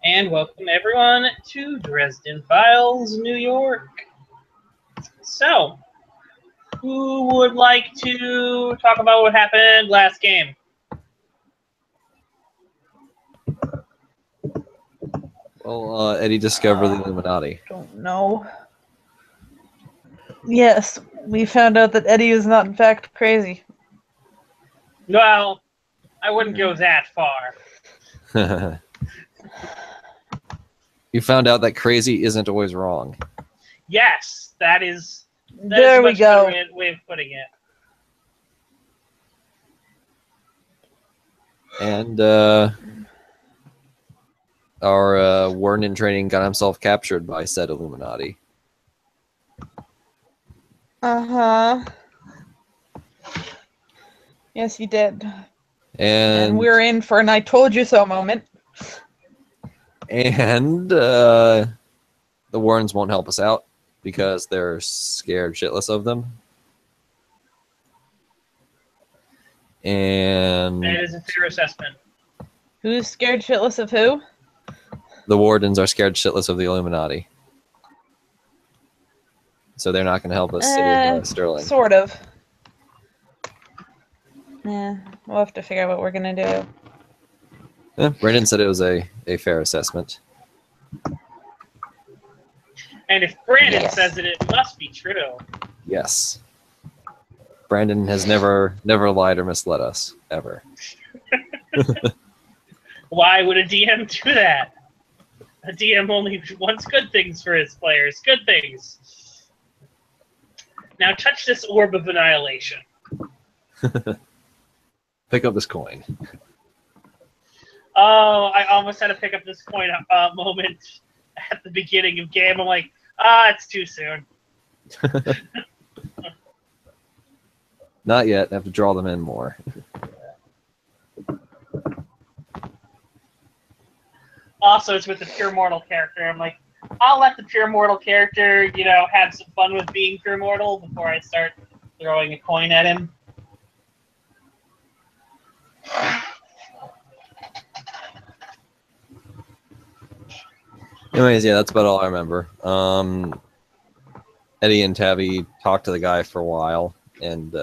And welcome everyone to Dresden Files, New York. So, who would like to talk about what happened last game? Well, Eddie discovered the Illuminati. Don't know. Yes, we found out that Eddie is not in fact crazy. Well, I wouldn't go that far. You found out that crazy isn't always wrong. Yes, that is There a we much go. better way of putting it. And our warden in training got himself captured by said Illuminati. Uh-huh. Yes, he did. And we're in for an I told you so moment. And the Warrens won't help us out because they're scared shitless of them. And That is a fair assessment. Who's scared shitless of who? The Wardens are scared shitless of the Illuminati. So they're not going to help us save Sterling. Sort of. Yeah, we'll have to figure out what we're going to do. Yeah, Brandon said it was a fair assessment. And if Brandon says it, it must be true. Yes. Brandon has never lied or misled us, ever. Why would a DM do that? A DM only wants good things for his players. Good things. Now touch this orb of annihilation. Pick up this coin. Oh, I almost had to pick up this coin moment at the beginning of game. I'm like, it's too soon. Not yet. I have to draw them in more. Also, it's with the pure mortal character. I'm like, I'll let the pure mortal character, have some fun with being pure mortal before I start throwing a coin at him. Anyways, yeah, that's about all I remember. Eddie and Tabby talked to the guy for a while, and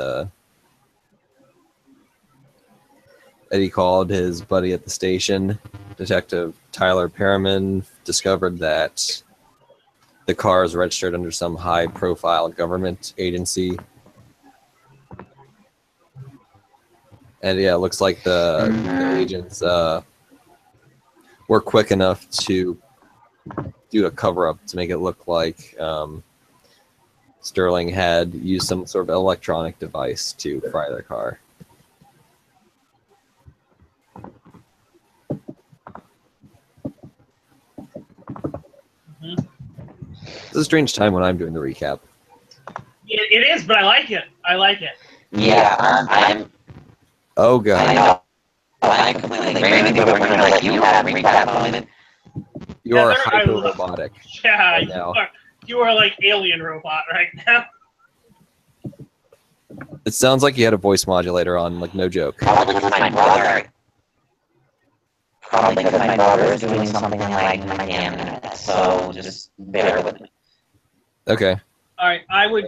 Eddie called his buddy at the station. Detective Tyler Perriman discovered that the car is registered under some high-profile government agency. And yeah, it looks like the agents were quick enough to do a cover-up to make it look like Sterling had used some sort of electronic device to fry their car. It's a strange time when I'm doing the recap. It is, but I like it. I like it. Yeah, I'm. Oh god. I know. I'm completely agreeing with you, but we're gonna let you have recap moment. You are Heather, hyper-robotic. Yeah, right you are like alien robot right now. It sounds like you had a voice modulator on, like, no joke. Probably because my brother. Probably because my brother is doing something like my internet, so just bear with me. Okay. Alright, I would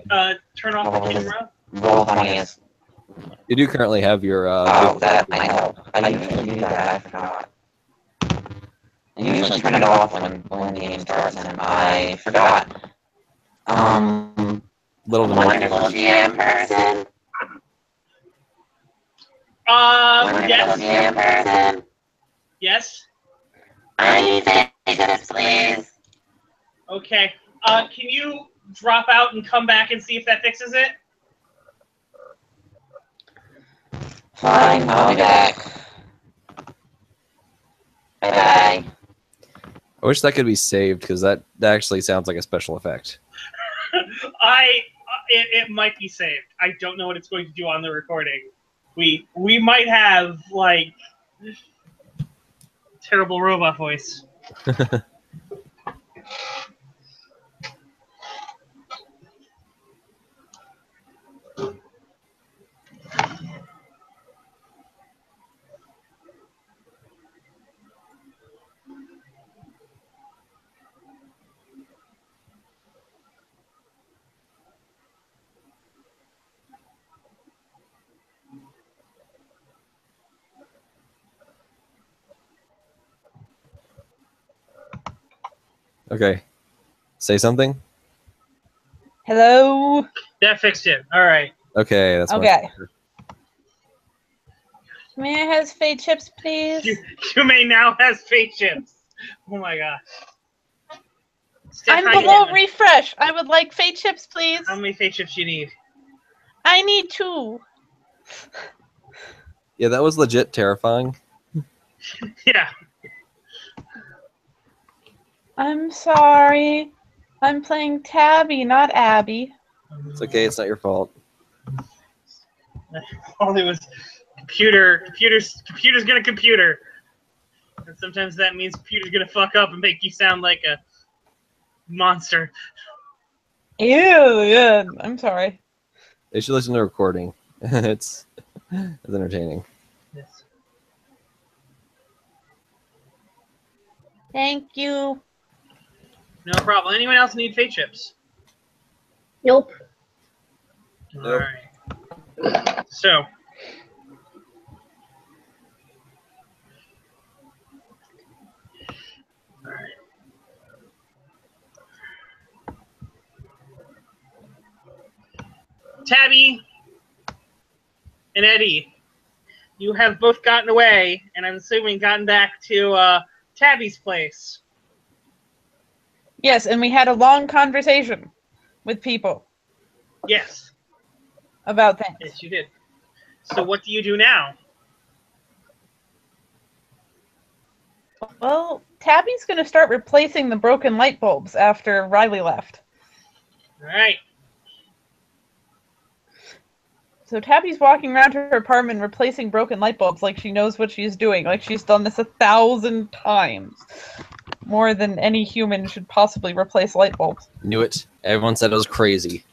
turn off the camera. Roll funniest. You do currently have your That I know. I usually do that, I forgot. I usually turn it off when the game starts, and I forgot. little Wonderful GM person. Yes. GM person. Yes? I need to say this, please. Okay. Can you drop out and come back and see if that fixes it? Fine, I'll be back. Bye-bye. I wish that could be saved, because that actually sounds like a special effect. It might be saved. I don't know what it's going to do on the recording. We might have, like, terrible robot voice. Okay. Say something? Hello? That fixed it. All right. Okay, that's much Okay. better. May I have fate chips, please? Yume now has fate chips. Oh my gosh. Steph, I'm how you below doing? refresh. I would like fate chips, please. How many fate chips you need? I need 2. Yeah, that was legit terrifying. Yeah. I'm sorry. I'm playing Tabby, not Abby. It's okay, it's not your fault. All it was computer's gonna computer. And sometimes that means computer's gonna fuck up and make you sound like a monster. Ew, yeah. I'm sorry. They should listen to the recording. It's entertaining. Yes. Thank you. No problem. Anyone else need fate chips? Nope. Nope. Alright. So. Alright. Tabby and Eddie, you have both gotten away, and I'm assuming gotten back to Tabby's place. Yes, and we had a long conversation with people Yes. about things. Yes, you did. So what do you do now? Well, Tabby's going to start replacing the broken light bulbs after Riley left. Alright. So Tabby's walking around her apartment replacing broken light bulbs like she knows what she's doing. Like she's done this 1,000 times. More than any human should possibly replace light bulbs. Knew it. Everyone said it was crazy.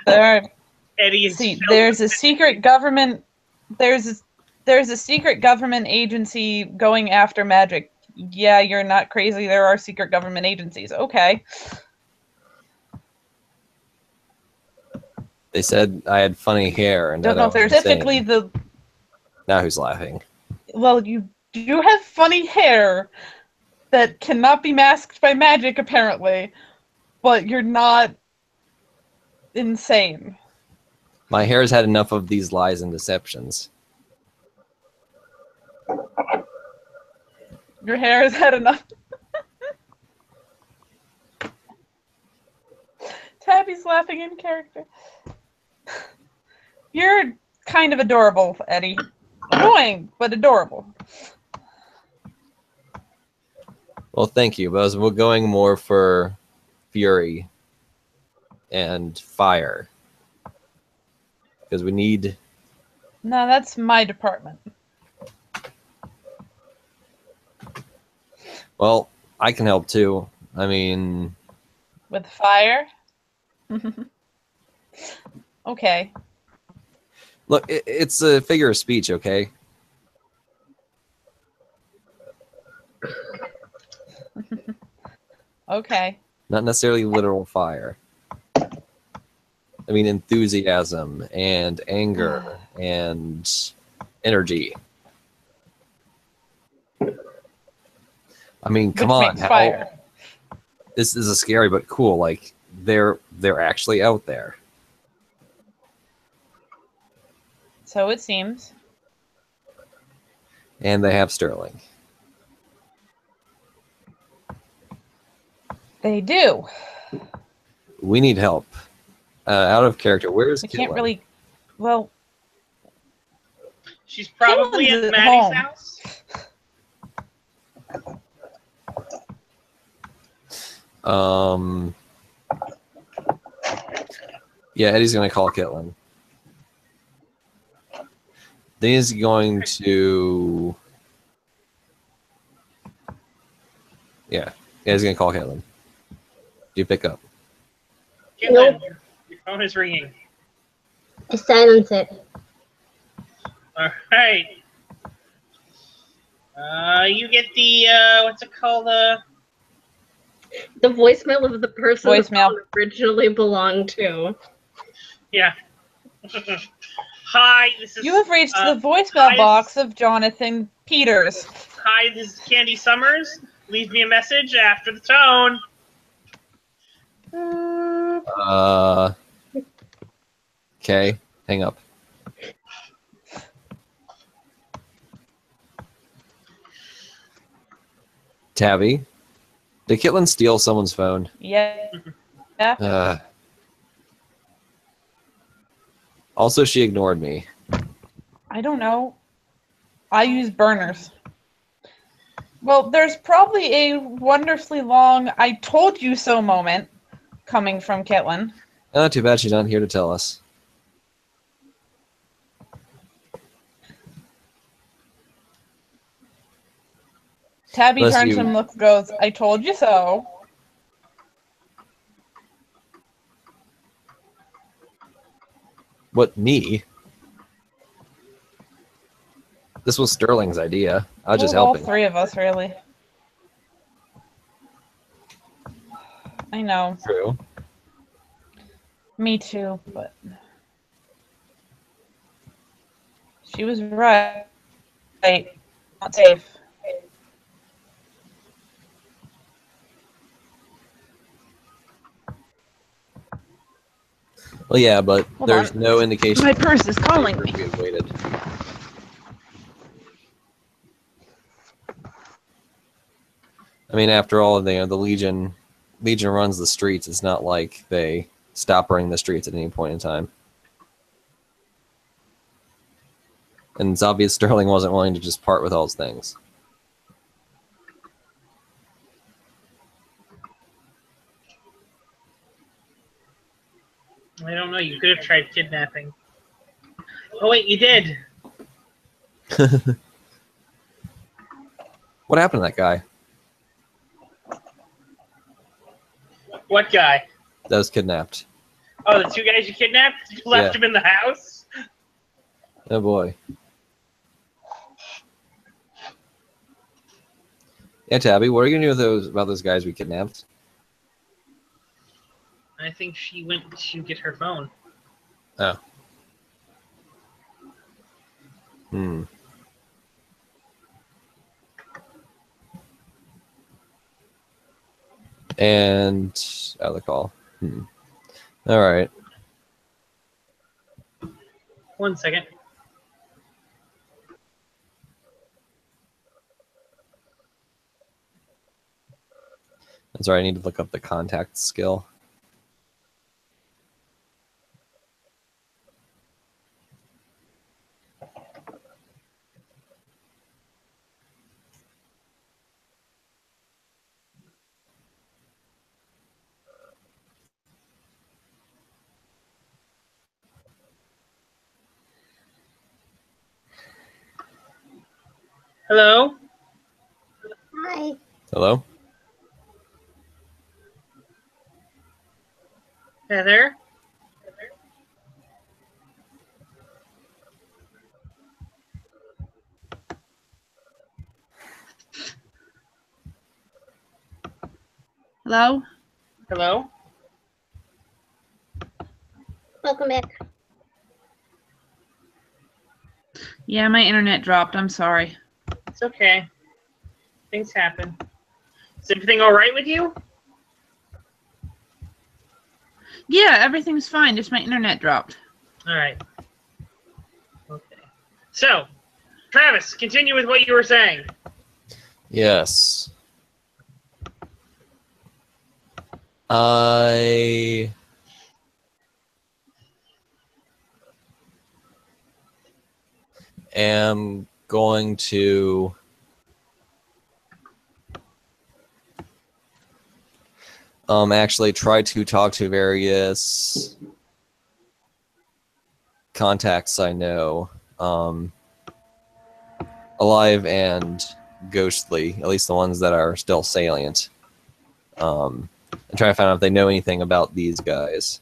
Eddie is There's a secret government. There's a secret government agency going after magic. Yeah, you're not crazy. There are secret government agencies. Okay. They said I had funny hair, and Don't that know I if was they're typically insane. the. Now who's laughing? Well, you do have funny hair that cannot be masked by magic, apparently, but you're not insane. My hair's had enough of these lies and deceptions. Your hair has had enough. Tabby's laughing in character. You're kind of adorable, Eddie. Annoying, but adorable. Well, thank you, but we're going more for fury and fire. Because we need... No, that's my department. Well, I can help too. I mean... With fire? Okay. Look, it's a figure of speech, okay? Okay. Not necessarily literal fire. I mean enthusiasm and anger and energy. I mean, come Which on. makes fire. This is a scary but cool. Like, they're actually out there. So it seems. And they have Sterling. They do. We need help. Out of character. Where's We Caitlin? can't really. Well, She's probably Caitlin's at at Maddie's home. house. Yeah, Eddie's gonna call Caitlin. Then he's going to... Yeah, he's gonna call Caitlin. Do you pick up? Caitlin, Nope. your phone is ringing. I silence it. All right. You get the what's it called? The voicemail of the person the Voicemail. phone originally belonged to. Yeah. Hi, this is. You have reached uh, the voicemail hi, box of Jonathan Peters. Hi, this is Candy Summers. Leave me a message after the tone. Okay, hang up. Tabby, did Kitlin steal someone's phone? Yeah. Also, she ignored me. I don't know. I use burners. Well, there's probably a wonderfully long "I told you so" moment coming from Kitlin. Oh, too bad she's not here to tell us. Tabby Unless turns you- to him, goes, "I told you so." What, me? This was Sterling's idea. I was just Well, helping. all three of us, really. I know. True. Me too, but she was right. Not safe. Well, yeah, but Hold there's on. no indication. My purse is calling me. We had waited. I mean, after all, the Legion runs the streets. It's not like they stop running the streets at any point in time. And it's obvious Sterling wasn't willing to just part with all his things. I don't know. You could have tried kidnapping. Oh wait, you did. What happened to that guy? What guy? That was kidnapped. Oh, the two guys you kidnapped? You left Yeah. him in the house? Oh boy. Yeah, Tabby, what are you gonna do with about those guys we kidnapped? I think she went to get her phone. Oh. Hmm. And out of the call. All right. 1 second. I'm sorry, I need to look up the contact skill. Hello? Hi. Hello? Heather? Hello? Hello? Welcome back. Yeah, my internet dropped. I'm sorry. It's okay. Things happen. Is everything alright with you? Yeah, everything's fine. Just my internet dropped. Alright. Okay. So, Travis, continue with what you were saying. Yes. I am going to actually try to talk to various contacts I know, alive and ghostly, at least the ones that are still salient, and try to find out if they know anything about these guys.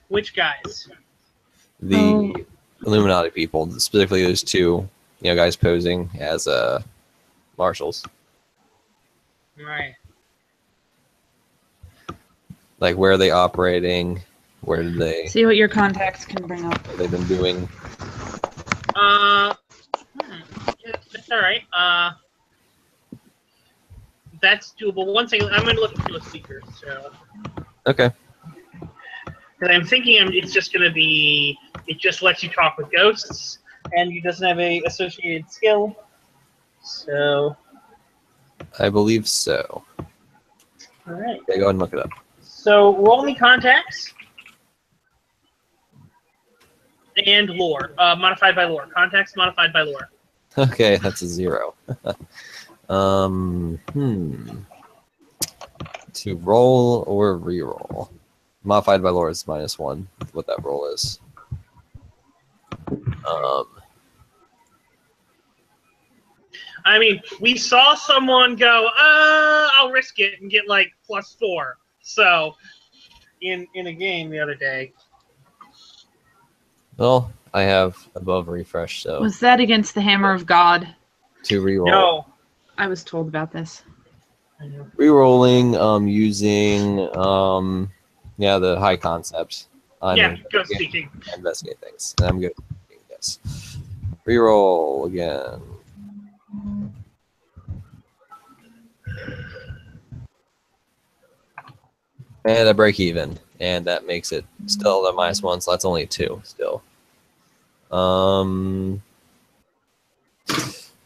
Which guys? The Illuminati people, specifically those two, guys posing as marshals. Right. Like, where are they operating? Where did they? See what your contacts can bring up. What they've been doing? That's all right. That's doable. One second, I'm going to look into a speaker. So, Okay. because I'm thinking it's just going to be, it just lets you talk with ghosts, and it doesn't have a associated skill. So, I believe so. all right. Okay, go ahead and look it up. So roll me contacts and lore, modified by lore. Contacts modified by lore. Okay, that's a 0. To roll or re-roll. Modified by lore is -1. What that roll is. I mean, we saw someone go, I'll risk it and get like +4. So, in a game the other day. Well, I have above refresh, so Was that against the Hammer of God? to re-roll. No. I was told about this. Re-rolling using the high concept. Yeah, ghost speaking. Investigate things. And I'm good. Yes. Re-roll again. And a break even. And that makes it still a -1, so that's only a 2 still.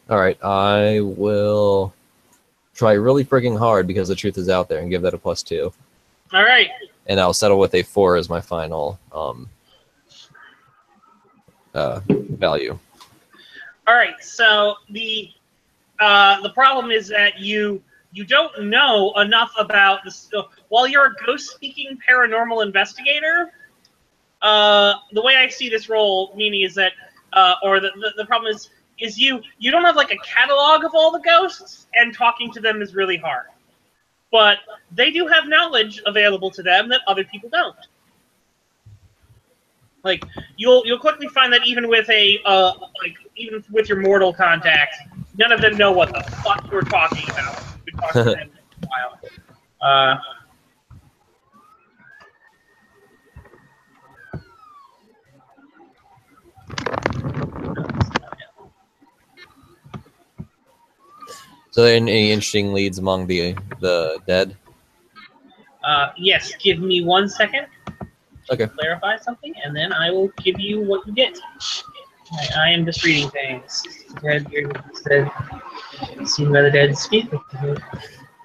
Alright, I will try really freaking hard because the truth is out there and give that a +2. All right. And I'll settle with a 4 as my final value. All right. So the problem is that you don't know enough about this. While you're a ghost-speaking paranormal investigator, the way I see this role, meaning is that, or the problem is you don't have like a catalog of all the ghosts, and talking to them is really hard. But they do have knowledge available to them that other people don't. Like you'll quickly find that even with even with your mortal contacts, none of them know what the fuck you're talking about. You've been talking to them for a while. So any interesting leads among the dead? Yes, give me 1 second to Okay. clarify something, and then I will give you what you get. I am just reading things. Dead, seen by the dead, speak with the dead.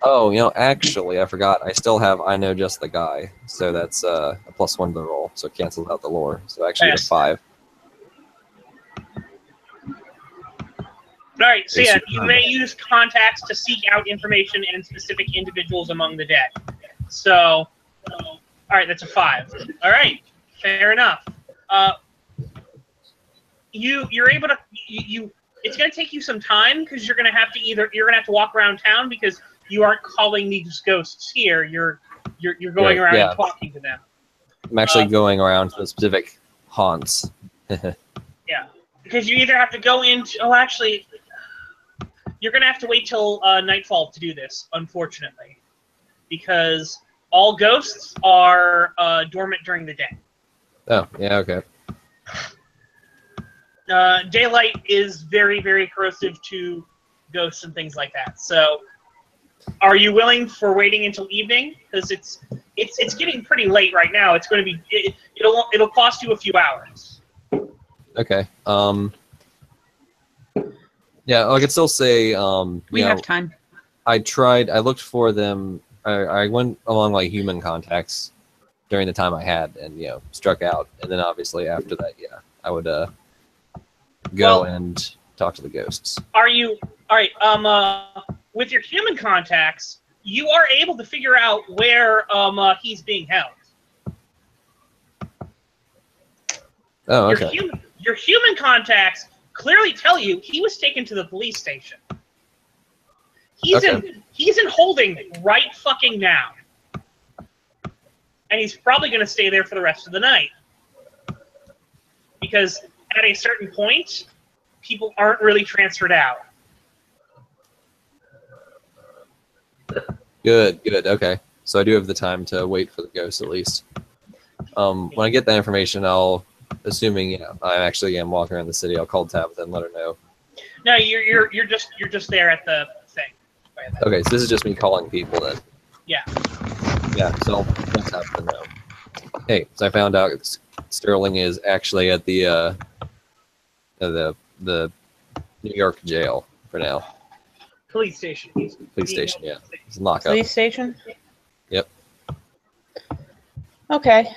Oh, actually, I forgot. I still have I know just the guy, so that's a +1 to the roll, so it cancels out the lore. So actually, Yes. a 5. All right, so Hey, yeah, super you combo. may use contacts to seek out information and specific individuals among the dead. So, all right, that's a 5. All right, fair enough. You're able to it's going to take you some time because you're going to have to walk around town because you aren't calling these ghosts here. You're going Right, around yeah. and talking to them. I'm actually going around to the specific haunts. Yeah, because you either have to go into. Oh, actually, you're going to have to wait till nightfall to do this, unfortunately, because all ghosts are dormant during the day. Oh, yeah, okay. Daylight is very, very corrosive to ghosts and things like that. So, are you willing for waiting until evening? Because it's getting pretty late right now. It's going to be it'll cost you a few hours. Okay. Yeah, I could still say We have time. I looked for them. I went along like human contacts during the time I had, and struck out. And then obviously after that, yeah, I would go and talk to the ghosts. Are you all right? With your human contacts, you are able to figure out where he's being held. Oh, okay. Your human contacts clearly tell you he was taken to the police station. He's in holding right fucking now. And he's probably going to stay there for the rest of the night. Because at a certain point, people aren't really transferred out. Good. Okay. So I do have the time to wait for the ghost at least. When I get that information, I'll, assuming I actually am walking around the city, I'll call Tabitha and let her know. No, you're just there at the thing. Okay, so this is just me calling people then. Yeah. Yeah, so I'll let Tabitha know. Hey, so I found out Sterling is actually at the New York jail for now. Police station. Police station, yeah. It's locked up. Police station? Yep. Okay.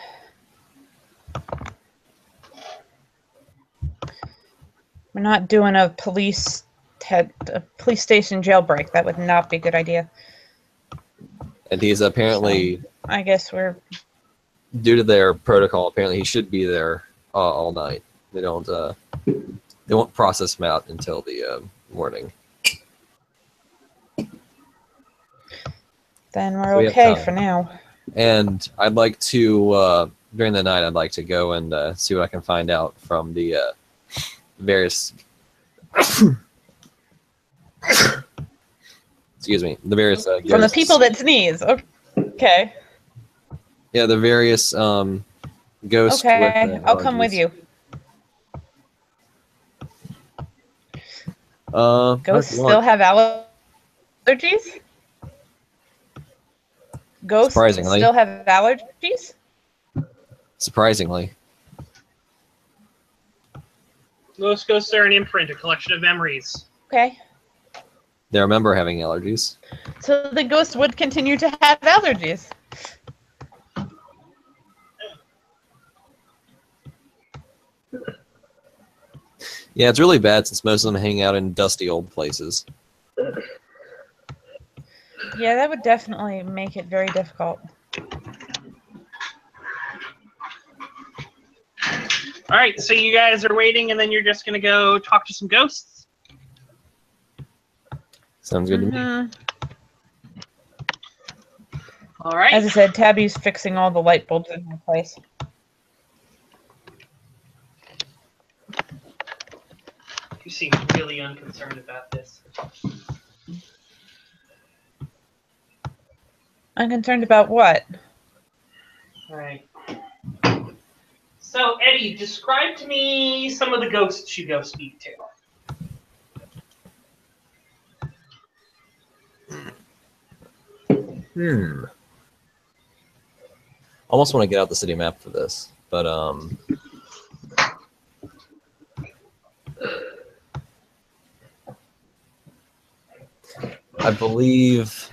We're not doing a police station jailbreak. That would not be a good idea. And he's apparently, I guess we're... due to their protocol, apparently he should be there all night. They won't process him out until the morning. Then So we're we have okay time. for now. And I'd like to, during the night, I'd like to go and see what I can find out from the various... Excuse me. The various... From the ghosts. people that sneeze. Okay. Yeah, the various ghosts. Okay, with, I'll come with allergies. you. Ghosts if you want. still have allergies? Ghosts Surprisingly. still have allergies? Surprisingly. Most ghosts are an imprint, a collection of memories. Okay. They remember having allergies. So the ghost would continue to have allergies. Yeah, it's really bad since most of them hang out in dusty old places. Yeah, that would definitely make it very difficult. All right, so you guys are waiting, and then you're just gonna go talk to some ghosts. Sounds good to me. Mhm. All right. As I said, Tabby's fixing all the light bulbs in her place. You seem really unconcerned about this. I'm concerned about what? All right. So, Eddie, describe to me some of the ghosts you go speak to. Almost want to get out the city map for this, but I believe.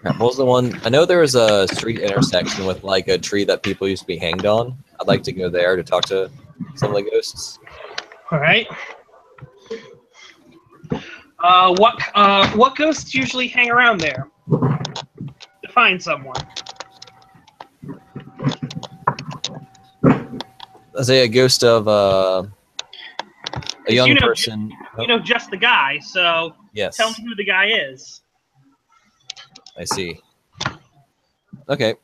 Crap, what was the one? I know there was a street intersection with like a tree that people used to be hanged on. I'd like to go there to talk to some of the ghosts. All right. What ghosts usually hang around there? To find someone. I'd say a ghost of a young you know, person. You know just the guy, so Yes. tell me who the guy is. I see. Okay.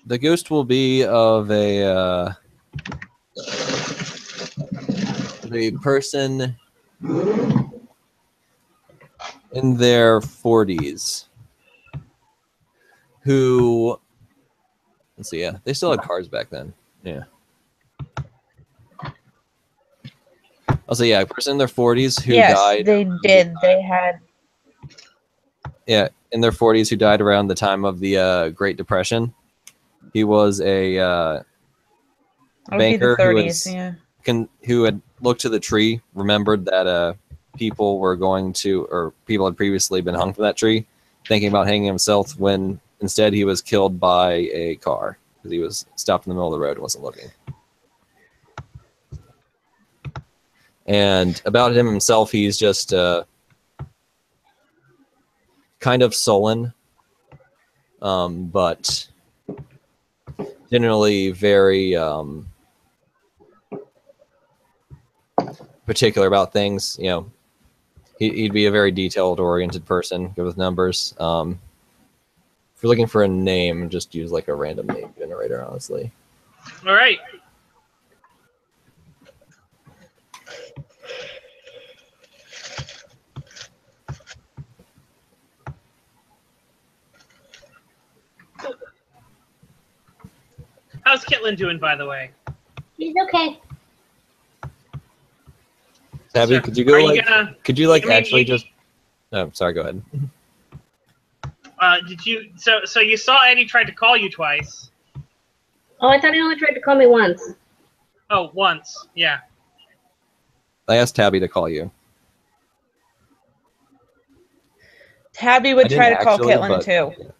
The ghost will be of a person in their 40s who, let's see, yeah, they still had cars back then. Yeah. I'll say, yeah, a person in their 40s who Yes, died. they did. They had... Yeah, in their 40s who died around the time of the Great Depression. He was a banker the 30s, who had looked to the tree, remembered that people were going to, or people had previously been hung from that tree, thinking about hanging himself when instead he was killed by a car because he was stopped in the middle of the road and wasn't looking. And about him himself, he's just kind of sullen, but generally very particular about things. You know, he'd be a very detailed-oriented person, good with numbers. If you're looking for a name, just use like a random name generator, honestly. All right. how's Kitlin doing, by the way? He's okay. Tabby, So, could you go are you like? gonna- Could you like I mean, actually you- just? Oh, sorry. Go ahead. Did you? So you saw Eddie tried to call you twice. Oh, I thought he only tried to call me once. Oh, once. Yeah. I asked Tabby to call you. Tabby I would didn't try to call actually, Caitlin but- too.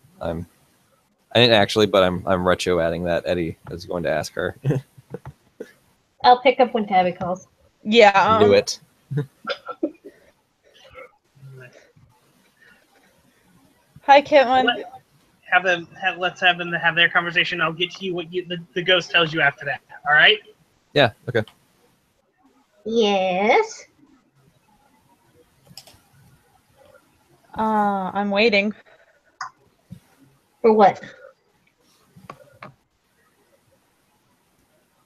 I didn't actually, but I'm retro adding that Eddie is going to ask her. I'll pick up when Tabby calls. Yeah. Knew it. Hi, Caitlin. Let's have them have their conversation. I'll get to you what the ghost tells you after that. All right. Yeah. Okay. Yes. I'm waiting. For what?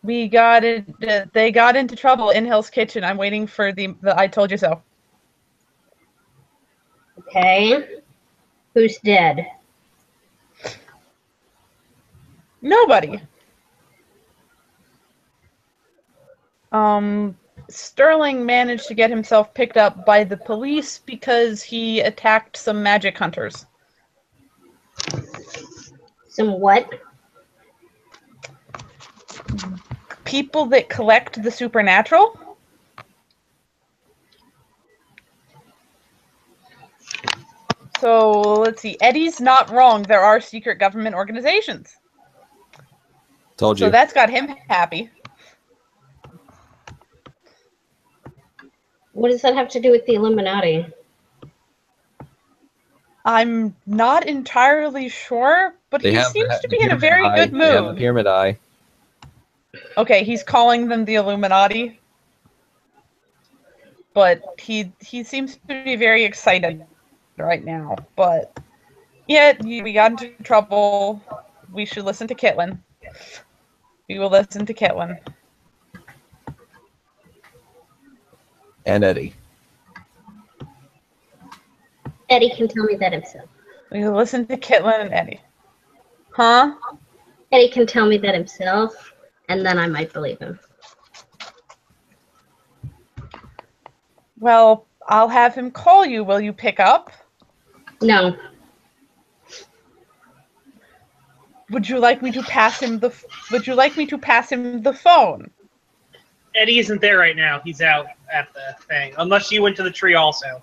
We got it. They got into trouble in Hell's Kitchen. I'm waiting for the I told you so. Okay. Who's dead? Nobody. Sterling managed to get himself picked up by the police because he attacked some magic hunters. Some what? People that collect the supernatural. So let's see. Eddie's not wrong. There are secret government organizations. Told you. So that's got him happy. What does that have to do with the Illuminati? I'm not entirely sure, but he seems to be in a very good They have the mood. pyramid eye. Okay, he's calling them the Illuminati. But he seems to be very excited right now. But yeah, we got into trouble. We should listen to Kitlin. We will listen to Kitlin. And Eddie. Eddie can tell me that himself. We will listen to Kitlin and Eddie. Huh? Eddie can tell me that himself, and then I might believe him. Well, I'll have him call you. Will you pick up? No. Would you like me to pass him the phone? Eddie isn't there right now. He's out at the thing. Unless she went to the tree also.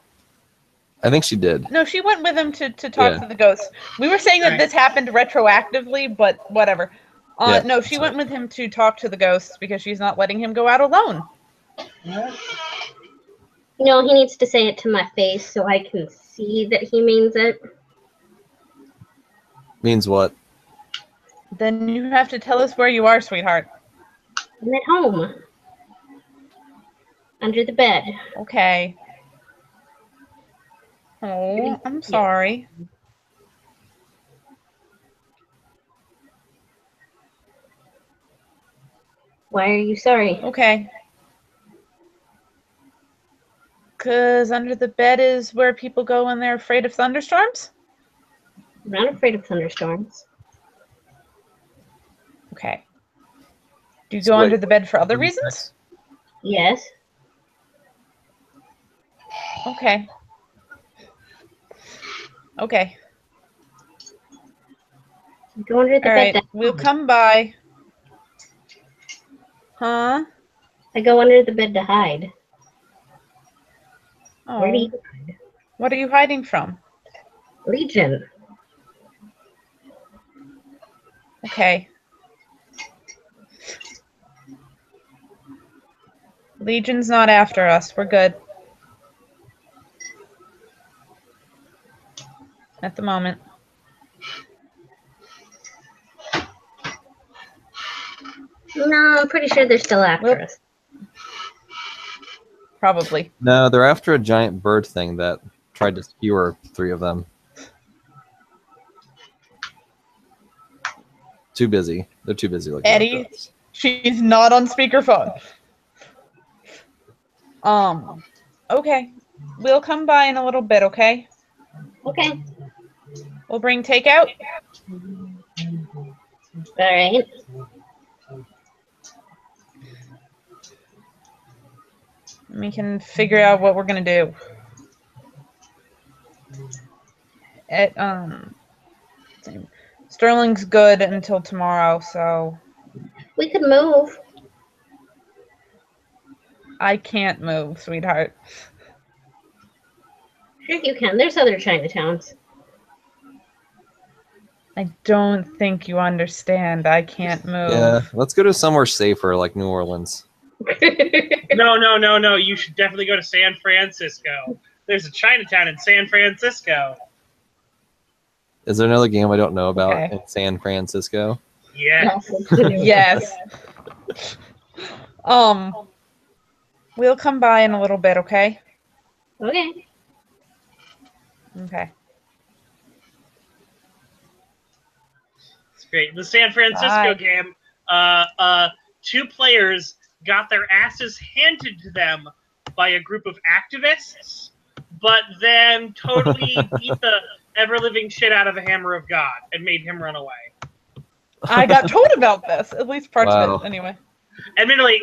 I think she did. No, she went with him to talk Yeah. to the ghost. We were saying that Right. this happened retroactively, but whatever. Yeah, No, she that's went with him to talk to the ghost because she's not letting him go out alone. No, he needs to say it to my face so I can see that he means it. Means what? Then you have to tell us where you are, sweetheart. I'm at home. Under the bed. Okay. Oh, I'm sorry. Why are you sorry? Okay. Because under the bed is where people go when they're afraid of thunderstorms? I'm not afraid of thunderstorms. Okay. Do you So go wait, under the bed for other what do you reasons? Yes. Okay. Okay. Go under the All bed. right. We'll come by. Huh? I go under the bed to hide. Where do Oh. you hide? What are you hiding from? Legion. Okay. Legion's not after us. We're good. At the moment. No, I'm pretty sure they're still after Well- us. Probably. No, they're after a giant bird thing that tried to skewer 3 of them. Too busy. They're too busy looking. at Eddie? us. She's not on speakerphone. Okay. We'll come by in a little bit, okay? Okay. We'll bring takeout. All right. We can figure out what we're gonna do. Sterling's good until tomorrow, so We could move. I can't move, sweetheart. Sure you can. There's other Chinatowns. I don't think you understand. I can't move. Yeah, let's go to somewhere safer like New Orleans. No. You should definitely go to San Francisco. There's a Chinatown in San Francisco. Is there another game I don't know about Okay. in San Francisco? Yes. Yes. We'll come by in a little bit, okay? Okay. Okay. It's great. The San Francisco Bye. game, two players got their asses handed to them by a group of activists, but then totally beat the ever-living shit out of the Hammer of God and made him run away. I got told about this, at least parts Wow. of it, anyway. Admittedly,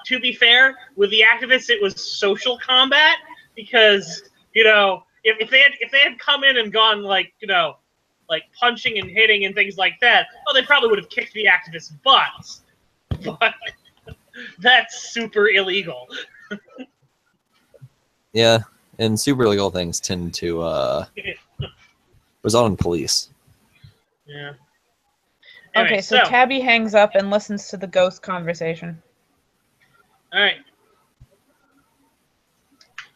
to be fair, with the activists, it was social combat because if they had come in and gone like punching and hitting and things like that, well, they probably would have kicked the activists' butts. But that's super illegal. Yeah, and super illegal things tend to result in police. Yeah. Okay, Anyway, so Tabby hangs up and listens to the ghost conversation. all right.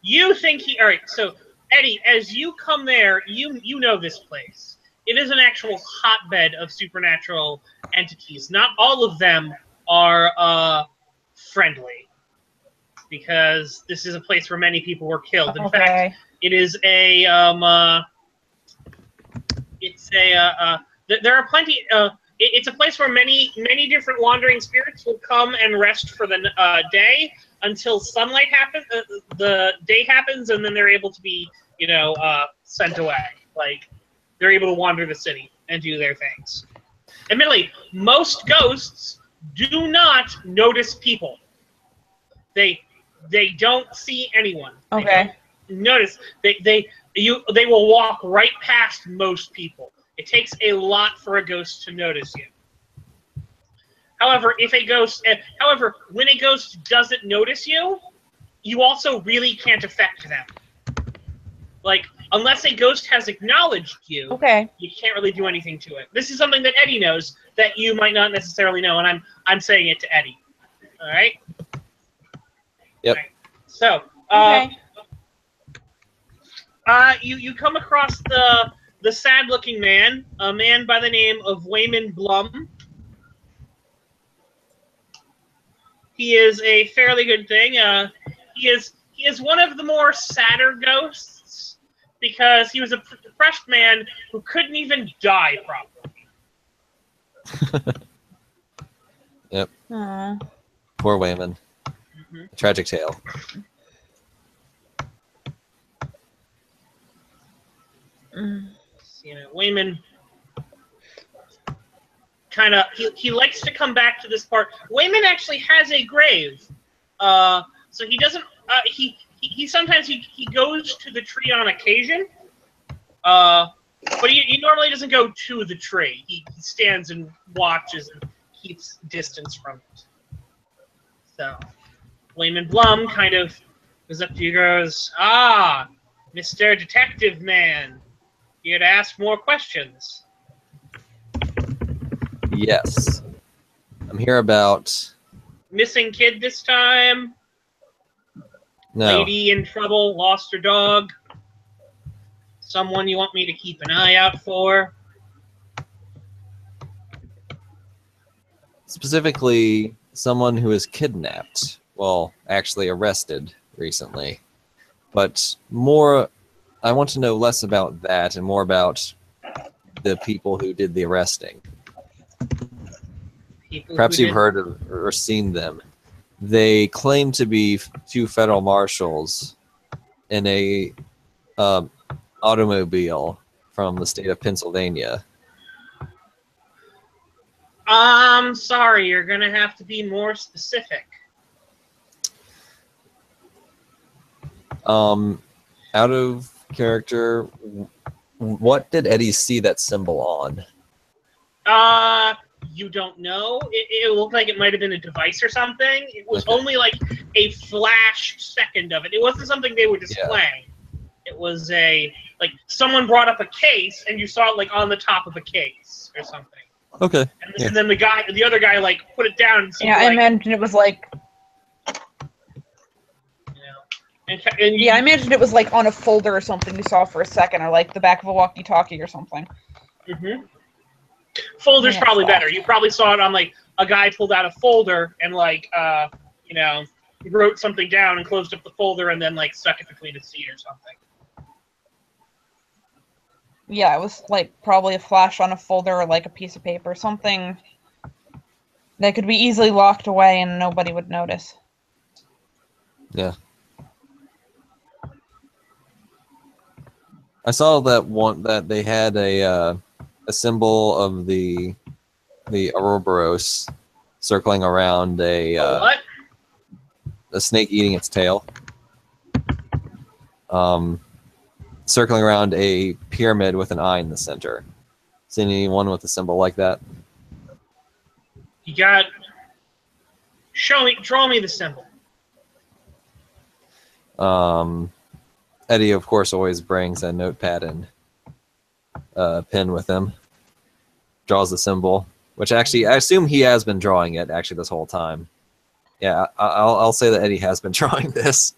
You think all right, so Eddie, as you come there, you know this place. It is an actual hotbed of supernatural entities. Not all of them are friendly, because this is a place where many people were killed. In fact, it is a there are plenty. It's a place where many different wandering spirits will come and rest for the day until sunlight happens. The day happens, and then they're able to be sent away. Like, they're able to wander the city and do their things. Admittedly, most ghosts do not notice people. They don't see anyone. Okay. Notice they will walk right past most people. It takes a lot for a ghost to notice you. However, when a ghost doesn't notice you, you also really can't affect them. Like, unless a ghost has acknowledged you, you can't really do anything to it. This is something that Eddie knows that you might not necessarily know, and I'm saying it to Eddie. All right. Yep. All right. So, you come across the sad-looking man, a man by the name of Wayman Blum. He is a fairly good thing. He is one of the more sadder ghosts because he was a depressed man who couldn't even die properly. Yep. Aww. Poor Wayman. A tragic tale. Wayman he likes to come back to this part. Wayman actually has a grave, so he doesn't. He sometimes he goes to the tree on occasion, but he normally doesn't go to the tree. He stands and watches and keeps distance from it. So Wayman Blum kind of goes up to you, goes, "Ah, Mr. Detective Man, here to ask more questions." Yes. I'm here about... Missing kid this time? No. Lady in trouble, lost her dog? Someone you want me to keep an eye out for? Specifically, someone who was kidnapped. Well, actually arrested recently. But more... I want to know less about that and more about the people who did the arresting. Perhaps you've heard of or seen them. They claim to be two federal marshals in a automobile from the state of Pennsylvania. I'm sorry, you're going to have to be more specific. Out of character, what did Eddie see that symbol on? You don't know. It looked like it might have been a device or something. It was only like a flash second of it. It wasn't something they were displaying. It was like someone brought up a case and you saw it like on the top of a case or something. Okay. And then the other guy like put it down and Yeah, I imagined it was like. I imagined it was like on a folder or something you saw for a second, or like the back of a walkie-talkie or something. Mm-hmm. Folder's probably better. You probably saw it on like a guy pulled out a folder and like wrote something down and closed up the folder and then like stuck it between his feet or something. Yeah, it was like probably a flash on a folder or like a piece of paper, something that could be easily locked away and nobody would notice. Yeah. I saw that they had a symbol of the Ouroboros circling around a snake eating its tail. Circling around a pyramid with an eye in the center. Seen anyone with a symbol like that? You got. Draw me the symbol. Eddie, of course, always brings a notepad and pen with him. Draws the symbol, which actually I assume he has been drawing it actually this whole time. Yeah, I'll say that Eddie has been drawing this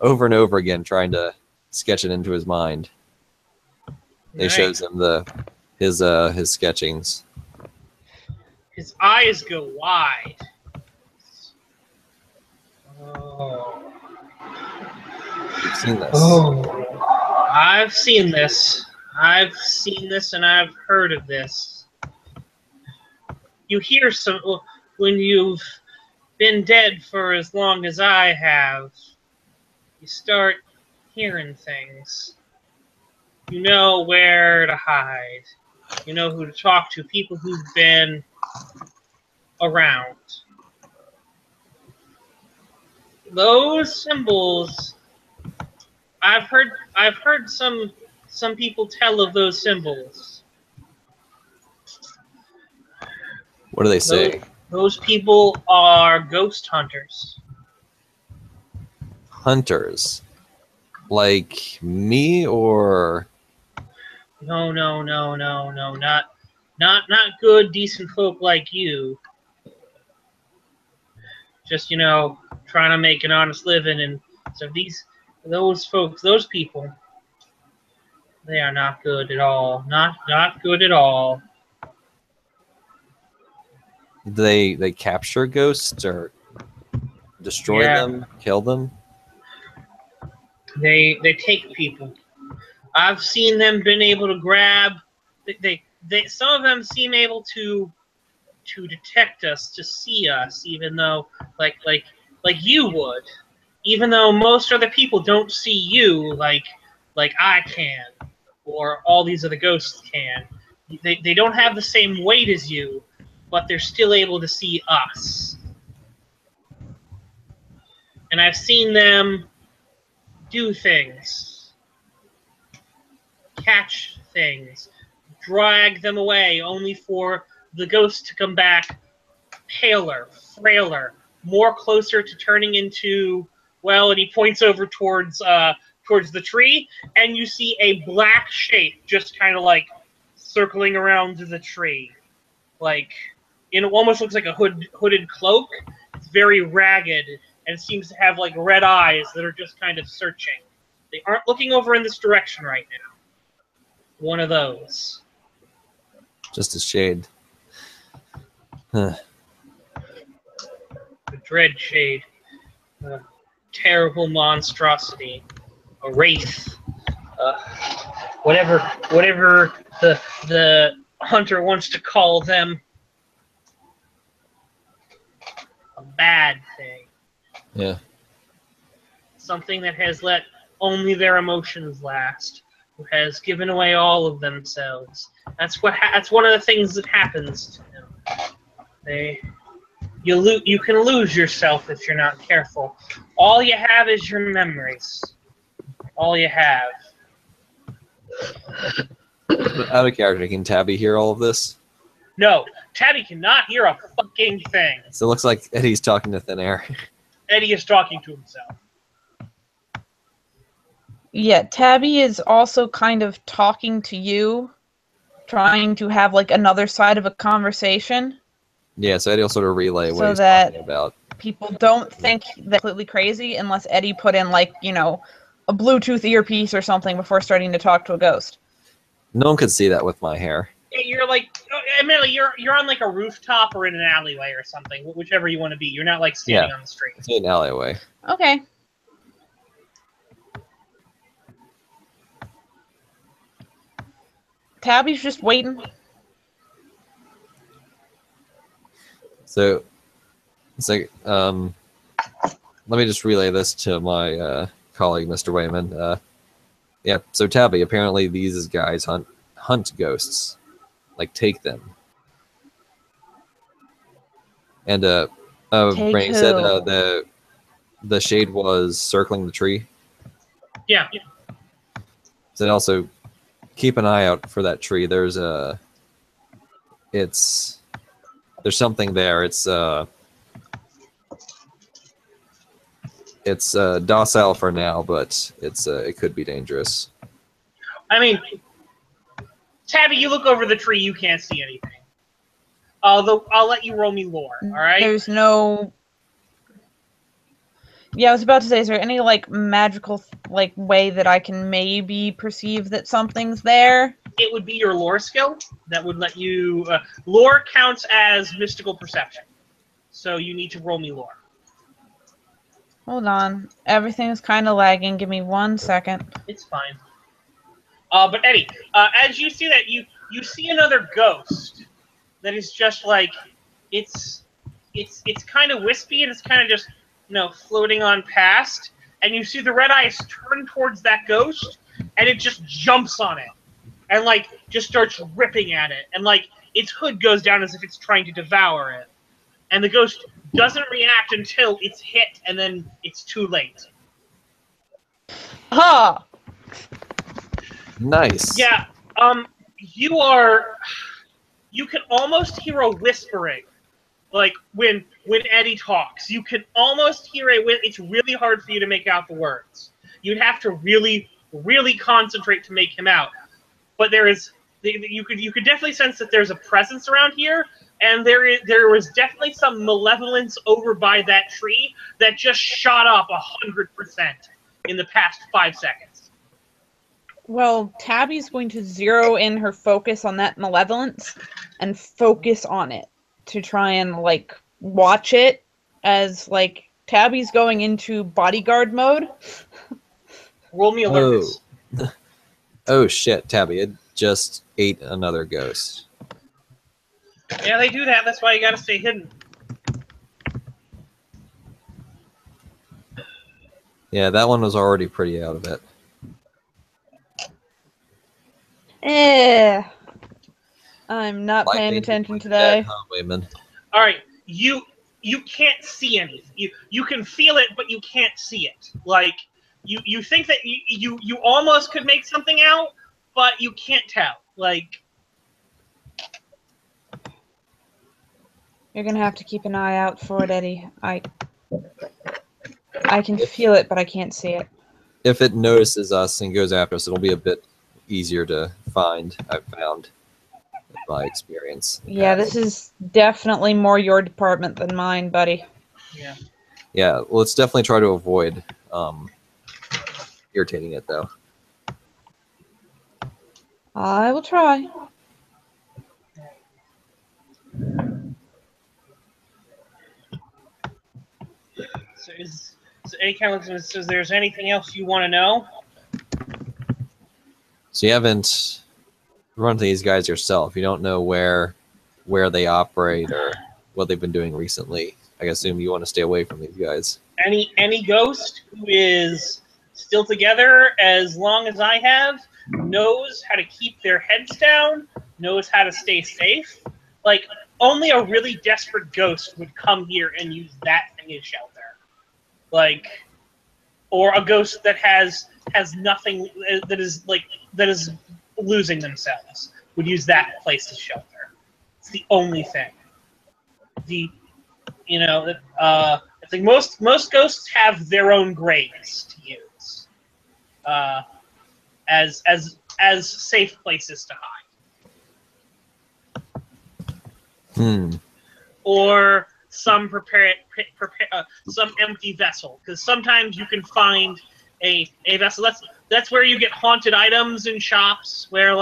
over and over again, trying to sketch it into his mind. It shows him his sketchings. His eyes go wide. Oh. You've seen this. Oh. I've seen this. I've seen this and I've heard of this. You hear some when you've been dead for as long as I have. You start hearing things. You know where to hide. You know who to talk to. People who've been around. Those symbols. I've heard some people tell of those symbols. What do they say? Those people are ghost hunters. Hunters? Like me, or? No, not good, decent folk like you. Just, trying to make an honest living, and so those folks, those people, they are not good at all. Not good at all. They capture ghosts or destroy them, kill them? They take people. I've seen them been able to grab. They some of them seem able to detect us, to see us, even though like you would, even though most other people don't see you like I can, or all these other ghosts can. They don't have the same weight as you, but they're still able to see us. And I've seen them do things, catch things, drag them away, only for the ghost to come back paler, frailer, more closer to turning into, well, and he points over towards the tree, and you see a black shape just kind of like circling around the tree. Like, it almost looks like a hooded cloak. It's very ragged, and it seems to have like red eyes that are just kind of searching. They aren't looking over in this direction right now. One of those. Just a shade. Huh. The dread shade. A terrible monstrosity. A wraith. Whatever the hunter wants to call them. A bad thing. Yeah. Something that has let only their emotions last. Who has given away all of themselves. That's one of the things that happens to them. You can lose yourself if you're not careful. All you have is your memories. All you have. But out of character, can Tabby hear all of this? No, Tabby cannot hear a fucking thing. So it looks like Eddie's talking to thin air. Eddie is talking to himself. Yeah, Tabby is also kind of talking to you, trying to have like another side of a conversation. Yeah, so Eddie will sort of relay what So he's that- talking about. People don't think they're completely crazy unless Eddie put in like, you know, a Bluetooth earpiece or something before starting to talk to a ghost. No one could see that with my hair. Yeah, you're like, admittedly, you're on like a rooftop or in an alleyway or something, whichever you want to be. You're not like standing on the street. It's in an alleyway. Okay. Tabby's just waiting. So it's like, let me just relay this to my colleague, Mr. Wayman. Yeah, so Tabby, apparently these guys hunt ghosts. Like, take them. And Take Brady said who? the shade was circling the tree. Yeah. So also keep an eye out for that tree. There's something there. It's docile for now, but it could be dangerous. I mean, Tabby, you look over the tree, you can't see anything. Although I'll let you roll me lore, all right? There's no... Yeah, I was about to say, is there any, like, magical, like, way that I can maybe perceive that something's there? It would be your lore skill that would let you... lore counts as mystical perception. So you need to roll me lore. Hold on. Everything's kind of lagging. Give me 1 second. It's fine. But Eddie, as you see that, you see another ghost that is just like... It's kind of wispy and it's kind of just... floating on past, and you see the red eyes turn towards that ghost, and it just jumps on it, and like just starts ripping at it, and like its hood goes down as if it's trying to devour it, and the ghost doesn't react until it's hit, and then it's too late. Ha! Nice. Yeah, you can almost hear a whispering. Like, when Eddie talks, you can almost hear it's really hard for you to make out the words. You'd have to really, really concentrate to make him out. But you could definitely sense that there's a presence around here, and there was definitely some malevolence over by that tree that just shot up 100% in the past 5 seconds. Well, Tabby's going to zero in her focus on that malevolence and focus on it to try and, like, watch it as, like, Tabby's going into bodyguard mode. Roll me alertness. Oh shit, Tabby, it just ate another ghost. Yeah, they do that. That's why you gotta stay hidden. Yeah, that one was already pretty out of it. I'm not Like paying they attention like today. that, huh, Wayman? All right, you can't see anything. You can feel it, but you can't see it. Like you think that you almost could make something out, but you can't tell. Like, You're gonna have to keep an eye out for it, Eddie. I can feel it, but I can't see it. If it notices us and goes after us, it'll be a bit easier to find, I've found, in my experience. Yeah, this is definitely more your department than mine, buddy. yeah. Yeah, let's definitely try to avoid irritating it, though. I will try. So any kind of says there's anything else you want to know? So you haven't run into these guys yourself. You don't know where they operate or what they've been doing recently. I assume you want to stay away from these guys. Any ghost who is still together as long as I have knows how to keep their heads down, knows how to stay safe. Like, only a really desperate ghost would come here and use that thing as shelter. Like, or a ghost that has has nothing that is losing themselves would use that place as shelter. It's the only thing. It's like most ghosts have their own graves to use as safe places to hide. Or some some empty vessel, because sometimes you can find a vessel. That's where you get haunted items in shops, where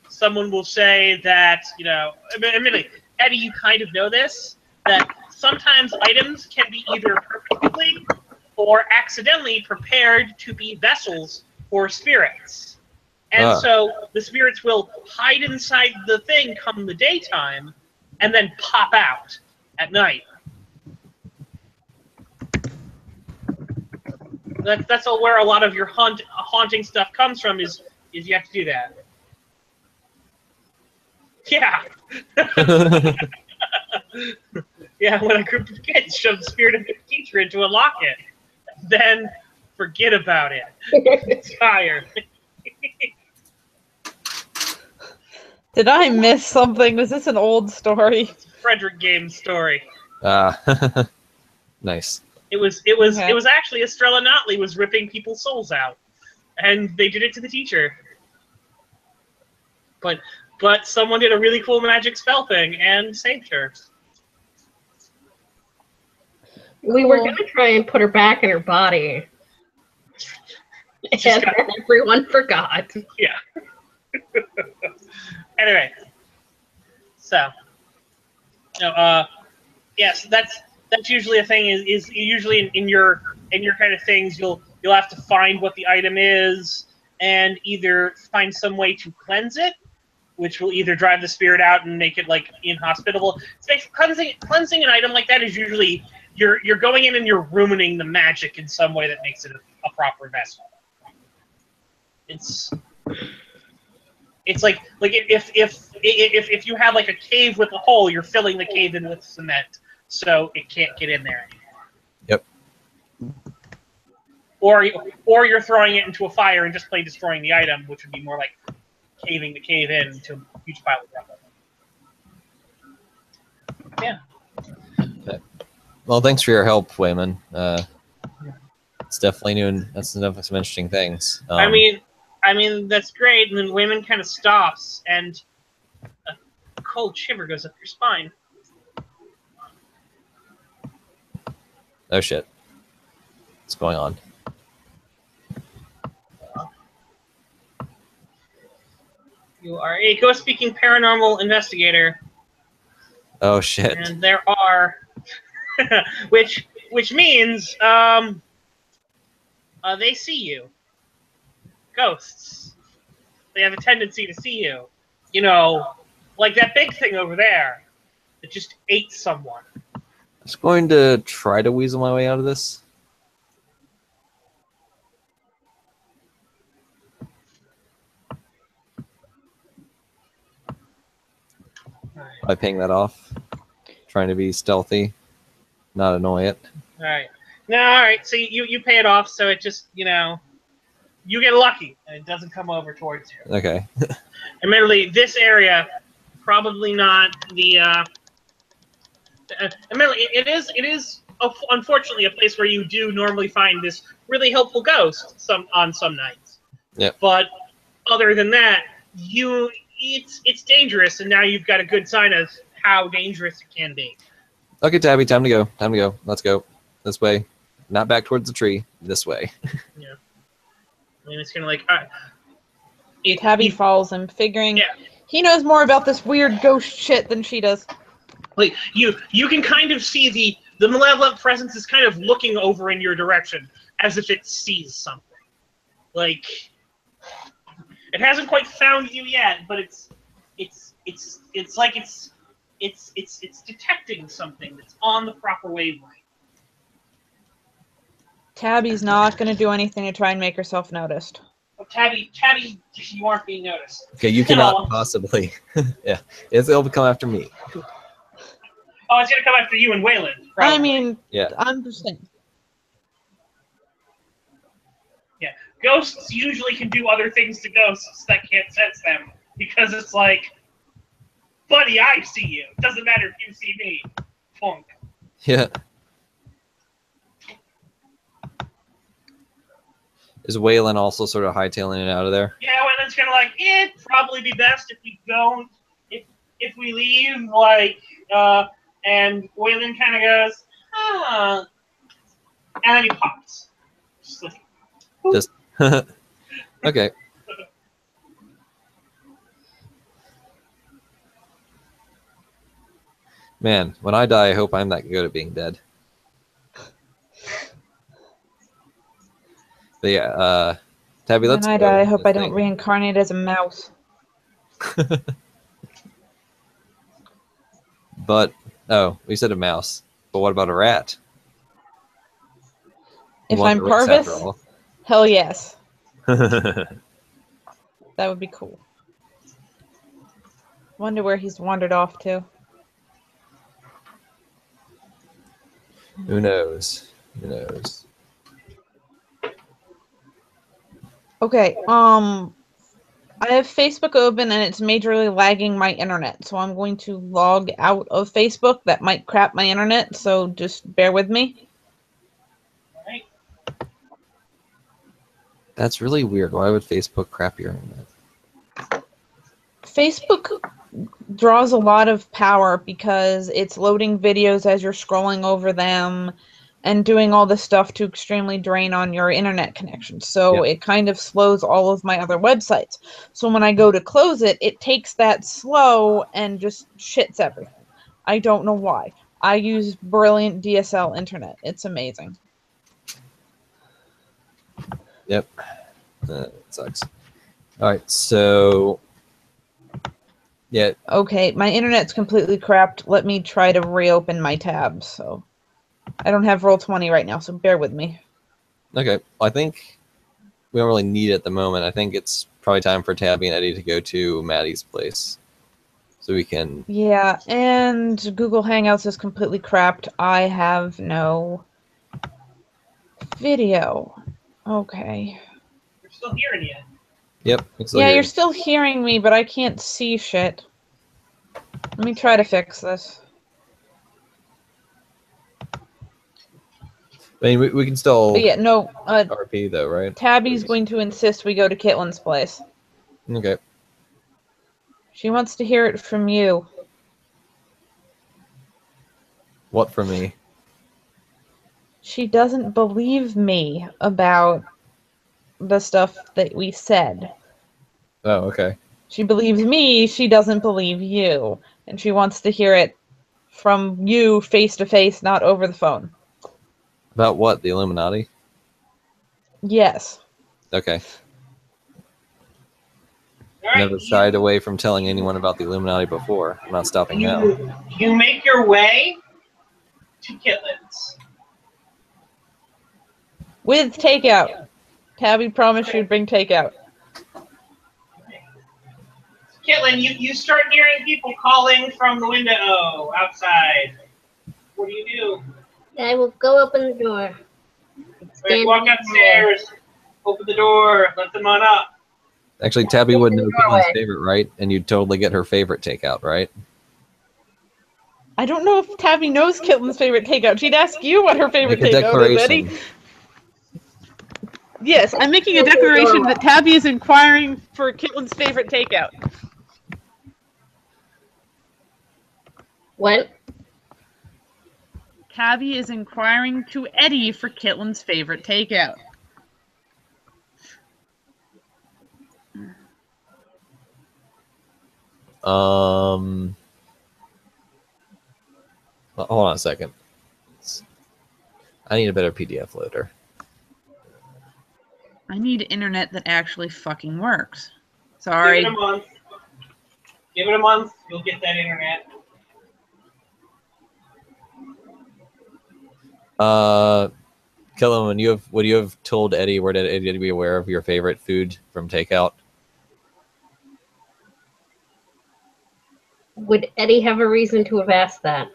someone will say that admittedly, Eddie, you kind of know this, that sometimes items can be either purposefully or accidentally prepared to be vessels for spirits. And so the spirits will hide inside the thing come the daytime and then pop out at night. That's all where a lot of your haunting stuff comes from, is you have to do that. Yeah. Yeah, when a group of kids shove the spirit of the teacher into a locket, then forget about it. It's tired. Did I miss something? Was this an old story? It's a Frederick Games story. Nice. It was actually Estrella Notley was ripping people's souls out, and they did it to the teacher. But someone did a really cool magic spell thing and saved her. We were going to try and put her back in her body. And then everyone forgot. Yeah. Anyway. So. Yes, that's usually a thing, is usually in your kind of things, you'll have to find what the item is and either find some way to cleanse it, which will either drive the spirit out and make it inhospitable. Cleansing an item like that is usually you're going in and you're ruining the magic in some way that makes it a proper vessel. It's like if you have a cave with a hole, you're filling the cave in with cement, so it can't get in there anymore. Yep. Or you're throwing it into a fire and just plain destroying the item, which would be more like caving the cave in to a huge pile of rubble. Yeah. Okay. Well, thanks for your help, Wayman. It's definitely that's definitely some interesting things. I mean that's great. And then Wayman kind of stops, and a cold shiver goes up your spine. Oh shit! What's going on? You are a ghost-speaking paranormal investigator. Oh shit! And there are, which means they see you. Ghosts. They have a tendency to see you. Like that big thing over there that just ate someone. I'm just going to try to weasel my way out of this. By paying that off, trying to be stealthy, not annoy it. All right. No, all right. So you pay it off, so it just you get lucky and it doesn't come over towards you. Okay. Admittedly, this area probably not the. Admittedly, it is unfortunately a place where you do normally find this really helpful ghost on some nights. Yeah. But other than that, it's dangerous, and now you've got a good sign of how dangerous it can be. Okay, Tabby, time to go. Time to go. Let's go. This way. Not back towards the tree. This way. Yeah. I mean, it's kind of like... Tabby follows him, figuring he knows more about this weird ghost shit than she does. Like, you can kind of see the malevolent presence is kind of looking over in your direction, as if it sees something. Like... It hasn't quite found you yet, but it's like it's detecting something that's on the proper wavelength. Tabby's not going to do anything to try and make herself noticed. Oh, Tabby, you aren't being noticed. Okay, you cannot possibly. Yeah, it'll come after me. Oh, it's gonna come after you and Waylon. I mean, yeah. I'm just saying. Yeah, ghosts usually can do other things to ghosts that can't sense them, because it's like, buddy, I see you. Doesn't matter if you see me. Funk. Yeah. Is Waylon also sort of hightailing it out of there? Yeah, Waylon's kind of like, it'd probably be best if we don't, if we leave, like, and Waylon kind of goes, and then he pops. Just like, Just okay. Man, when I die, I hope I'm that good at being dead. But yeah, Tabby, let's When I go die, I with hope this I don't thing. reincarnate as a mouse. But oh, we said a mouse. But what about a rat? If One I'm of the race, after Parvis, all. hell yes. That would be cool. Wonder where he's wandered off to. Who knows? Who knows? Okay, I have Facebook open and it's majorly lagging my internet, so I'm going to log out of Facebook. That might crap my internet, so just bear with me. right? That's really weird. Why would Facebook crap your internet? Facebook draws a lot of power because it's loading videos as you're scrolling over them and doing all this stuff to extremely drain on your internet connection. So Yep. it kind of slows all of my other websites. So when I go to close it, it takes that slow and just shits everything. I don't know why. I use brilliant DSL internet. It's amazing. Yep. That sucks. All right, so yeah, Okay, my internet's completely crapped. Let me try to reopen my tabs. So I don't have Roll20 right now, so bear with me. okay. I think we don't really need it at the moment. I think it's probably time for Tabby and Eddie to go to Maddie's place, so we can. Yeah, and Google Hangouts is completely crapped. I have no video. Okay. We're still hearing you. Yep. It's Yeah, you're still hearing me, but I can't see shit. Let me try to fix this. I mean, we can still But yeah, no, RP though, right? Tabby's going to insist we go to Kitlin's place. Okay. She wants to hear it from you. What for me? She doesn't believe me about the stuff that we said. Oh, okay. She believes me, she doesn't believe you. And she wants to hear it from you face to face, not over the phone. About what? The Illuminati? Yes. Okay. All right, Never shied away from telling anyone about the Illuminati before. I'm not stopping now. You make your way to Kitlin's. With takeout. Tabby promised she'd bring takeout. Kitlin, you start hearing people calling from the window outside. What do? I will go open the door. Right, walk upstairs, open the door, let them on up. Actually, Tabby would know Doorway. Killen's favorite, right? And you'd totally get her favorite takeout, right? I don't know if Tabby knows Kitlin's favorite takeout. She'd ask you what her favorite Make a takeout is, Eddie. declaration. Yes, I'm making a declaration that Tabby is inquiring for Kitlin's favorite takeout. What? Tabby is inquiring to Eddie for Kitlin's favorite takeout. Hold on a second. I need a better PDF loader. I need internet that actually fucking works. Give Sorry. it a month. Give it a month, you'll get that internet. Killen, would you have told Eddie, or did Eddie be aware of your favorite food from takeout? Would Eddie have a reason to have asked that?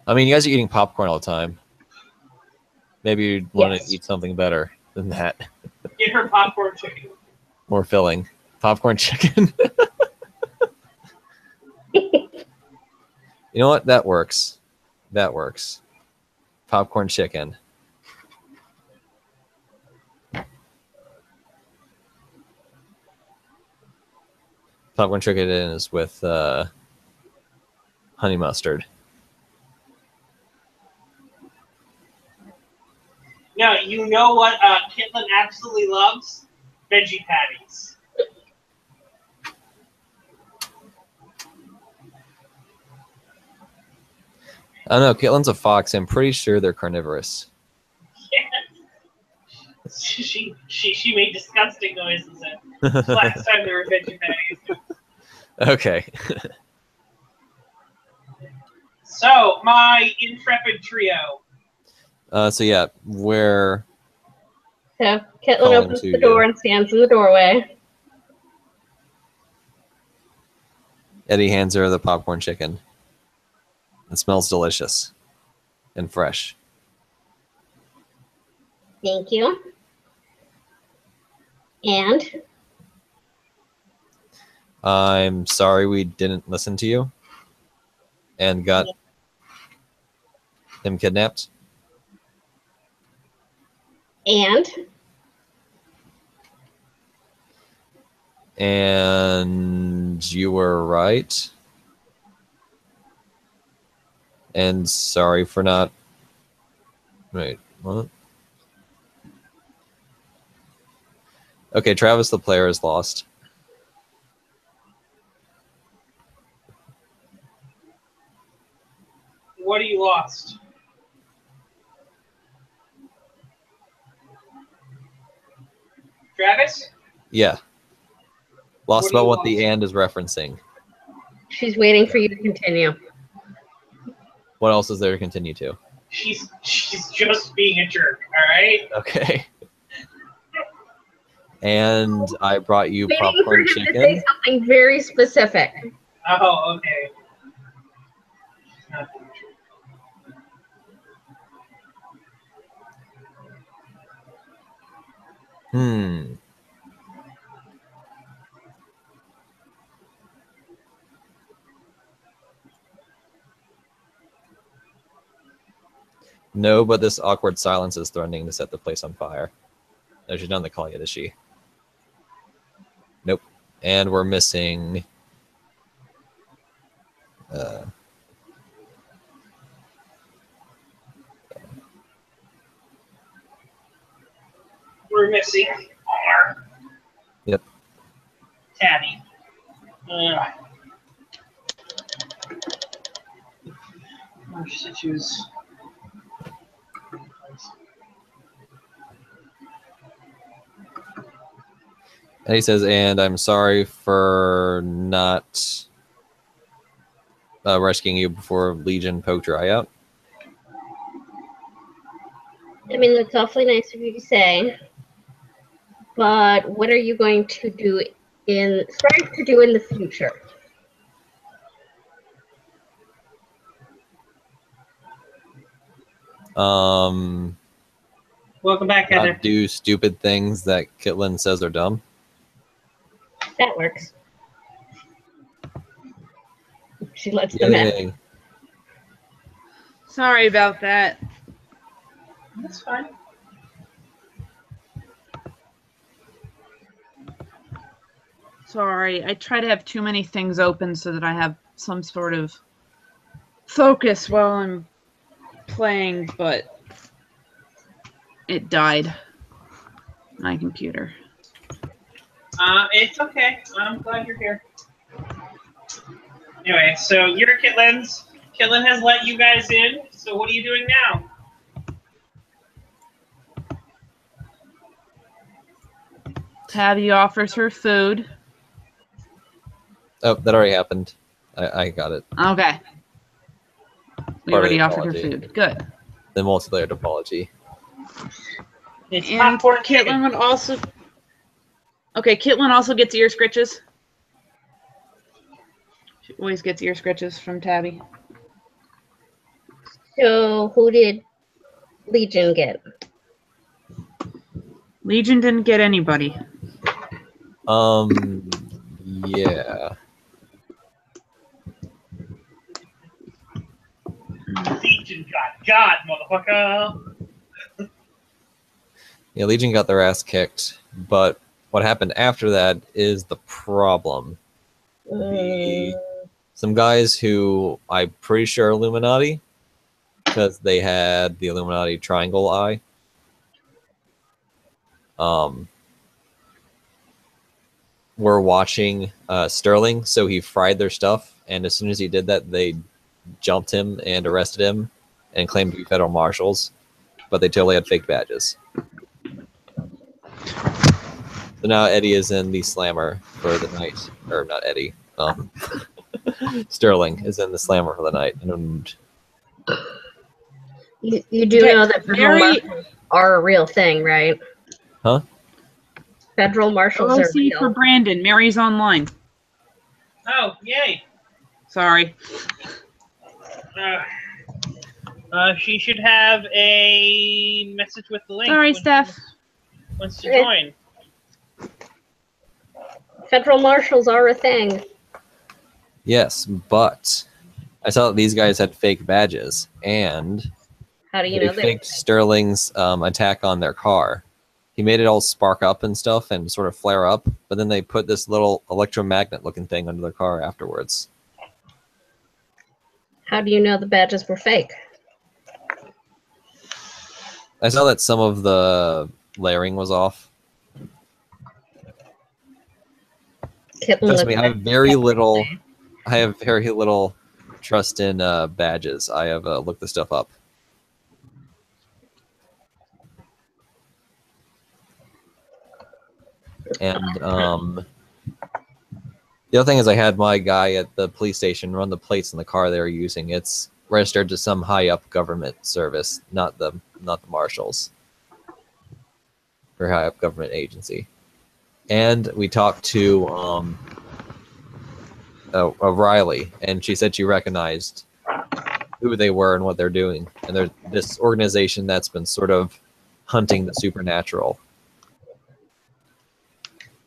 I mean, you guys are eating popcorn all the time. Maybe you'd want Yes. to eat something better. than that. Get her popcorn chicken. More filling. Popcorn chicken. You know what? That works. That works. Popcorn chicken. Popcorn chicken is with honey mustard. No, you know what Caitlin absolutely loves? Veggie patties. I don't know. Caitlin's a fox. I'm pretty sure they're carnivorous. Yes. She made disgusting noises last time there were veggie patties. Okay. So, my intrepid trio. So yeah, where So Caitlin Calling opens to the door you. and stands in the doorway. Eddie hands her the popcorn chicken. It smells delicious and fresh. Thank you. And I'm sorry we didn't listen to you and got him kidnapped. And you were right. And sorry for not. Wait, what? Okay, Travis the player is lost. What are you lost? Travis? Yeah. Lost What are about you what the lost? and is referencing. she's waiting for you to continue. What else is there to continue to? She's just being a jerk, alright? Okay. And I brought you Waiting for popcorn him to say chicken. something very specific. Oh, okay. Hmm. No, but this awkward silence is threatening to set the place on fire. No, she's not on the call yet, is she? Nope. And we're missing... We're missing R. Yep. Tabby. Oh, should choose. And he says, and I'm sorry for not rescuing you before Legion poked your eye out. I mean, that's awfully nice of you to say. But what are you going to do strive to do in the future? Not Welcome back, Heather. do stupid things that Kitlin says are dumb. That works. She lets them in. Yay. Sorry about that. That's fine. Sorry. I try to have too many things open so that I have some sort of focus while I'm playing, but it died. My computer. It's okay. I'm glad you're here. Anyway, so you're Kitlin's. Kitlin has let you guys in, so what are you doing now? Tabby offers her food. Oh, that already happened. I got it. Okay. We Part of already the offered her apology. food. Good. The multi-layered apology. It's And popcorn chicken. Caitlin would also... Okay, Caitlin also gets ear scritches. She always gets ear scritches from Tabby. So who did Legion get? Legion didn't get anybody. Yeah. Legion got God, motherfucker. Yeah, Legion got their ass kicked, but what happened after that is the problem. Some guys who I'm pretty sure are Illuminati, because they had the Illuminati triangle eye. Were watching Sterling, so he fried their stuff, and as soon as he did that, they jumped him and arrested him and claimed to be federal marshals, but they totally had fake badges. So now Eddie is in the slammer for the night, or not Eddie. Sterling is in the slammer for the night, and You do know that federal marshals are a real thing, right? Huh? Federal marshals are OC for real. Brandon. Mary's online. Oh, yay. Sorry. She should have a message with the link. Sorry, when Steph. she wants to join. Federal marshals are a thing. yes, but I saw that these guys had fake badges, and How do you they know that? faked Sterling's attack on their car. He made it all spark up and stuff and sort of flare up, but then they put this little electromagnet-looking thing under their car afterwards. How do you know the badges were fake? I saw that some of the layering was off. Trust me, I have very little. I have very little trust in badges. I have looked this stuff up. And the other thing is, I had my guy at the police station run the plates in the car they were using. It's registered to some high up government service, not the marshals, or high up government agency. And we talked to Riley, and she said she recognized who they were and what they're doing. And they're this organization that's been sort of hunting the supernatural.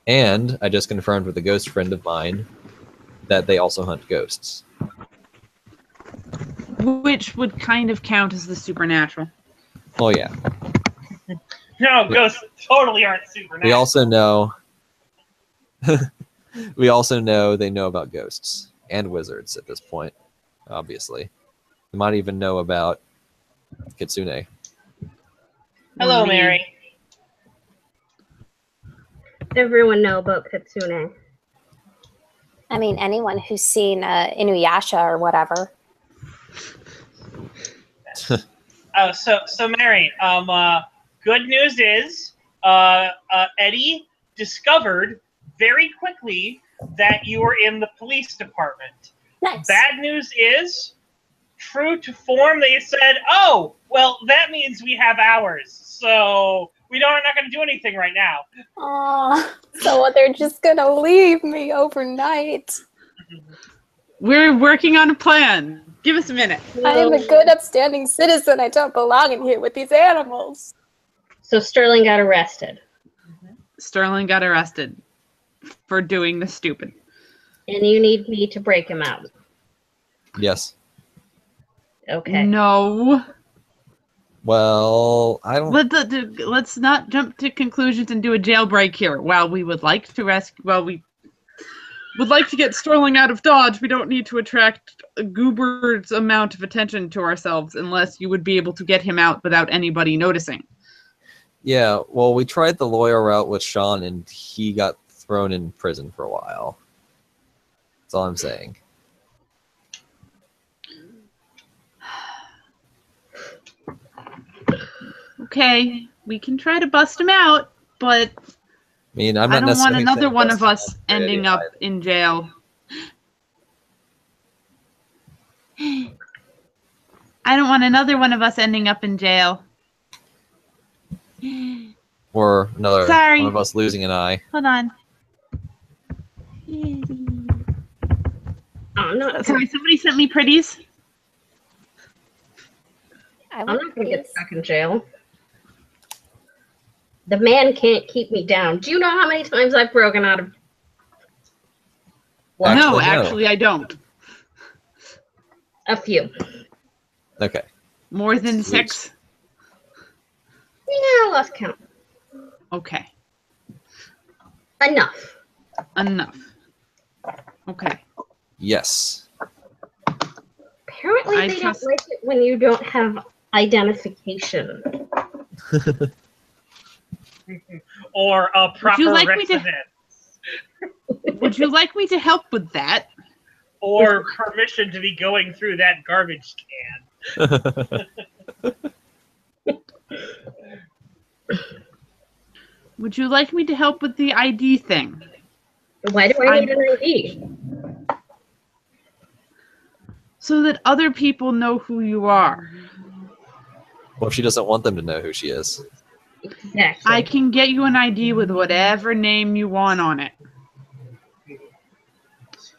And I just confirmed with a ghost friend of mine that they also hunt ghosts. Which would kind of count as the supernatural. Oh yeah. No, ghosts totally aren't supernatural. We also know they know about ghosts and wizards at this point, obviously. They might even know about Kitsune. Hello, Mary. Everyone know about Kitsune. I mean, anyone who's seen Inuyasha or whatever. So Mary, good news is Eddie discovered very quickly that you were in the police department. Nice. Bad news is, true to form, they said, oh, well, that means we have hours, so we're not going to do anything right now. Aw, so they're just gonna leave me overnight. We're working on a plan. Give us a minute. I am a good, upstanding citizen. I don't belong in here with these animals. So Sterling got arrested. Sterling got arrested for doing the stupid. And you need me to break him out. Yes. Okay. No. Well, I don't. Let's not jump to conclusions and do a jailbreak here. While we would like to we would like to get Sterling out of Dodge, we don't need to attract a goober's amount of attention to ourselves unless you would be able to get him out without anybody noticing. Yeah, well, we tried the lawyer route with Sean, and he got thrown in prison for a while. That's all I'm saying. Okay, we can try to bust him out, but I mean, I'm I not don't want necessarily another saying one that's of us not a good ending idea up either. in jail. I don't want another one of us ending up in jail. Or another Sorry. one of us losing an eye. Hold on. I'm not Sorry, somebody sent me pretties. I I'm not going to get stuck in jail. The man can't keep me down. Do you know how many times I've broken out of? Actually, no, no. actually, I don't. A few. Okay. More than Sweet. 6? Yeah, I lost count. Okay. Enough. Enough. Okay. Yes. Apparently, I they trust- don't like it when you don't have identification. Or a proper like me to- residence. Would you like me to help with that? Or permission to be going through that garbage can. Would you like me to help with the ID thing? Why do I need an ID? So that other people know who you are. Well, if she doesn't want them to know who she is. Exactly. I can get you an ID with whatever name you want on it.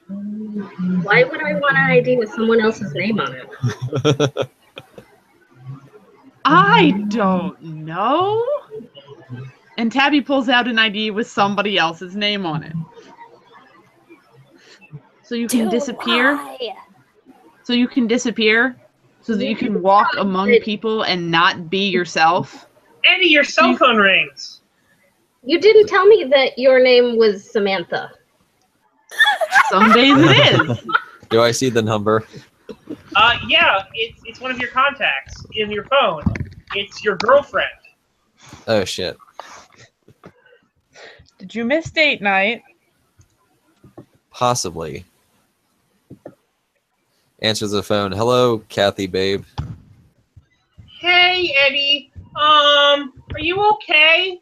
Why would I want an ID with someone else's name on it? I don't know. And Tabby pulls out an ID with somebody else's name on it. So you can disappear. So you can disappear. So that you can walk among people and not be yourself. Eddie, your cell phone rings. You didn't tell me that your name was Samantha. Some days it is. Do I see the number? Yeah, it's one of your contacts in your phone. It's your girlfriend. Oh, shit. Did you miss date night? Possibly. Answers the phone. Hello, Kathy, babe. Hey, Eddie. Are you okay?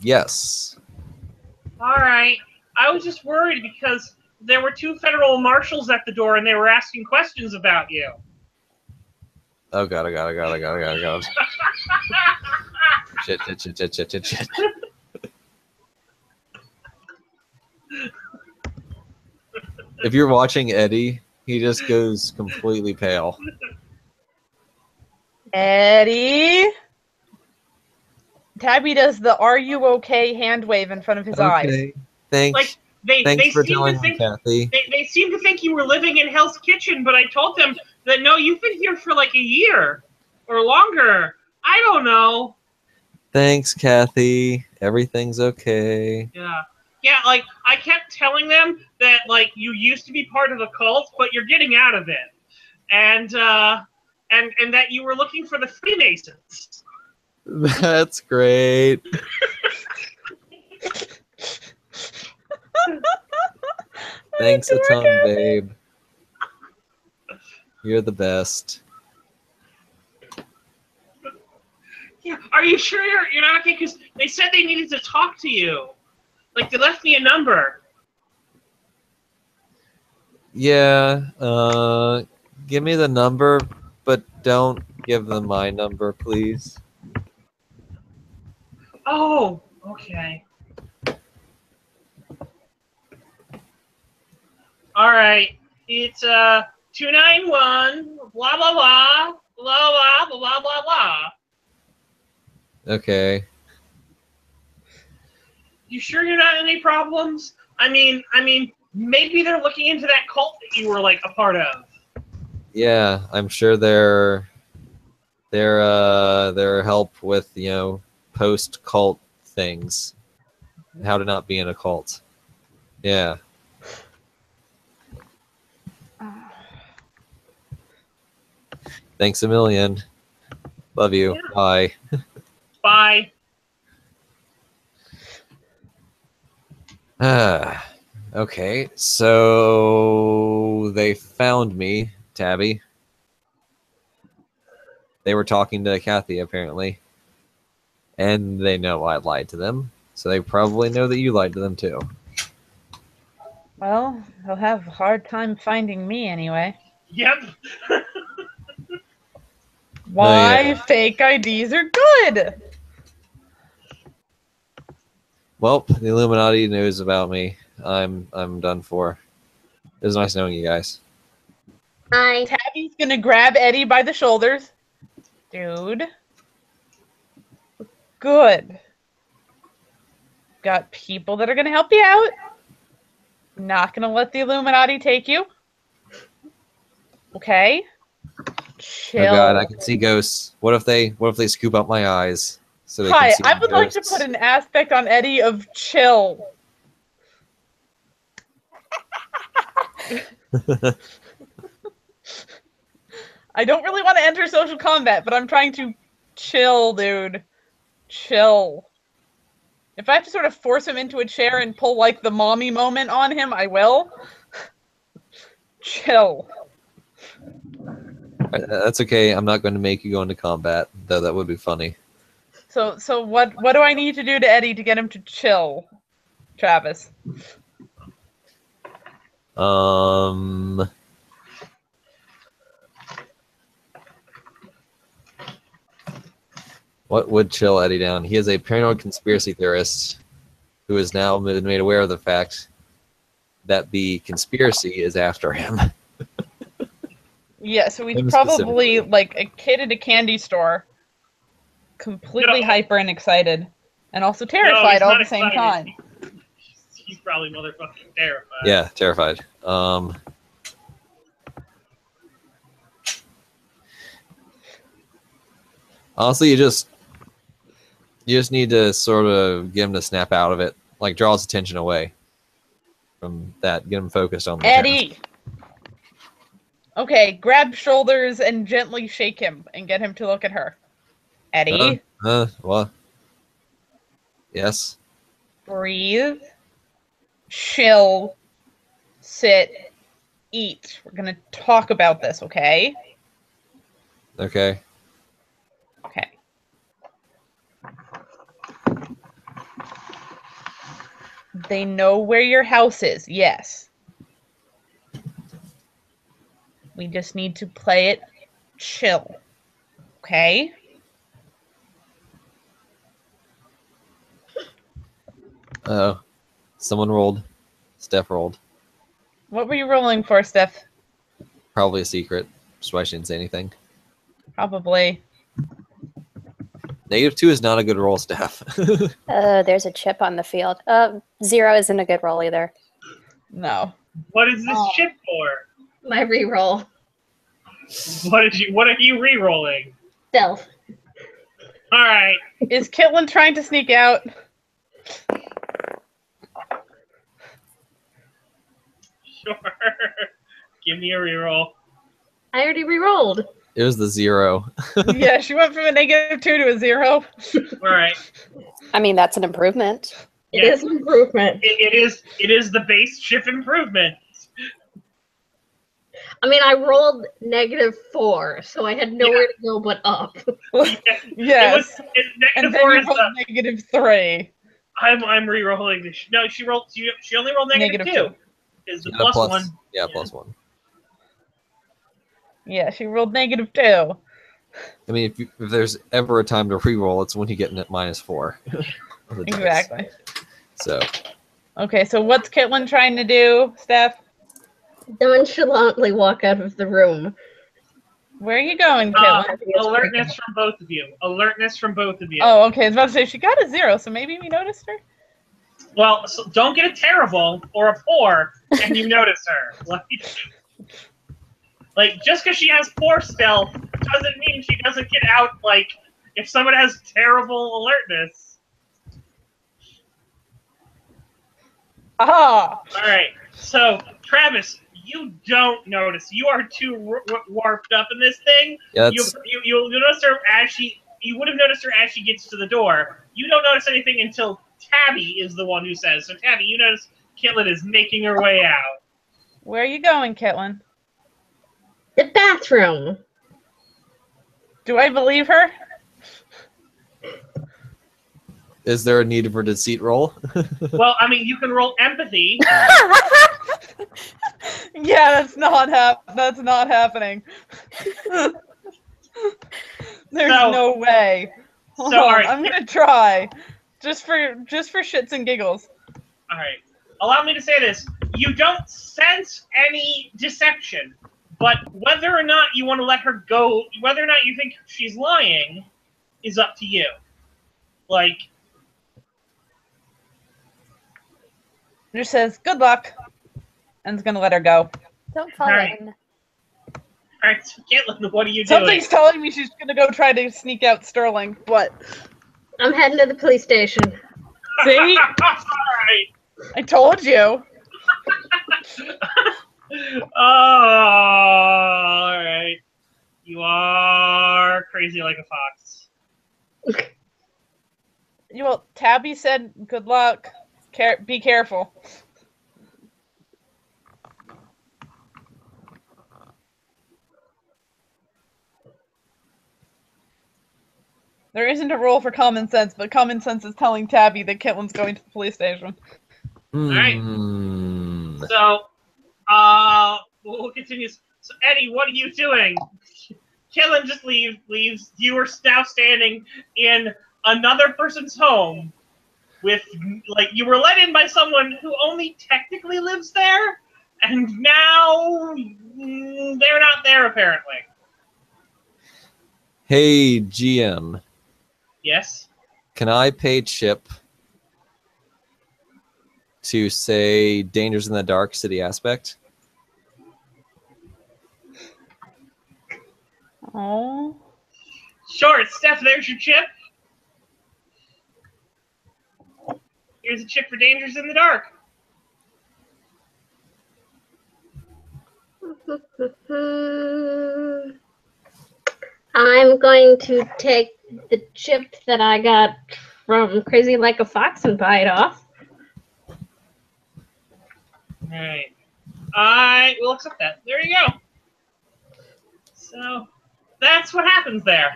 Yes. All right. I was just worried because there were 2 federal marshals at the door and they were asking questions about you. Oh, God. Shit. If you're watching Eddie, he just goes completely pale. Eddie? Tabby does the "Are you okay?" hand wave in front of his eyes. Okay. Thanks. Like they Thanks for seem telling to me, think Kathy. they seem to think you were living in Hell's Kitchen, but I told them that no, you've been here for like a year or longer. I don't know. Thanks, Kathy. Everything's okay. Yeah. Yeah, like I kept telling them that like you used to be part of a cult, but you're getting out of it. And that you were looking for the Freemasons. That's great. Thanks a ton, babe. You're the best. Yeah. Are you sure you're not okay? Because they said they needed to talk to you. Like they left me a number. Yeah, give me the number, but don't give them my number, please. Oh, okay. All right. It's 291 blah blah blah blah blah blah blah blah. Okay. You sure you're not in any problems? I mean, maybe they're looking into that cult that you were like a part of. Yeah, I'm sure their help with, post cult things. How to not be in a cult. Yeah. Thanks a million. Love you. Yeah. Bye. Bye. Okay, so they found me, Tabby. They were talking to Kathy, apparently. And they know I lied to them, so they probably know that you lied to them, too. Well, they'll have a hard time finding me anyway. Yep. Why yeah. fake IDs are good? Well, the Illuminati knows about me. I'm done for. It was nice knowing you guys. Hi. Tabby's gonna grab Eddie by the shoulders. Dude. Good. Got people that are going to help you out. Not going to let the Illuminati take you. Okay? Chill. Oh god, I can see ghosts. What if they scoop up my eyes so they Hi, can see I would like to ghosts? put an aspect on Eddie of chill. I don't really want to enter social combat, but I'm trying to chill, dude. Chill. If I have to sort of force him into a chair and pull like the mommy moment on him, I will. Chill. That's okay. I'm not going to make you go into combat, though. That would be funny. So what do I need to do to Eddie to get him to chill, Travis? What would chill Eddie down? He is a paranoid conspiracy theorist who has now been made aware of the fact that the conspiracy is after him. Yeah, so he's Him probably specifically. like a kid at a candy store, completely hyper and excited, and also terrified he's all not at the same excited. time. He's probably motherfucking terrified. Yeah, terrified. Honestly, you just need to sort of get him to snap out of it, like draw his attention away from that, get him focused on the task. Eddie! Okay, grab shoulders and gently shake him and get him to look at her. Eddie, What? Yes. breathe, chill, sit, eat. We're gonna talk about this, okay? Okay. Okay. They know where your house is, yes. We just need to play it chill, okay? Oh, someone rolled. Steph rolled. What were you rolling for, Steph? Probably a secret. That's why she didn't say anything. Probably. -2 is not a good roll, Steph. There's a chip on the field. 0 isn't a good roll either. No. What is this Oh. chip for? My reroll. What are you re-rolling? Stealth. All right. Is Kitlin trying to sneak out? Sure. Give me a reroll. I already rerolled. It was the 0. Yeah, she went from a -2 to a 0. All right. I mean, that's an improvement. It is an improvement. It is the base chip improvement. I mean, I rolled -4, so I had nowhere to go but up. Yes. -4 And then you is rolled the. -3. I'm re-rolling this. No, she rolled. She only rolled -2. Is the Yeah, plus one? Yeah, +1. Yeah, she rolled -2. I mean, if there's ever a time to re-roll, it's when you get at -4. on the dice. Exactly. So, Okay, so what's Kitlin trying to do, Steph? Nonchalantly walk out of the room. Where are you going, Kitlin? Alertness from both of you. Alertness from both of you. Oh, okay. I was about to say she got a 0, so maybe we noticed her. Well, so don't get a terrible or a 4, and you notice her. Like just because she has 4 stealth doesn't mean she doesn't get out. Like, if someone has terrible alertness. Aha! All right. So, Travis, you don't notice. You are too warped up in this thing. yeah, You'll notice her as she. You would have noticed her as she gets to the door. You don't notice anything until Tabby is the one who says. So, Tabby, you notice Kitlin is making her way out. Where are you going, Kitlin? The bathroom. Do I believe her? is there a need for deceit roll? Well, I mean, you can roll empathy. Yeah, that's not happening. There's So- no way. Hold so, on, alright. I'm gonna try. Just for shits and giggles. All right. Allow me to say this. You don't sense any deception, but whether or not you want to let her go, whether or not you think she's lying, is up to you. Like, Just says, good luck, and is going to let her go. Don't fall Alright. in. all right, Caitlin, what are you Something's doing? telling me she's going to go try to sneak out Sterling, but I'm heading to the police station. see? All I told you. right. All right. You are crazy like a fox. Well, Tabby said, good luck. Be careful. There isn't a rule for common sense, but common sense is telling Tabby that Kitlin's going to the police station. right. Hmm. So, we'll continue. So, Eddie, what are you doing? Caitlin just leaves. You are now standing in another person's home with, like, you were let in by someone who only technically lives there, and now they're not there, apparently. Hey, GM, Yes? can I pay Chip to say Dangers in the Dark City Aspect? Oh. Sure, Steph, there's your chip. Here's a chip for Dangers in the Dark. I'm going to take the chip that I got from Crazy Like a Fox and buy it off. Alright. I will accept that. There you go. So, that's what happens there.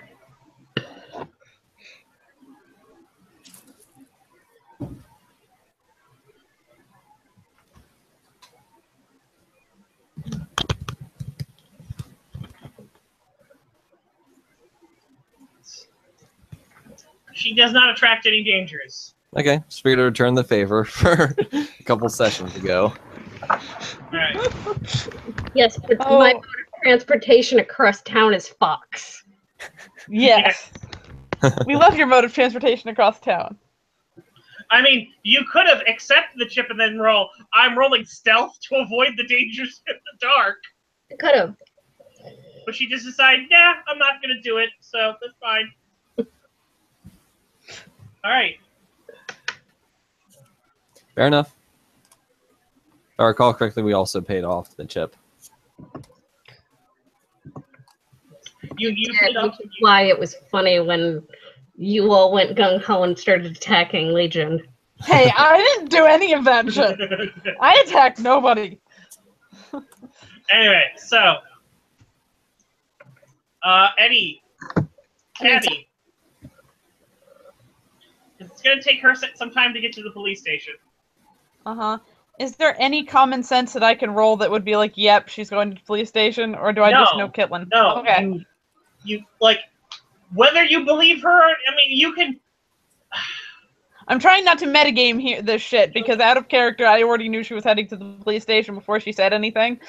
She does not attract any dangers. Okay, just figured to return the favor for a couple sessions ago. Alright. Yes, but Oh. my mode of transportation across town is Fox. Yes. We love your mode of transportation across town. I mean, you could have accepted the chip and then roll. I'm rolling stealth to avoid the dangers in the dark. I could have. But she just decided, nah, I'm not going to do it, so that's fine. All right. Fair enough. If I recall correctly, we also paid off the chip. You Yeah, paid off. which is why it was funny when you all went gung-ho and started attacking Legion. Hey, I didn't do any of that shit. I attacked nobody. Anyway, so Eddie, Tabby, it's gonna take her some time to get to the police station. Uh-huh. Is there any common sense that I can roll that would be like, yep, she's going to the police station, or do I just know Kitlin? No, Okay. you like whether you believe her. I mean, you can. I'm trying not to metagame here this shit, because out of character, I already knew she was heading to the police station before she said anything,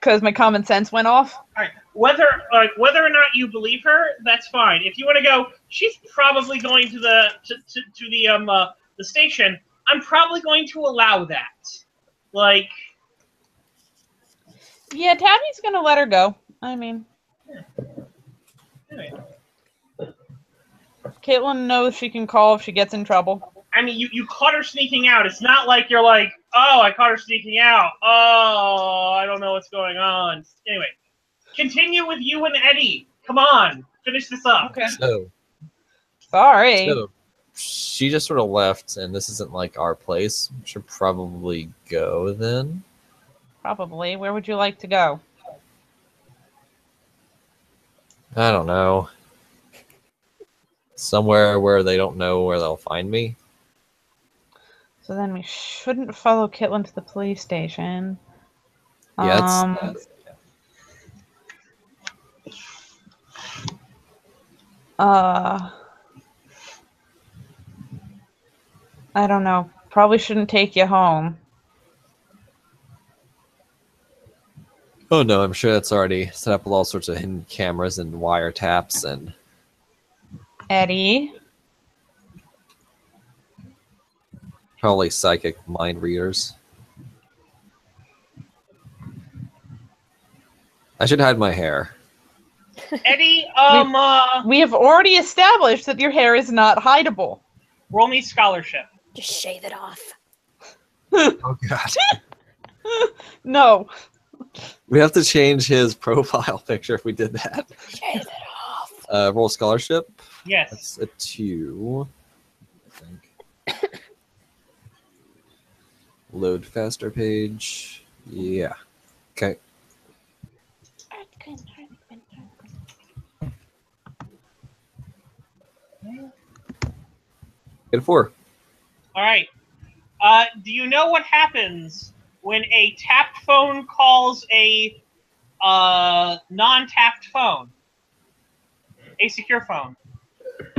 because my common sense went off. All right. Whether or not you believe her, that's fine. If you want to go, she's probably going to the station. I'm probably going to allow that. Like, Yeah, Tabby's gonna let her go. I mean, anyway. Caitlin knows she can call if she gets in trouble. I mean, you caught her sneaking out. It's not like you're like, oh, I caught her sneaking out. Oh, I don't know what's going on. Anyway, continue with you and Eddie. Come on, finish this up. Okay. So Sorry. she just sort of left, and this isn't like our place. We should probably go then. Probably. Where would you like to go? I don't know. Somewhere where they don't know where they'll find me. So then we shouldn't follow Kitlin to the police station. Yeah, I don't know. Probably shouldn't take you home. oh no, I'm sure that's already set up with all sorts of hidden cameras and wiretaps and. Eddie? Probably psychic mind readers. I should hide my hair. Eddie, We have already established that your hair is not hideable. roll me scholarship. Just shave it off. Oh god. No. We have to change his profile picture if we did that. Shave it off. Roll scholarship. Yes. That's a 2, I think. Load faster page. Yeah. Okay. Get a 4. All right. Do you know what happens when a tapped phone calls a non-tapped phone? A secure phone.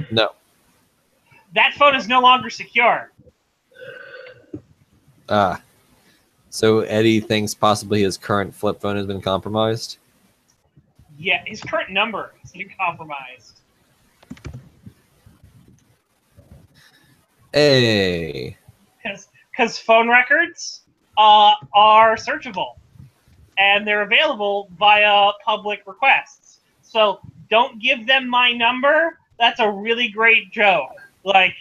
No. That phone is no longer secure. Ah. So Eddie thinks possibly his current flip phone has been compromised? Yeah, his current number has been compromised. Hey. Because phone records are searchable, and they're available via public requests. So don't give them my number. That's a really great joke. Like,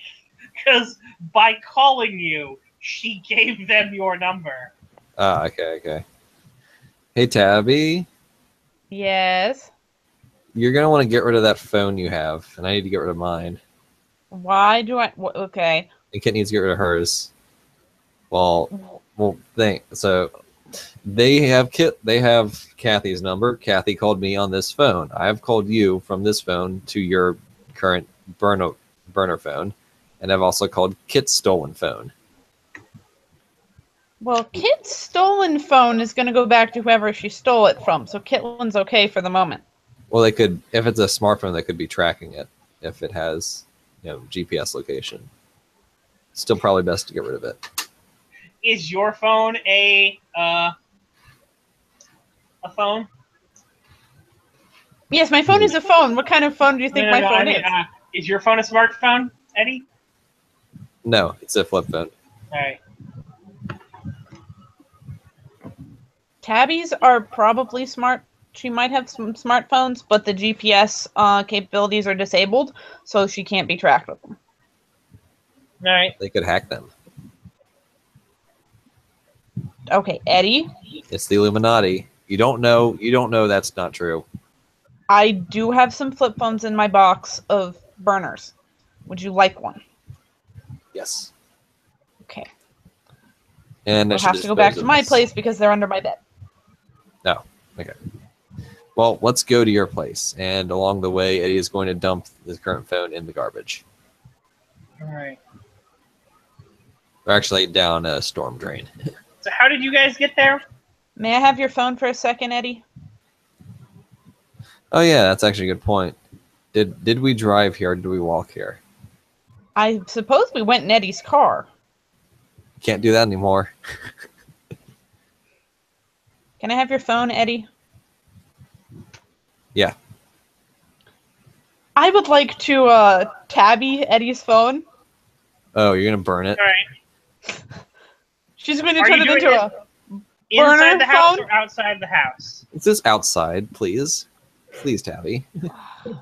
because by calling you, she gave them your number. Ah, okay. Hey, Tabby. Yes. You're going to want to get rid of that phone you have, and I need to get rid of mine. Why do I? Okay. And Kit needs to get rid of hers. Well, so they have Kathy's number. Kathy called me on this phone. I have called you from this phone to your current burner phone, and I've also called Kit's stolen phone. Well, Kit's stolen phone is going to go back to whoever she stole it from, so Kitlin's okay for the moment. Well, they could, if it's a smartphone, they could be tracking it if it has, GPS location. Still probably best to get rid of it. Is your phone a phone? Yes, my phone is a phone. What kind of phone do you think my phone is? Is your phone a smartphone, Eddie? No, it's a flip phone. All right. Tabbies are probably smart. She might have some smartphones, but the GPS capabilities are disabled, so she can't be tracked with them. All right. They could hack them. Okay, Eddie. It's the Illuminati. You don't know that's not true. I do have some flip phones in my box of burners. Would you like one? Yes. Okay. And I'll have to go back to my place because they're under my bed. No. Okay. Well, let's go to your place. And along the way, Eddie is going to dump his current phone in the garbage. All right. Or actually down a storm drain. So how did you guys get there? May I have your phone for a second, Eddie? Oh yeah, that's actually a good point. Did we drive here or did we walk here? I suppose we went in Eddie's car. Can't do that anymore. Can I have your phone, Eddie? Yeah. I would like to tabby Eddie's phone. Oh, you're gonna burn it? All right. She's going to turn it into a inside the house phone? or outside the house? Is this outside, please? Please, Tabby. So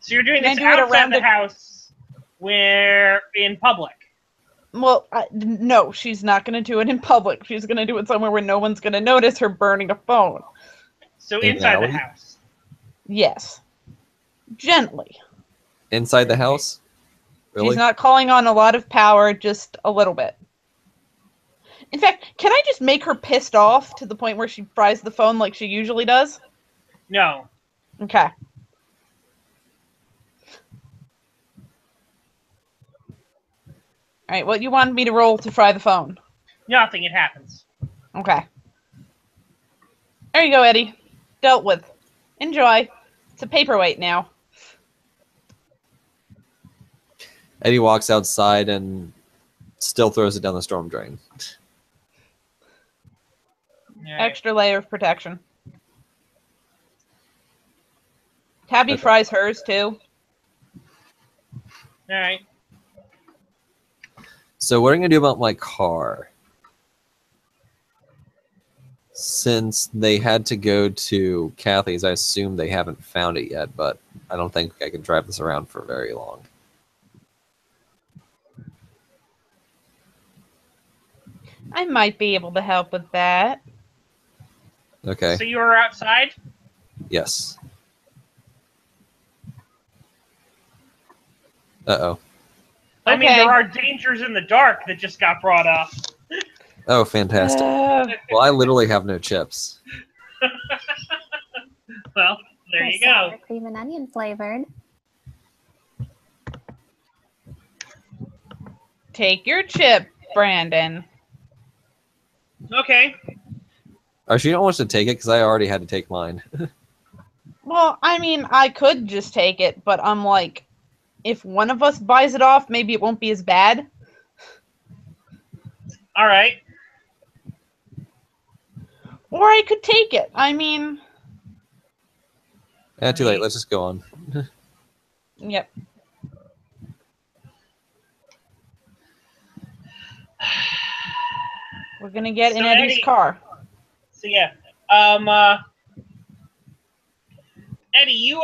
you're doing Can I this do it outside around the the- house, where in public. Well, no, she's not going to do it in public. She's going to do it somewhere where no one's going to notice her burning a phone. So In inside the alley? house. Yes. Gently. Inside the house? Really? She's not calling on a lot of power, just a little bit. In fact, can I just make her pissed off to the point where she fries the phone like she usually does? No. Okay. Alright, what you wanted me to roll to fry the phone? Nothing. It happens. Okay. There you go, Eddie. Dealt with. Enjoy. It's a paperweight now. Eddie walks outside and still throws it down the storm drain. All right. Extra layer of protection. Tabby Okay. fries hers too. All right. So what are you going to do about my car? Since they had to go to Kathy's, I assume they haven't found it yet, but I don't think I can drive this around for very long. I might be able to help with that. Okay. So you are outside? Yes. Uh-oh. I mean, Okay. there are dangers in the dark that just got brought up. Oh, fantastic. Well, I literally have no chips. Well, there you go. Sour cream and onion flavored. Take your chip, Brandon. Okay. Or she don't want to take it because I already had to take mine. Well, I mean, I could just take it, but I'm like, if one of us buys it off, maybe it won't be as bad. All right. Or I could take it. I mean, Too late. Let's just go on. yep. We're gonna get in So, Eddie's Eddie- car. So yeah. Eddie, you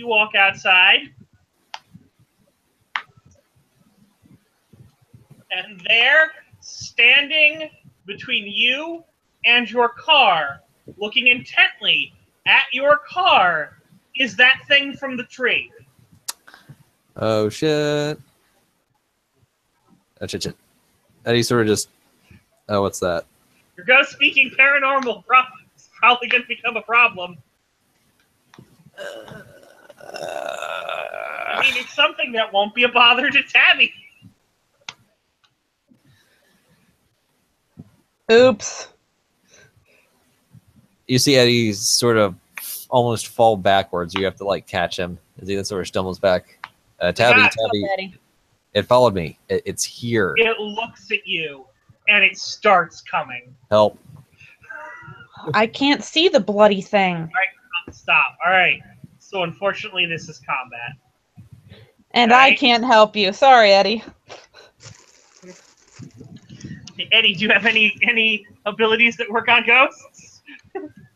walk outside. And there, standing between you and your car, looking intently at your car, is that thing from the tree. Oh, shit. Oh, shit. Eddie sort of just... Oh, what's that? Your ghost speaking paranormal is probably going to become a problem. I mean, it's something that won't be a bother to Tabby. Oops. You see Eddie sort of almost fall backwards. You have to, like, catch him as he then sort of stumbles back. Tabby, Yeah. Eddie. it followed me. It's here. It looks at you, and it starts coming. Help. I can't see the bloody thing. Stop. All right. So unfortunately, this is combat. And Right. I can't help you. Sorry, Eddie. Eddie, do you have any abilities that work on ghosts?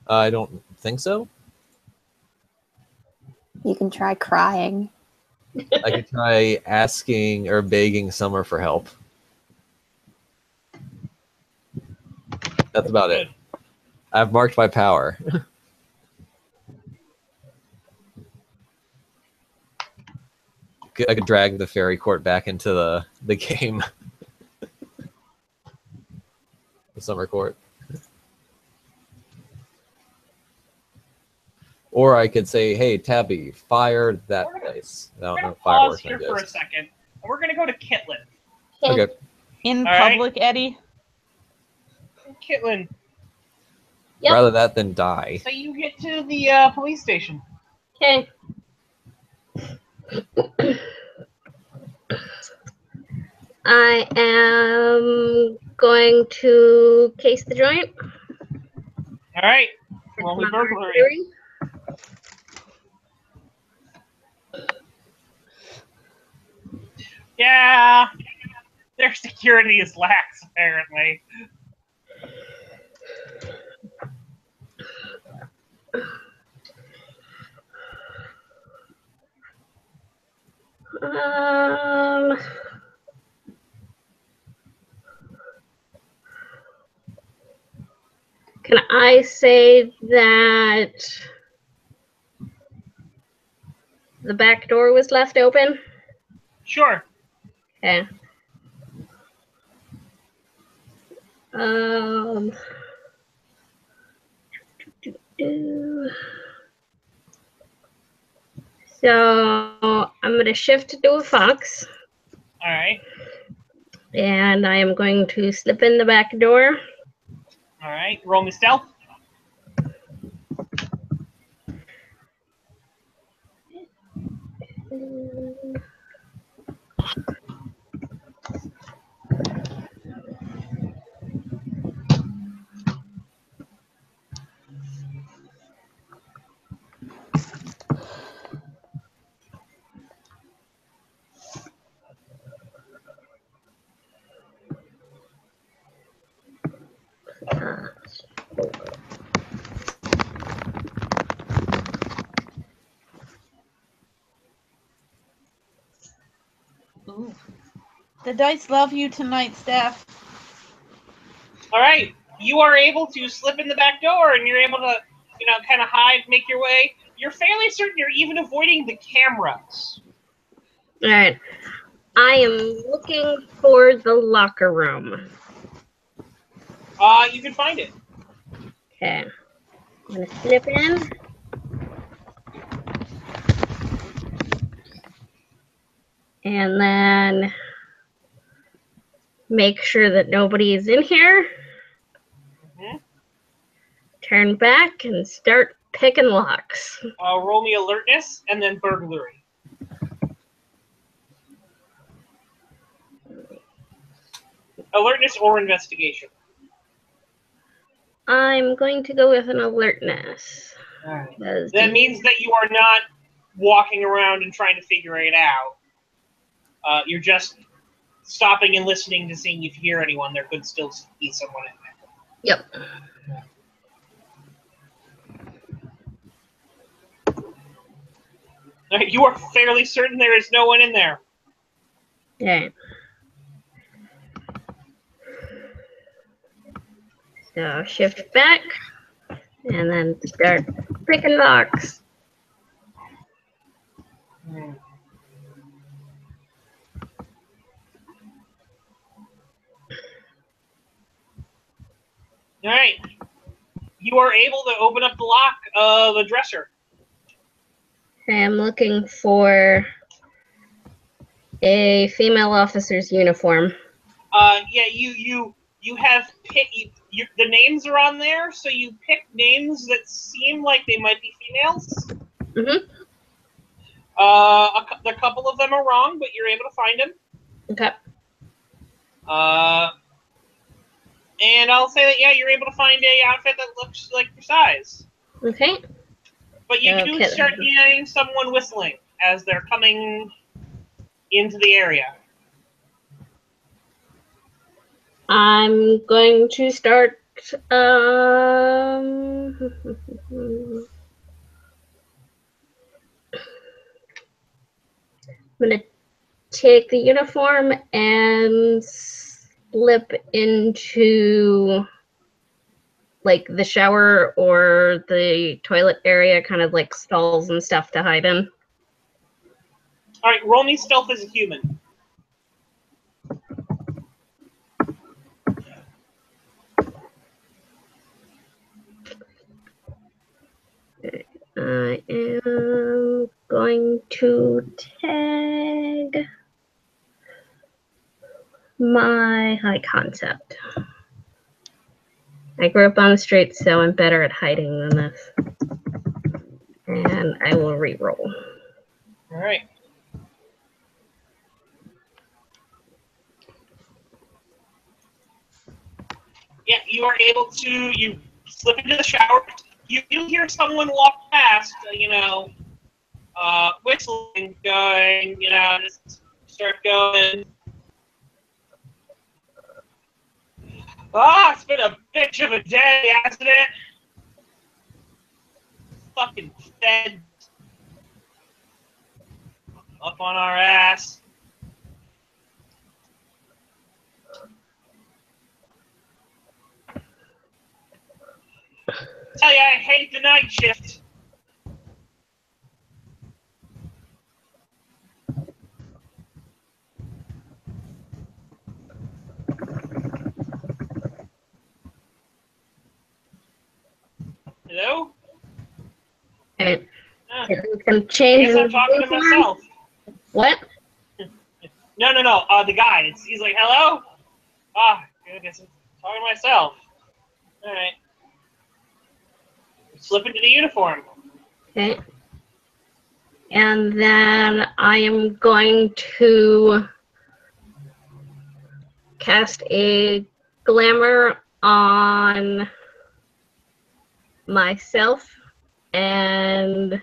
I don't think so. You can try crying. I could try asking or begging Summer for help. That's about it. I've marked my power. I could drag the fairy court back into the game. The summer court. Or I could say, hey, Tabby, fire that place. No, We're no gonna pause fireworks. here No for a ghosts. second, and we're gonna go to Kitlin. Okay. In All right. public, Eddie? Kitlin, Yep. Rather that than die. so you get to the police station. Okay. I am going to case the joint. All right. Roll me burglary. Yeah. Their security is lax, apparently. Um, can I say that the back door was left open? Sure. Okay. Um. So I'm gonna shift to a fox, All right. and I am going to slip in the back door. All right. Roll me stealth. The dice love you tonight, Steph. All right, you are able to slip in the back door, and you're able to, kind of hide, make your way. You're fairly certain you're even avoiding the cameras. All right. I am looking for the locker room. You can find it. Okay. I'm gonna slip in. And then make sure that nobody is in here. Mm-hmm. Turn back and start picking locks. Roll me alertness and then burglary. Alertness or investigation. I'm going to go with an alertness. Alright. That means that you are not walking around and trying to figure it out. You're just stopping and listening to see if you hear anyone. There could still be someone in there. Yep. Alright, you are fairly certain there is no one in there. Okay. So shift back and then start picking locks. All right. You are able to open up the lock of a dresser. I'm looking for a female officer's uniform. Yeah, you have the names are on there, so you pick names that seem like they might be females. Mm-hmm. A couple of them are wrong, but you're able to find them. Okay. And I'll say that, yeah, you're able to find a outfit that looks like your size. Okay. But you do start hearing someone whistling as they're coming into the area. I'm going to start I'm going to take the uniform and slip into like the shower or the toilet area, kind of like stalls and stuff to hide in. All right, roll me stealth as a human. I am going to tag my high concept. I grew up on the streets, so I'm better at hiding than this. And I will re-roll. All right. Yeah, you are able to, you slip into the shower. You hear someone walk past, whistling, going, just start going. It's been a bitch of a day, hasn't it? Fucking fed up on our ass. Tell you, I hate the night shift. Hello? Okay. Ah, I'm changing. I guess I'm talking to myself. What? No. The guy. He's like, hello? I guess I'm talking to myself. All right. Slip into the uniform. Okay. And then I am going to cast a glamour on myself, and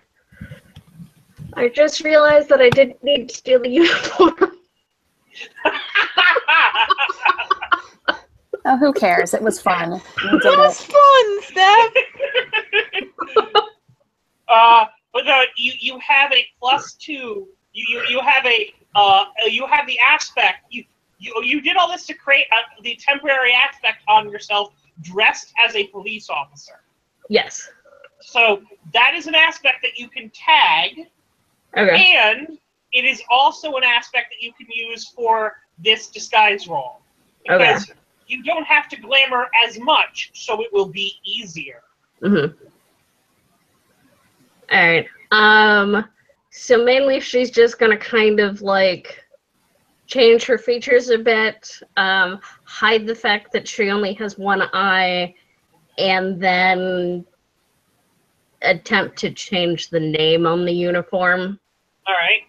I just realized that I didn't need to steal the uniform. Oh, who cares? It was fun. You It did was fun, Steph. But no, you have a +2. You have a you have the aspect. You did all this to create the temporary aspect on yourself dressed as a police officer. Yes. So that is an aspect that you can tag, Okay. and it is also an aspect that you can use for this disguise role. Because you don't have to glamour as much, so it will be easier. Mm-hmm. Alright. So mainly she's just gonna kind of like change her features a bit, hide the fact that she only has one eye, and then attempt to change the name on the uniform. All right.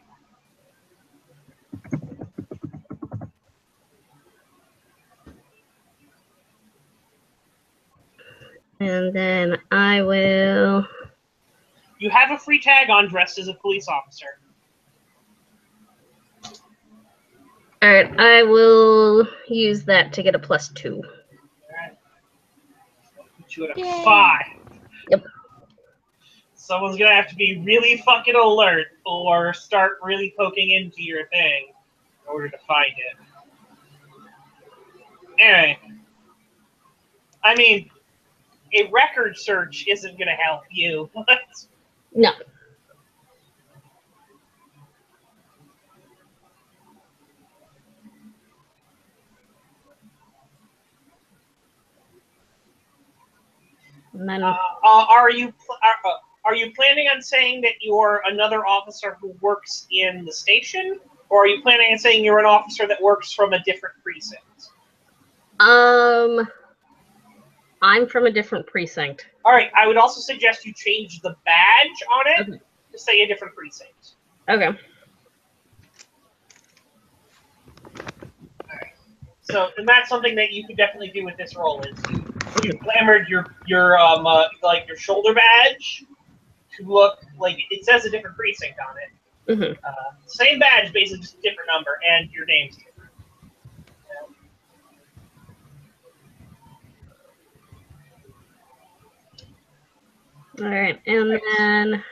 And then I will... You have a free tag on dressed as a police officer. Alright, I will use that to get a +2. All right. Put you at a Yay. 5. Yep. Someone's gonna have to be really fucking alert or start really poking into your thing in order to find it. Anyway, I mean, a record search isn't gonna help you. No. And then Are you planning on saying that you're another officer who works in the station, or are you planning on saying you're an officer that works from a different precinct? I'm from a different precinct. All right. I would also suggest you change the badge on it to say a different precinct. Okay. So, and that's something that you could definitely do with this role. Is you glamored your like your shoulder badge to look like it says a different precinct on it. Mm-hmm. Same badge, basically just a different number, and your name's different. Alright, and then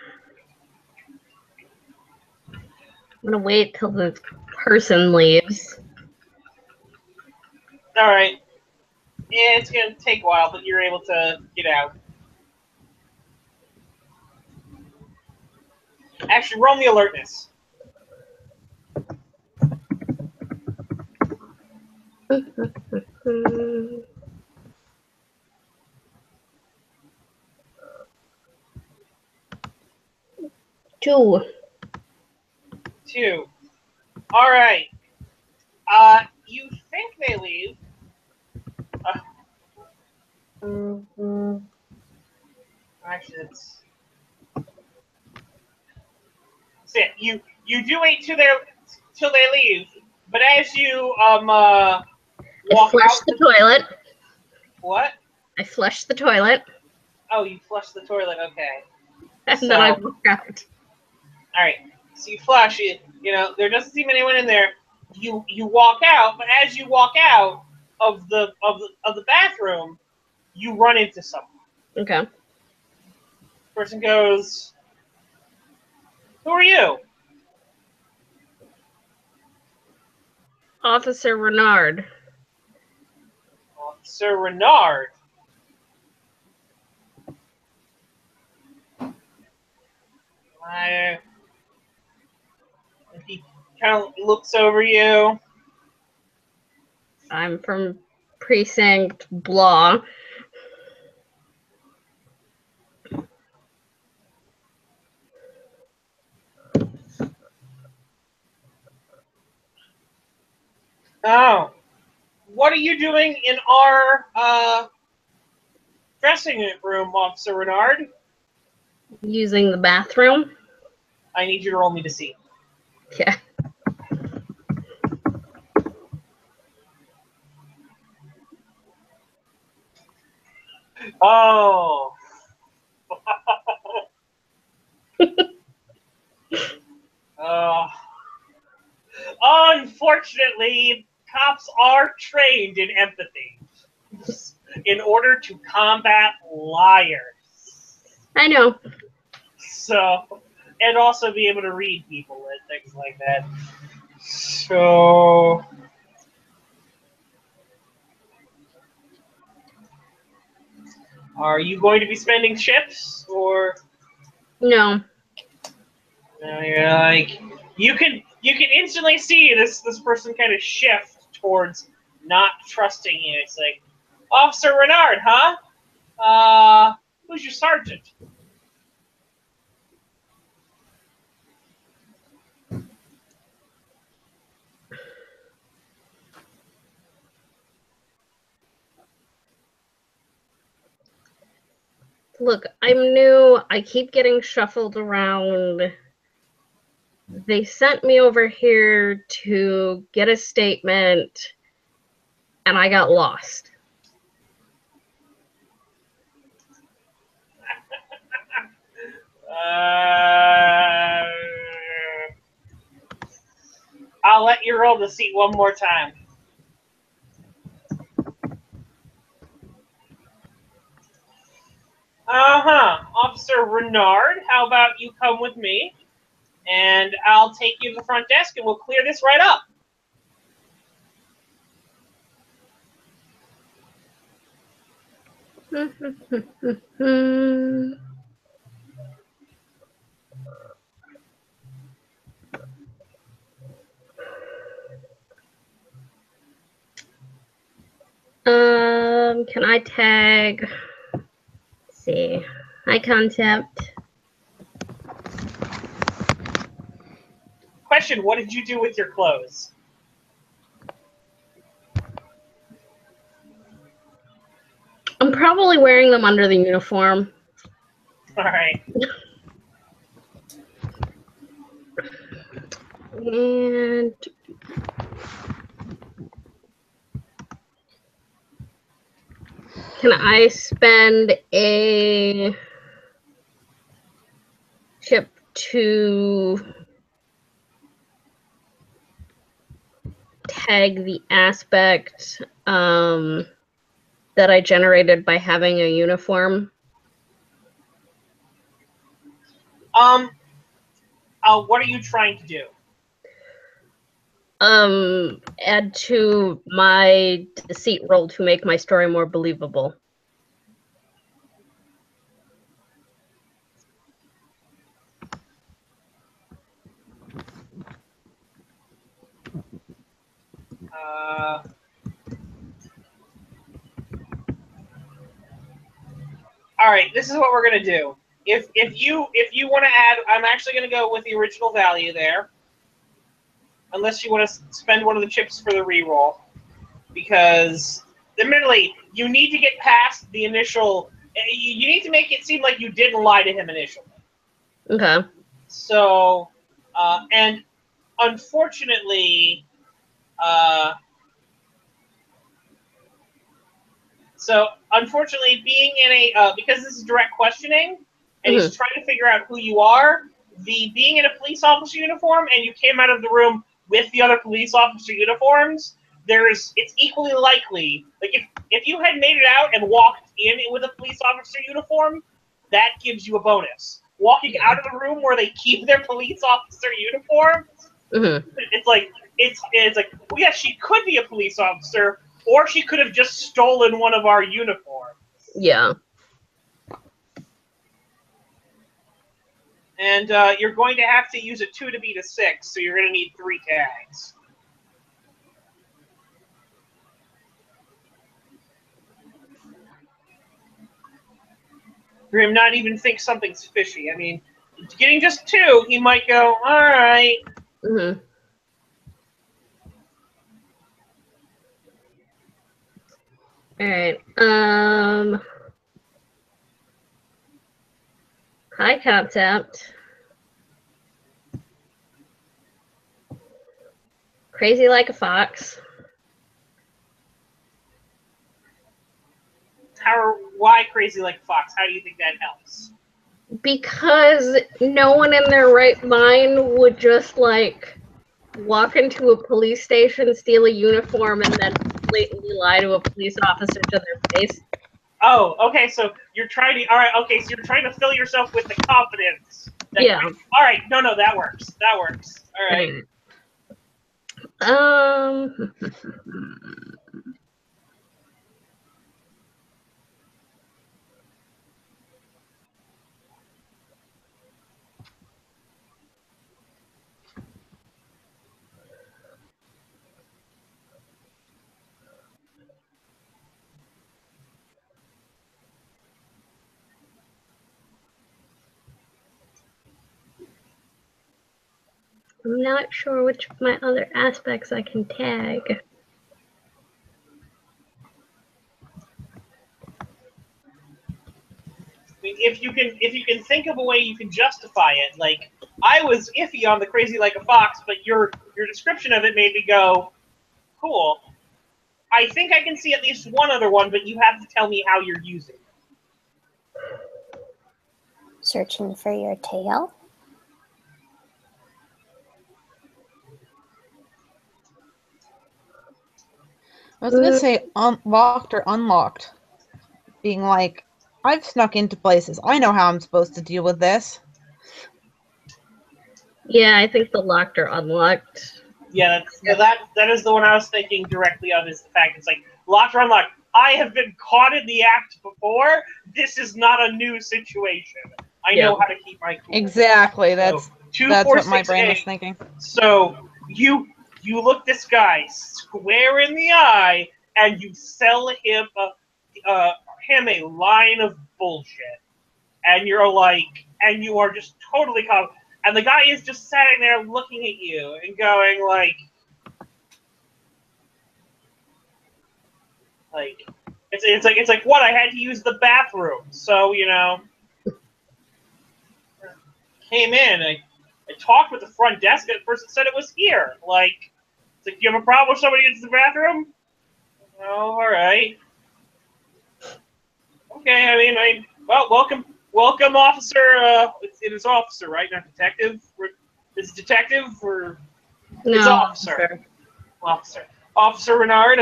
I'm gonna wait till the person leaves. All right. Yeah, it's gonna take a while, but you're able to get out. Actually, roll me alertness. Two. 2. All right. You think they leave? Actually, it's it. You do wait till they leave, but as you I walk flushed out the toilet. what? I flushed the toilet, Oh, you flushed the toilet. Okay. and So- then I walk out. All right. So you flush it. You know there doesn't seem anyone in there. You walk out, but as you walk out of the bathroom, you run into someone. Okay. Person goes, "Who are you?" Officer Renard. Officer Renard. He kind of looks over you. I'm from precinct blah. Oh, what are you doing in our dressing room, Officer Renard? Using the bathroom. I need you to roll me to see. Yeah. Oh. Unfortunately, cops are trained in empathy in order to combat liars. I know. So, and also be able to read people and things like that. So, Are you going to be spending chips, or No. you're like you can instantly see this person kind of shift towards not trusting you. It's like, Officer Renard, huh? Who's your sergeant? Look, I'm new. I keep getting shuffled around. They sent me over here to get a statement, and I got lost. I'll let you roll the seat one more time. Officer Renard, how about you come with me, and I'll take you to the front desk, and we'll clear this right up. Can I tag? Let's see. Eye concept. Question, what did you do with your clothes? I'm probably wearing them under the uniform. All right. And can I spend a chip to tag the aspect that I generated by having a uniform? What are you trying to do? Add to my deceit roll to make my story more believable. All right, this is what we're gonna do. If you want to add, I'm actually gonna go with the original value there, unless you want to spend one of the chips for the reroll, because admittedly you need to get past the initial. You need to make it seem like you didn't lie to him initially. Okay. So, and unfortunately, being in a because this is direct questioning, and he's trying to figure out who you are. Being in a police officer uniform, and you came out of the room with the other police officer uniforms. It's equally likely, like if you had made it out and walked in with a police officer uniform, that gives you a bonus. Walking out of the room where they keep their police officer uniform, it's like well, yeah, she could be a police officer, or she could have just stolen one of our uniforms. Yeah. And you're going to have to use a 2 to beat a 6, so you're going to need 3 tags. For him not even think something's fishy. I mean, getting just 2, he might go, all right. All right. High concept. Crazy like a fox. Why crazy like a fox? How do you think that helps? Because no one in their right mind would just like walk into a police station, steal a uniform, and then blatantly lie to a police officer to their face. Oh, okay. So you're trying to. All right. Okay. So you're trying to fill yourself with the confidence. Yeah. All right. No, that works. That works. All right. I'm not sure which of my other aspects I can tag. I mean, if you can think of a way you can justify it, like I was iffy on the crazy like a fox, but your description of it made me go, cool. I think I can see at least one other one, but you have to tell me how you're using it. Searching for your tail. I was gonna say locked or unlocked. Being like, I've snuck into places. I know how I'm supposed to deal with this. Yeah, I think the locked or unlocked. Yeah, that is the one I was thinking directly of. Is the fact it's like locked or unlocked. I have been caught in the act before. This is not a new situation. I know how to keep my cool. Exactly. That's So, 2, 4, what my 6, brain 8. was thinking. So you look this guy square in the eye, and you sell him a line of bullshit, and you're like, and you are just totally confident. And the guy is just sitting there looking at you and going like it's like what, I had to use the bathroom, so came in. I talked with the front desk, and the person said it was here. Like, it's like, do you have a problem if somebody uses the bathroom? Oh, all right. Okay, I mean, well, welcome, officer. It is officer, right? Not detective. It's detective, or it's No, officer. Officer Renard.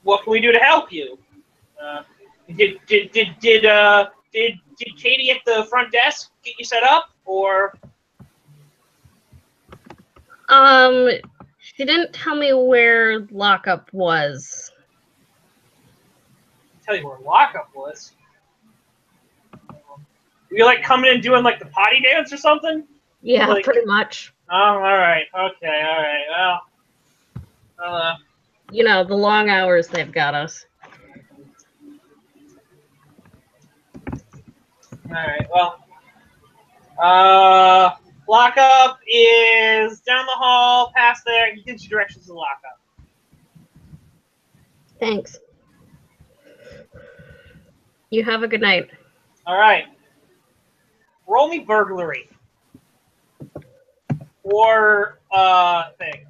What can we do to help you? Did Katie at the front desk get you set up, or? She didn't tell me where lockup was. Tell you where lockup was. You like coming in doing like the potty dance or something? Yeah, like, pretty much. Oh, all right. Okay, all right. Well, the long hours they've got us. all right. Well, lockup is down the hall, past there. He gives you directions to lockup. Thanks. You have a good night. All right. Roll me burglary. Or things.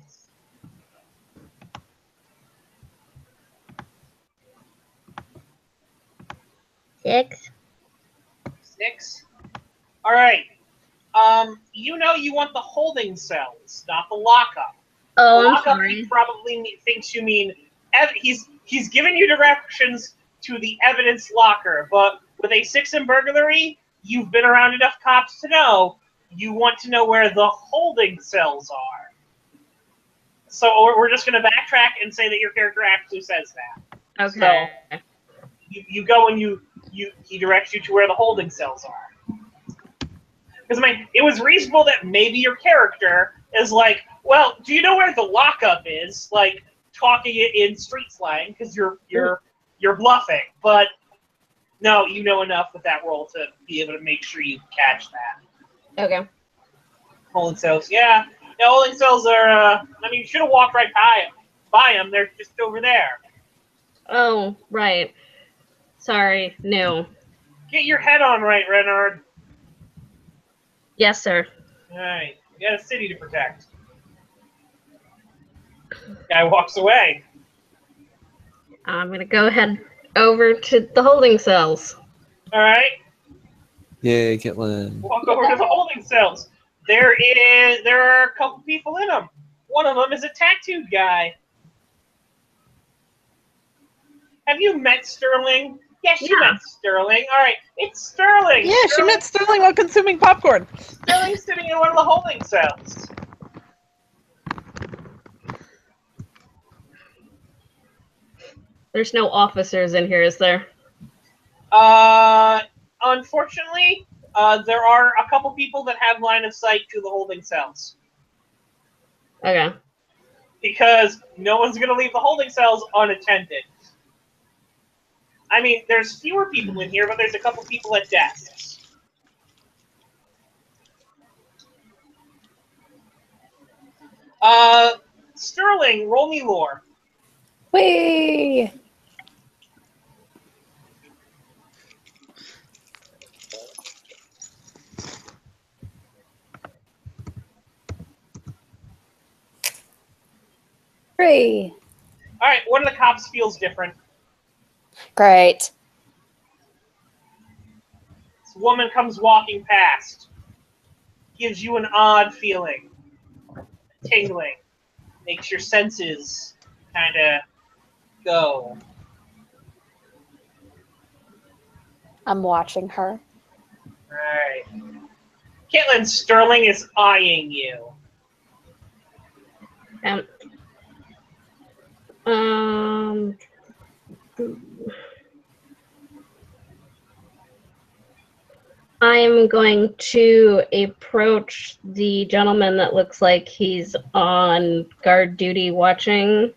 Six. 6. All right. You want the holding cells, not the lockup. Oh, The I'm lockup, sorry. he probably thinks you mean. He's given you directions to the evidence locker, but with a 6 in burglary, you've been around enough cops to know you want to know where the holding cells are. So we're just going to backtrack and say that your character actually says that. Okay. So you go and he directs you to where the holding cells are. Because I mean, it was reasonable that maybe your character is like, well, do you know where the lockup is? Like talking it in street slang because you're bluffing. But no, you know enough with that role to be able to make sure you catch that. Okay. Holding cells, yeah. Yeah, holding cells are. I mean, you should have walked right by them. They're just over there. Oh, right. Sorry. No. Get your head on right, Renard. Yes, sir. All right, you got a city to protect. Guy walks away. I'm gonna go ahead over to the holding cells. All right, Yay, Kitlin. walk over to the holding cells. There are a couple people in them. One of them is a tattooed guy. Have you met Sterling? Yes, you Yeah. met Sterling. All right, it's Sterling. Yeah, she met Sterling while consuming popcorn. Sterling's sitting in one of the holding cells. There's no officers in here, is there? Unfortunately, there are a couple people that have line of sight to the holding cells. Okay. Because no one's going to leave the holding cells unattended. I mean, there's fewer people in here, but there's a couple people at desks. Sterling, roll me lore. Whee! Three. All right, one of the cops feels different. Great. This woman comes walking past. Gives you an odd feeling. Tingling. Makes your senses kind of go. I'm watching her. Alright. Caitlin, Sterling is eyeing you. I'm going to approach the gentleman that looks like he's on guard duty watching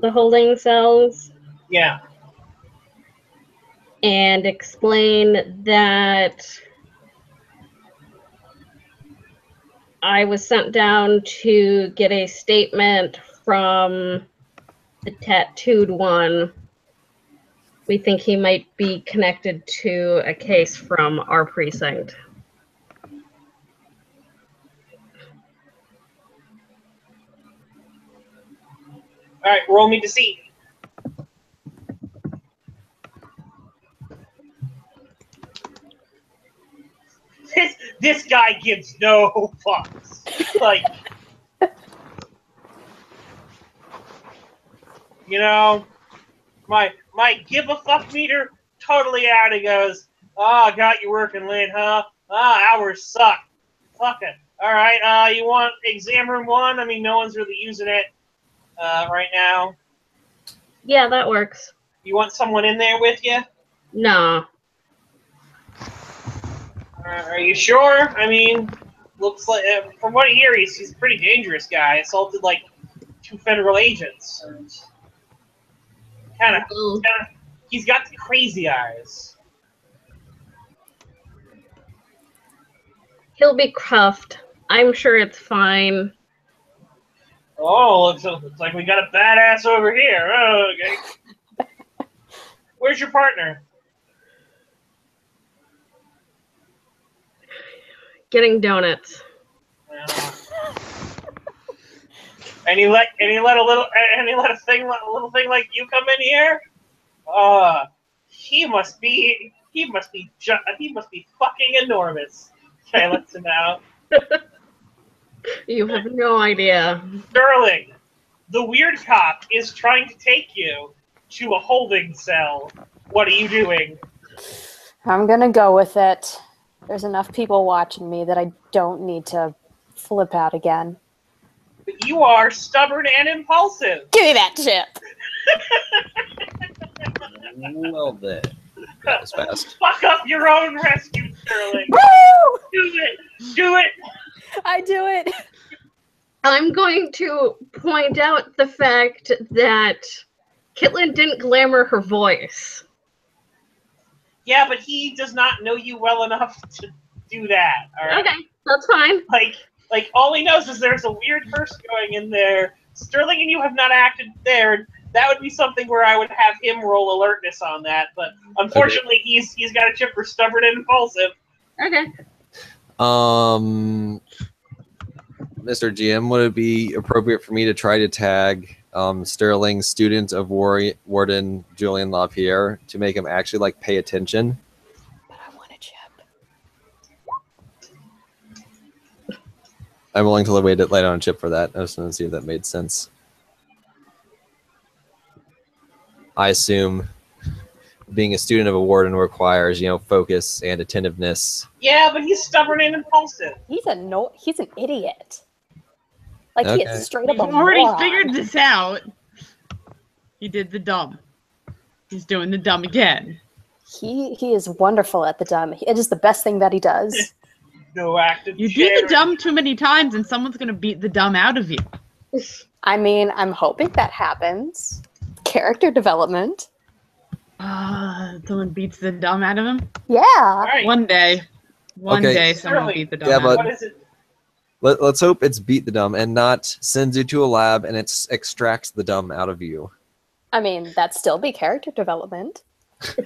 the holding cells Yeah. and explain that I was sent down to get a statement from the tattooed one. We think he might be connected to a case from our precinct. Alright, roll me deceit. This guy gives no fucks. Like, you know, my give a fuck meter totally out. He goes, "Oh, got you working late, huh? Ah, hours suck. Fuck it. All right. You want exam room 1? I mean, no one's really using it right now. Yeah, that works. You want someone in there with you? No. Are you sure? I mean, looks like from what I hear, he's a pretty dangerous guy. Assaulted like 2 federal agents. Kind of, he's got the crazy eyes. He'll be cuffed. I'm sure it's fine. Oh, looks like we got a badass over here. Oh, okay. Where's your partner? Getting donuts. And he let a little thing like you come in here. He must be fucking enormous. Okay, let's him out. You have no idea. Sterling, the weird cop is trying to take you to a holding cell. What are you doing? I'm gonna go with it. There's enough people watching me that I don't need to flip out again. But you are stubborn and impulsive. Give me that chip. Well then. That was fast. Fuck up your own rescue, Sterling. Woo! Do it. Do it. I do it. I'm going to point out the fact that Caitlin didn't glamour her voice. Yeah, but he does not know you well enough to do that. All right. Okay, that's fine. Like all he knows is there's a weird person going in there. Sterling and you have not acted there. That would be something where I would have him roll alertness on that. But unfortunately, he's got a chip for stubborn and impulsive. Okay. Mr. GM, would it be appropriate for me to try to tag Sterling's student of Warden Julian LaPierre to make him actually like pay attention? But I want a chip. I'm willing to lay down a chip for that. I just want to see if that made sense. I assume being a student of a warden requires, focus and attentiveness. Yeah, but he's stubborn and impulsive. He's an idiot. Like he is straight up We've a already moron. figured this out. He did the dumb. He's doing the dumb again. He is wonderful at the dumb. It is the best thing that he does. No active. You do the dumb too many times and someone's going to beat the dumb out of you. I mean, I'm hoping that happens. Character development. Someone beats the dumb out of him? Yeah. All right. One day. One Okay. day someone will Sterling, beat the dumb Yeah, out but- of What him. is it? Let's hope it's beat the dumb and not sends you to a lab and it extracts the dumb out of you. I mean, that'd still be character development. All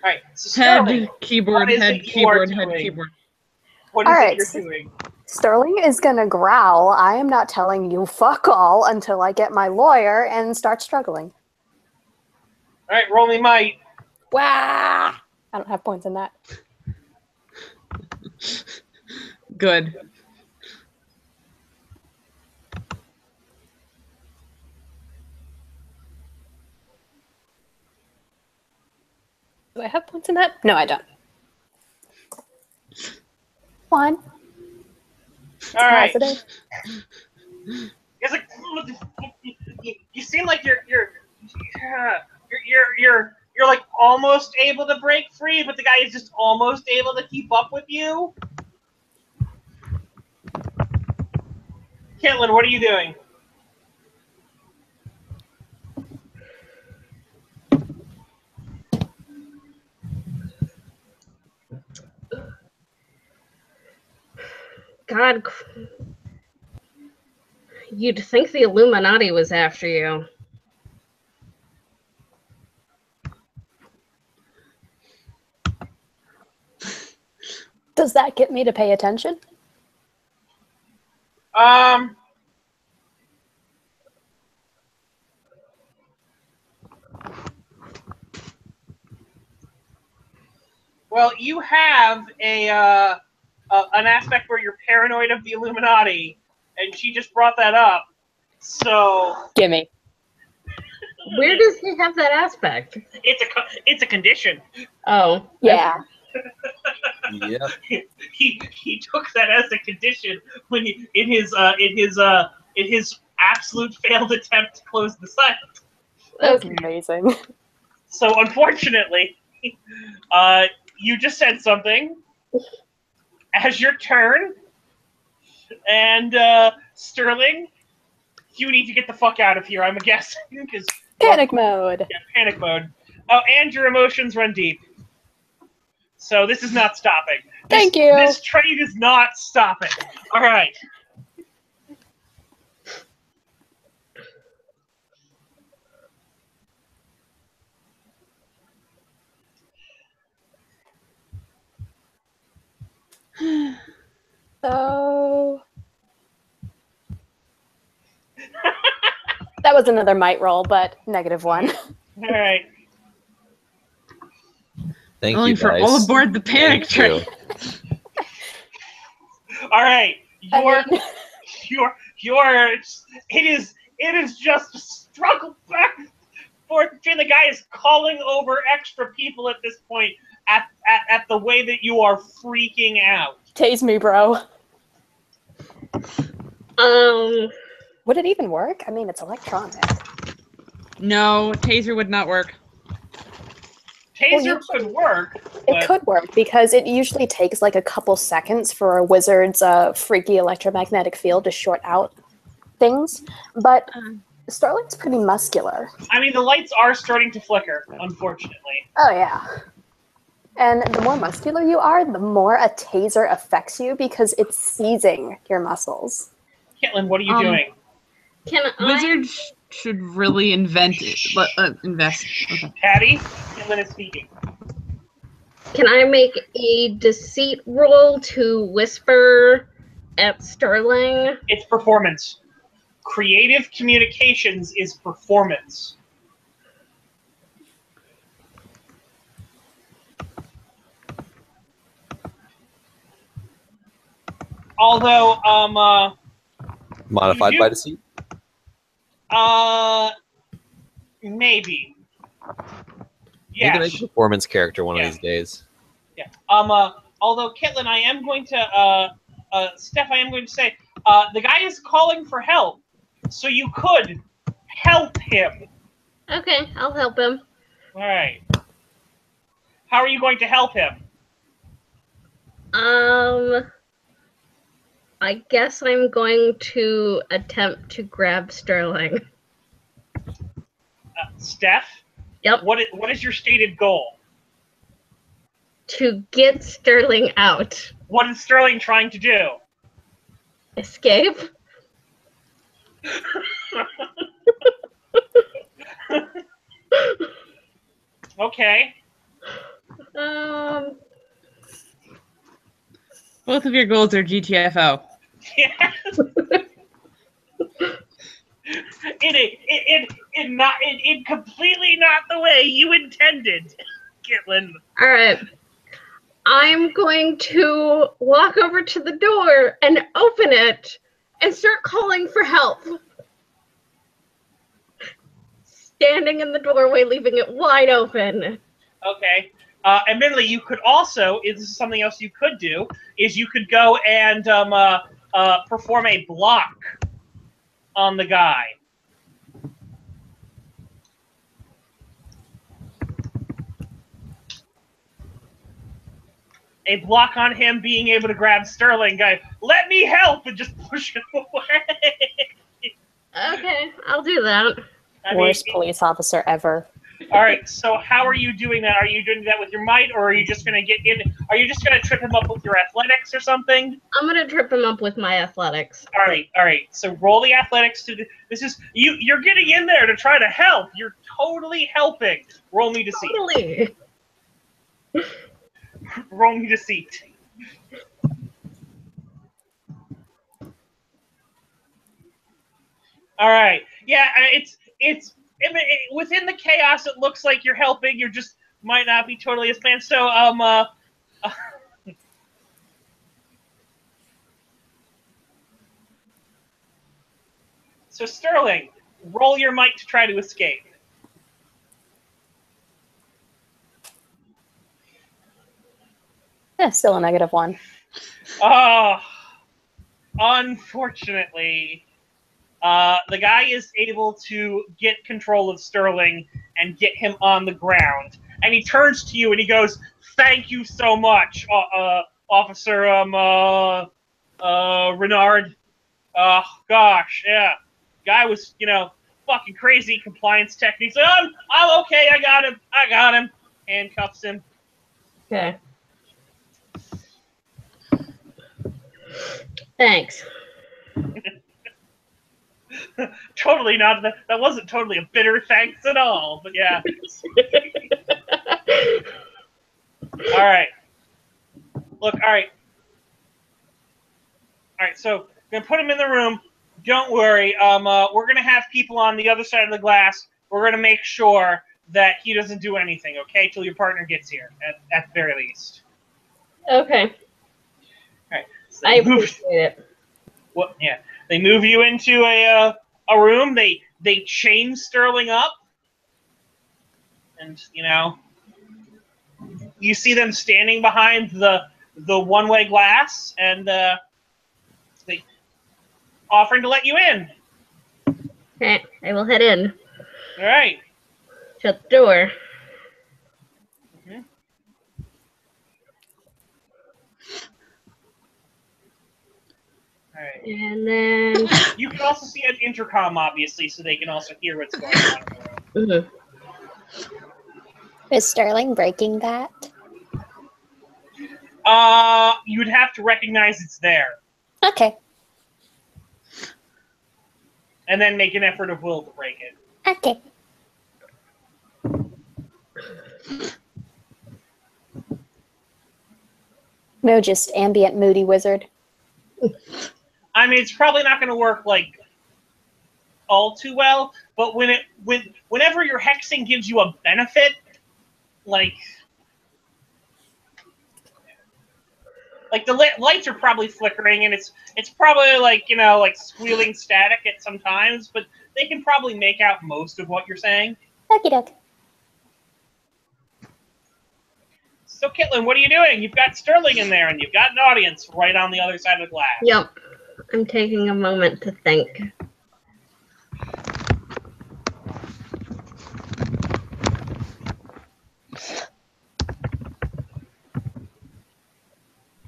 right. So Sterling, Head, keyboard, what is head, it you are keyboard, head, doing? keyboard. What is All it right. you're doing? Sterling is gonna growl. I am not telling you fuck all until I get my lawyer and start struggling. All right, roll me might. Wah! I don't have points in that. Good. Do I have points in that? No, I don't. 1. All right. Positive. It's like you seem like you're like almost able to break free, but the guy is just almost able to keep up with you. Caitlin, what are you doing? God, you'd think the Illuminati was after you. Does that get me to pay attention? Well, you have an aspect where you're paranoid of the Illuminati, and she just brought that up. So Gimme. Where does he have that aspect? it's a condition. Oh, Yeah. Yep. He took that as a condition when he, in his absolute failed attempt to close the site. That's amazing. So unfortunately, you just said something as your turn, and Sterling, you need to get the fuck out of here. I'm guessing because Panic mode. yeah, panic mode. Oh, and your emotions run deep. So this is not stopping. Thank you. This trade is not stopping. All right. So that was another might roll, but -1. All right. Thank Only you, for guys. all aboard the panic Thank train. All right. I mean- It is just a struggle back and forth between the guy is calling over extra people at this point at the way that you are freaking out. Tase me, bro. Would it even work? I mean, it's electronic. No, taser would not work. Taser could work. But It could work because it usually takes like a couple seconds for a wizard's freaky electromagnetic field to short out things. But Starling's pretty muscular. I mean, the lights are starting to flicker, unfortunately. Oh, yeah. And the more muscular you are, the more a taser affects you because it's seizing your muscles. Caitlin, what are you doing? can I? Wizards should really invest. Okay. Patty, Caitlin is speaking. Can I make a deceit roll to whisper at Sterling? It's performance. Creative communications is performance. Although, Modified by deceit? maybe. You can make Yes. a performance character one Yeah. of these days. Yeah. Although, Caitlin, I am going to, Steph, I am going to say, the guy is calling for help, so you could help him. Okay, I'll help him. All right. How are you going to help him? I guess I'm going to attempt to grab Sterling. Steph? Yep. What is your stated goal? To get Sterling out. What is Sterling trying to do? Escape? Okay. Both of your goals are GTFO. Yeah. In completely not the way you intended, Kitlin. All right. I'm going to walk over to the door and open it and start calling for help. Standing in the doorway, leaving it wide open. Okay. Admittedly, you could also, this is something else you could do, is you could go and perform a block on the guy. A block on him being able to grab Sterling, guy, let me help, and just push him away. Okay, I'll do that. Worst police officer ever. All right, so how are you doing that? Are you doing that with your might, or are you just going to get in? Are you just going to trip him up with your athletics or something? I'm going to trip him up with my athletics. All right. So roll the athletics to this is you're getting in there to try to help. You're totally helping. Roll me deceit. Totally. Roll me deceit. All right. Yeah, it's within the chaos. It looks like you're helping. You just might not be totally as planned. So So Sterling, roll your might to try to escape. Yeah, still a -1. Oh, unfortunately, the guy is able to get control of Sterling and get him on the ground. And he turns to you and he goes, "Thank you so much, Officer Renard. Gosh, yeah. Guy was, fucking crazy compliance techniques. I'm okay. I got him. Handcuffs him. Okay. Thanks. Totally not. That wasn't totally a bitter thanks at all. But yeah. All right. Look. All right. So I'm gonna put him in the room. Don't worry. We're gonna have people on the other side of the glass. We're gonna make sure that he doesn't do anything. Okay, till your partner gets here. At the very least. Okay. All right. So I appreciate it. Well, yeah. They move you into a room. They chain Sterling up, and you see them standing behind the one-way glass, and they offering to let you in. Okay, I will head in. All right. Shut the door. Mm-hmm. All right. And then You can also see an intercom, obviously, so they can also hear what's going on in the room. Is Sterling breaking that? You'd have to recognize it's there. Okay. And then make an effort of will to break it. Okay. No, just ambient moody wizard. I mean, it's probably not going to work like all too well, but whenever your hexing gives you a benefit, like the lights are probably flickering, and it's probably like squealing static at some times, but they can probably make out most of what you're saying. Okie doke. So, Kitlin, what are you doing? You've got Sterling in there, and you've got an audience right on the other side of the glass. Yep. I'm taking a moment to think.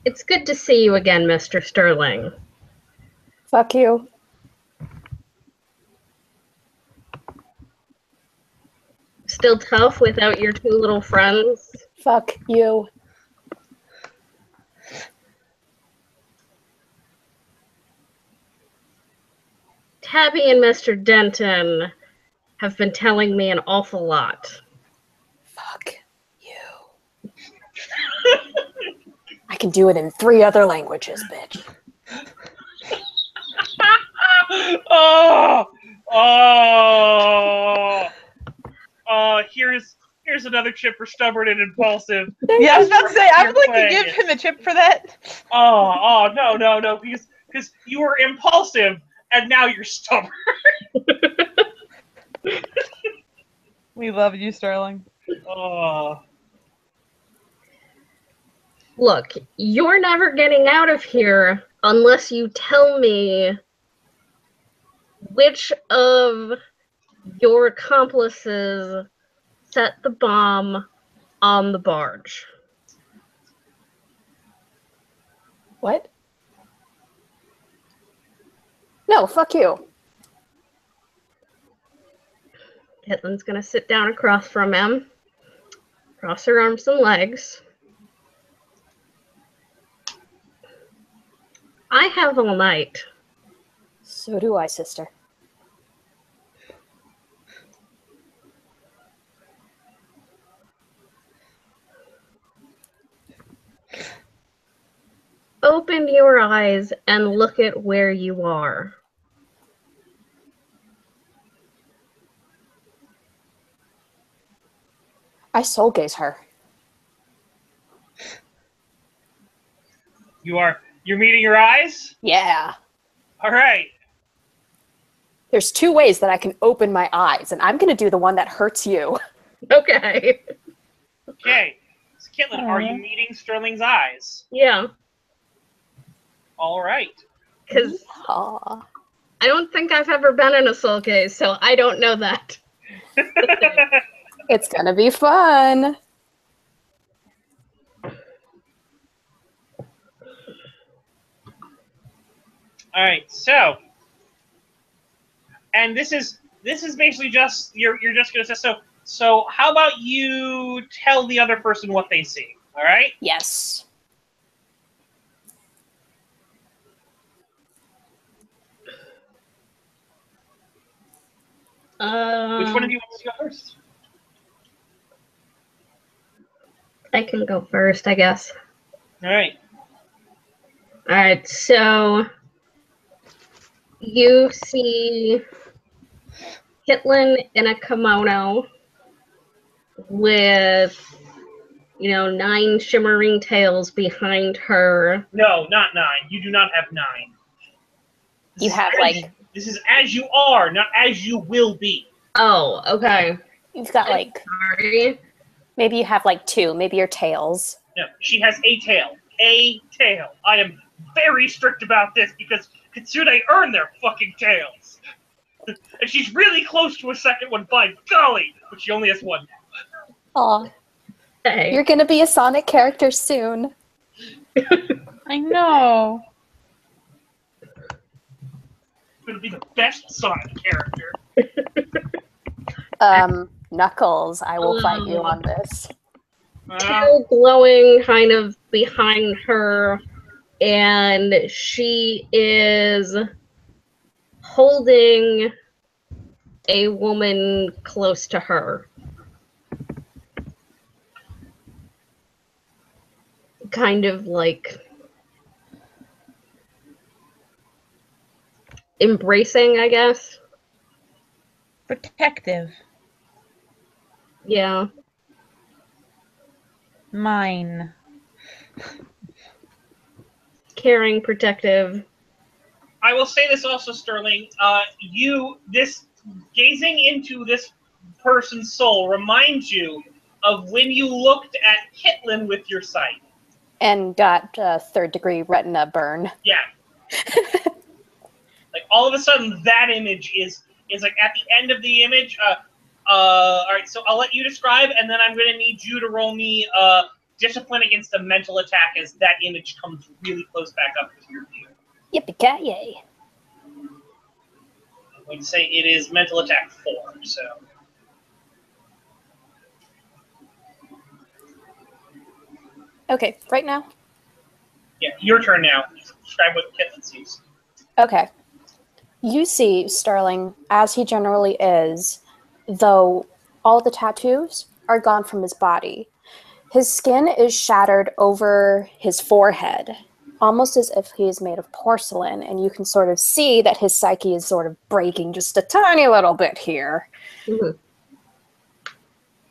It's good to see you again, Mr. Sterling. Fuck you. Still tough without your two little friends? Fuck you. Tabby and Mr. Denton have been telling me an awful lot. Fuck you. I can do it in 3 other languages, bitch. Here's another chip for stubborn and impulsive. Yeah, I was about to say, I would like to Playing give it. him a chip for that. No, because you were impulsive and now you're stubborn. We love you, Sterling. Oh. Look, you're never getting out of here unless you tell me which of your accomplices set the bomb on the barge. What? No, fuck you. Hitlin's gonna sit down across from him, cross her arms and legs. I have all night. So do I, sister. Open your eyes and look at where you are. I soul gaze her. You're meeting your eyes? Yeah. All right. There's 2 ways that I can open my eyes, and I'm gonna do the one that hurts you. Okay. Okay. So, Kitlin, are you meeting Sterling's eyes? Yeah, All right. because Aw. I don't think I've ever been in a soul case, so I don't know that. It's gonna be fun. All right. So, and this is basically just you're just gonna say so. How about you tell the other person what they see? All right. Yes. Which one of you wants to go first? I can go first, I guess. All right. All right, so you see Hitlin in a kimono with, 9 shimmering tails behind her. No, not 9. You do not have 9. You have, like... This is as you are, not as you will be. Oh, okay. You've got, like... Sorry. Maybe you have, like, 2. Maybe your tails. No, she has a tail. A tail. I am very strict about this because Kitsune earn their fucking tails. And she's really close to a second one, by golly, but she only has 1 now. Aw. Hey. You're gonna be a Sonic character soon. I know. Going to be the best Sonic character. Knuckles, I will fight you on this. Tail glowing kind of behind her, and she is holding a woman close to her. Kind of like embracing, I guess. Protective. Yeah. Mine. Caring, protective. I will say this also, Sterling. Gazing into this person's soul reminds you of when you looked at Hitlin with your sight. And got 3rd-degree retina burn. Yeah. Like all of a sudden, that image is like at the end of the image. All right, so I'll let you describe, and then I'm going to need you to roll me discipline against a mental attack as that image comes really close back up to your view. Yippee-ki-yay. I'm going to say it is mental attack 4. So. Okay, right now? Yeah, your turn now. Describe what Kitlin sees. Okay. You see Sterling, as he generally is, though all the tattoos are gone from his body. His skin is shattered over his forehead, almost as if he is made of porcelain, and you can sort of see that his psyche is sort of breaking just a tiny little bit here. Mhm.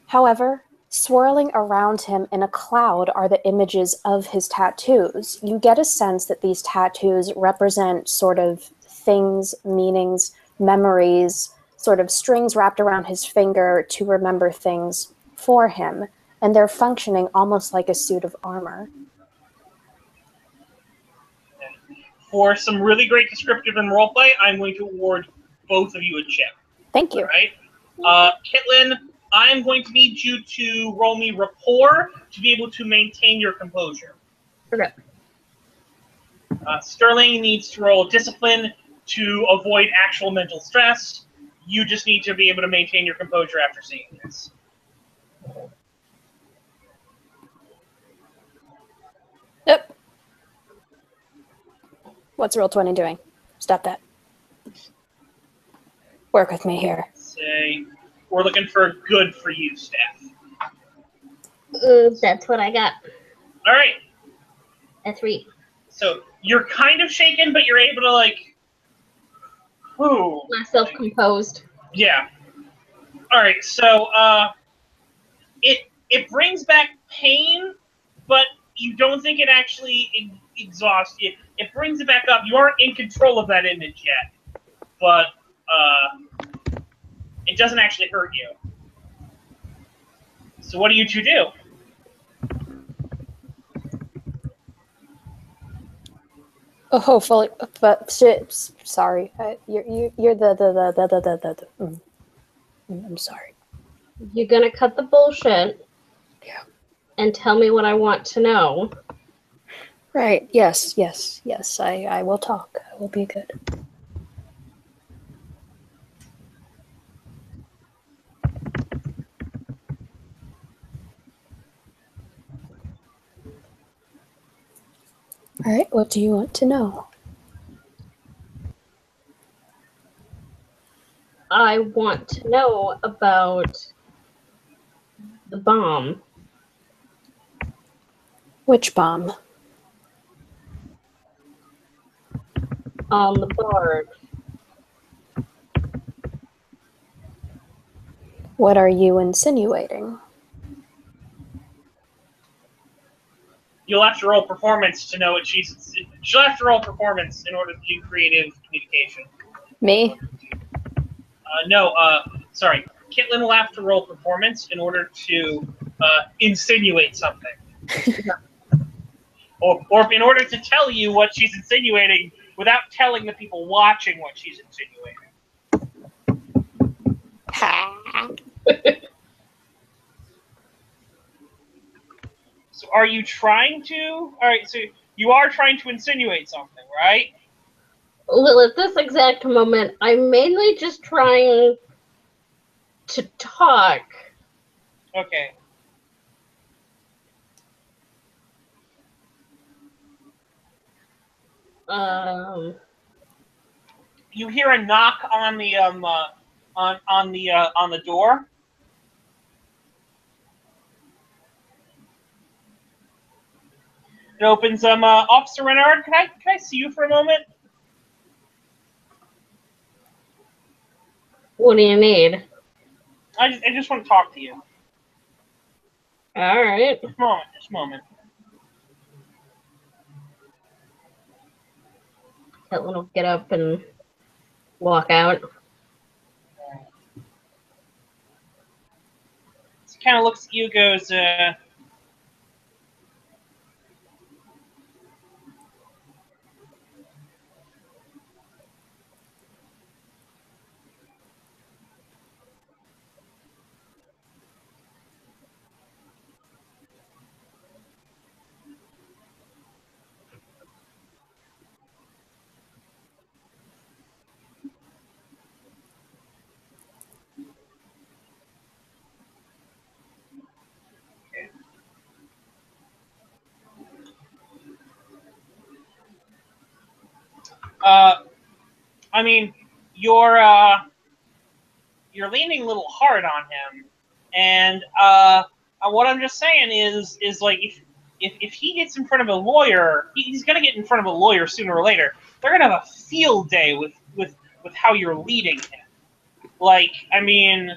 However, swirling around him in a cloud are the images of his tattoos. You get a sense that these tattoos represent sort of things, meanings, memories, sort of strings wrapped around his finger to remember things for him, and they're functioning almost like a suit of armor. For some really great descriptive and roleplay, I'm going to award both of you a chip. Thank you. All right? Kitlin, I'm going to need you to roll me rapport to be able to maintain your composure. Okay. Sterling needs to roll discipline to avoid actual mental stress. You just need to be able to maintain your composure after seeing this. Yep. What's Roll20 doing? Stop that. Work with me here. Say, we're looking for a good for you, staff. That's what I got. All right. That's right. So you're kind of shaken, but you're able to Myself composed. Yeah. All right. So it brings back pain, but you don't think it actually exhausts you. It brings it back up. You aren't in control of that image yet, but it doesn't actually hurt you. So what do you two do? Oh, hopefully, but sorry. You're the. I'm sorry. You're gonna cut the bullshit. Yeah. And tell me what I want to know. Right. Yes. I will talk. I will be good. All right. What do you want to know? I want to know about the bomb. Which bomb? On the board. What are you insinuating? You'll have to roll performance to know what she'll have to roll performance in order to do creative communication. Me? Sorry. Kitlin will have to roll performance in order to insinuate something. or in order to tell you what she's insinuating without telling the people watching what she's insinuating. So are you trying to? All right, so you are trying to insinuate something, right? Well, at this exact moment, I'm mainly just trying to talk. Okay. You hear a knock on the on the door. It opens. Officer Renard, can I see you for a moment? What do you need? I just want to talk to you. All right. Just a moment. Caitlin will get up and walk out. He kind of looks at you, goes, I mean, you're leaning a little hard on him, and what I'm just saying is like if he gets in front of a lawyer, he's gonna get in front of a lawyer sooner or later. They're gonna have a field day with how you're leading him. Like, I mean,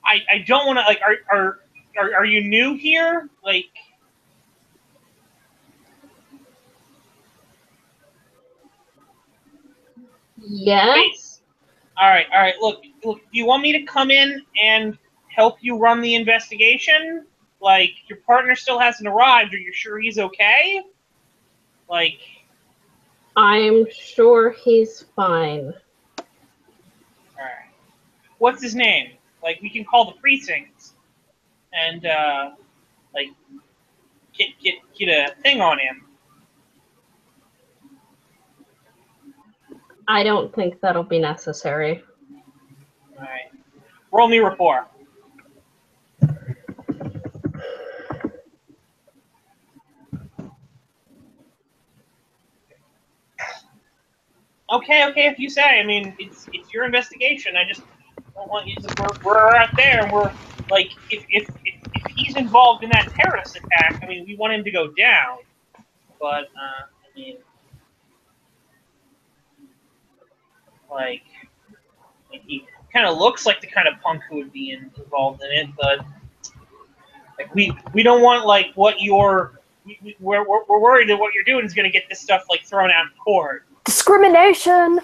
I don't want to like are you new here? Like. Yes. All right. Look. Do you want me to come in and help you run the investigation? Like, your partner still hasn't arrived. Are you sure he's okay? Like, I'm sure he's fine. all right. What's his name? Like, we can call the precinct and like get a thing on him. I don't think that'll be necessary. All right. Roll me rapport. Okay, if you say. I mean, it's your investigation. I just don't want you to. We're out there, and we're like, if he's involved in that terrorist attack, I mean, we want him to go down. But I mean, like he kind of looks like the kind of punk who would be involved in it, but like we don't want like what you're. We're worried that what you're doing is going to get this stuff like thrown out in court. Discrimination!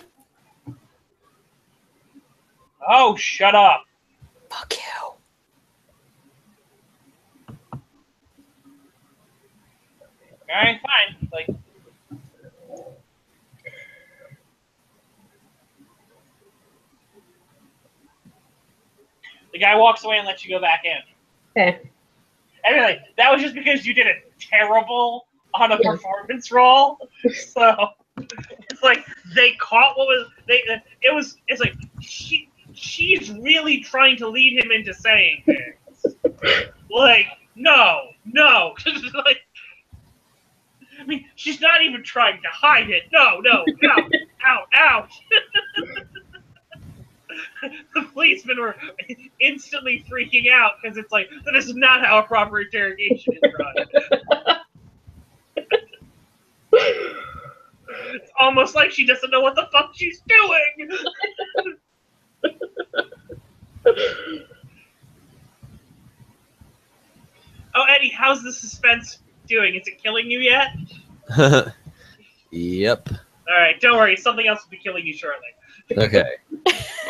Oh, shut up. Fuck you. Alright, fine. Like, the guy walks away and lets you go back in. Okay. Anyway, that was just because you did a terrible on a performance roll. So it's like they caught what was it's like she's really trying to lead him into saying things. Like, no. Like, I mean, she's not even trying to hide it. No, ouch. The policemen were instantly freaking out because it's like, that is not how a proper interrogation is run. It's almost like she doesn't know what the fuck she's doing. Oh, Eddie, how's the suspense doing? Is it killing you yet? Yep. All right, don't worry. Something else will be killing you shortly. Okay.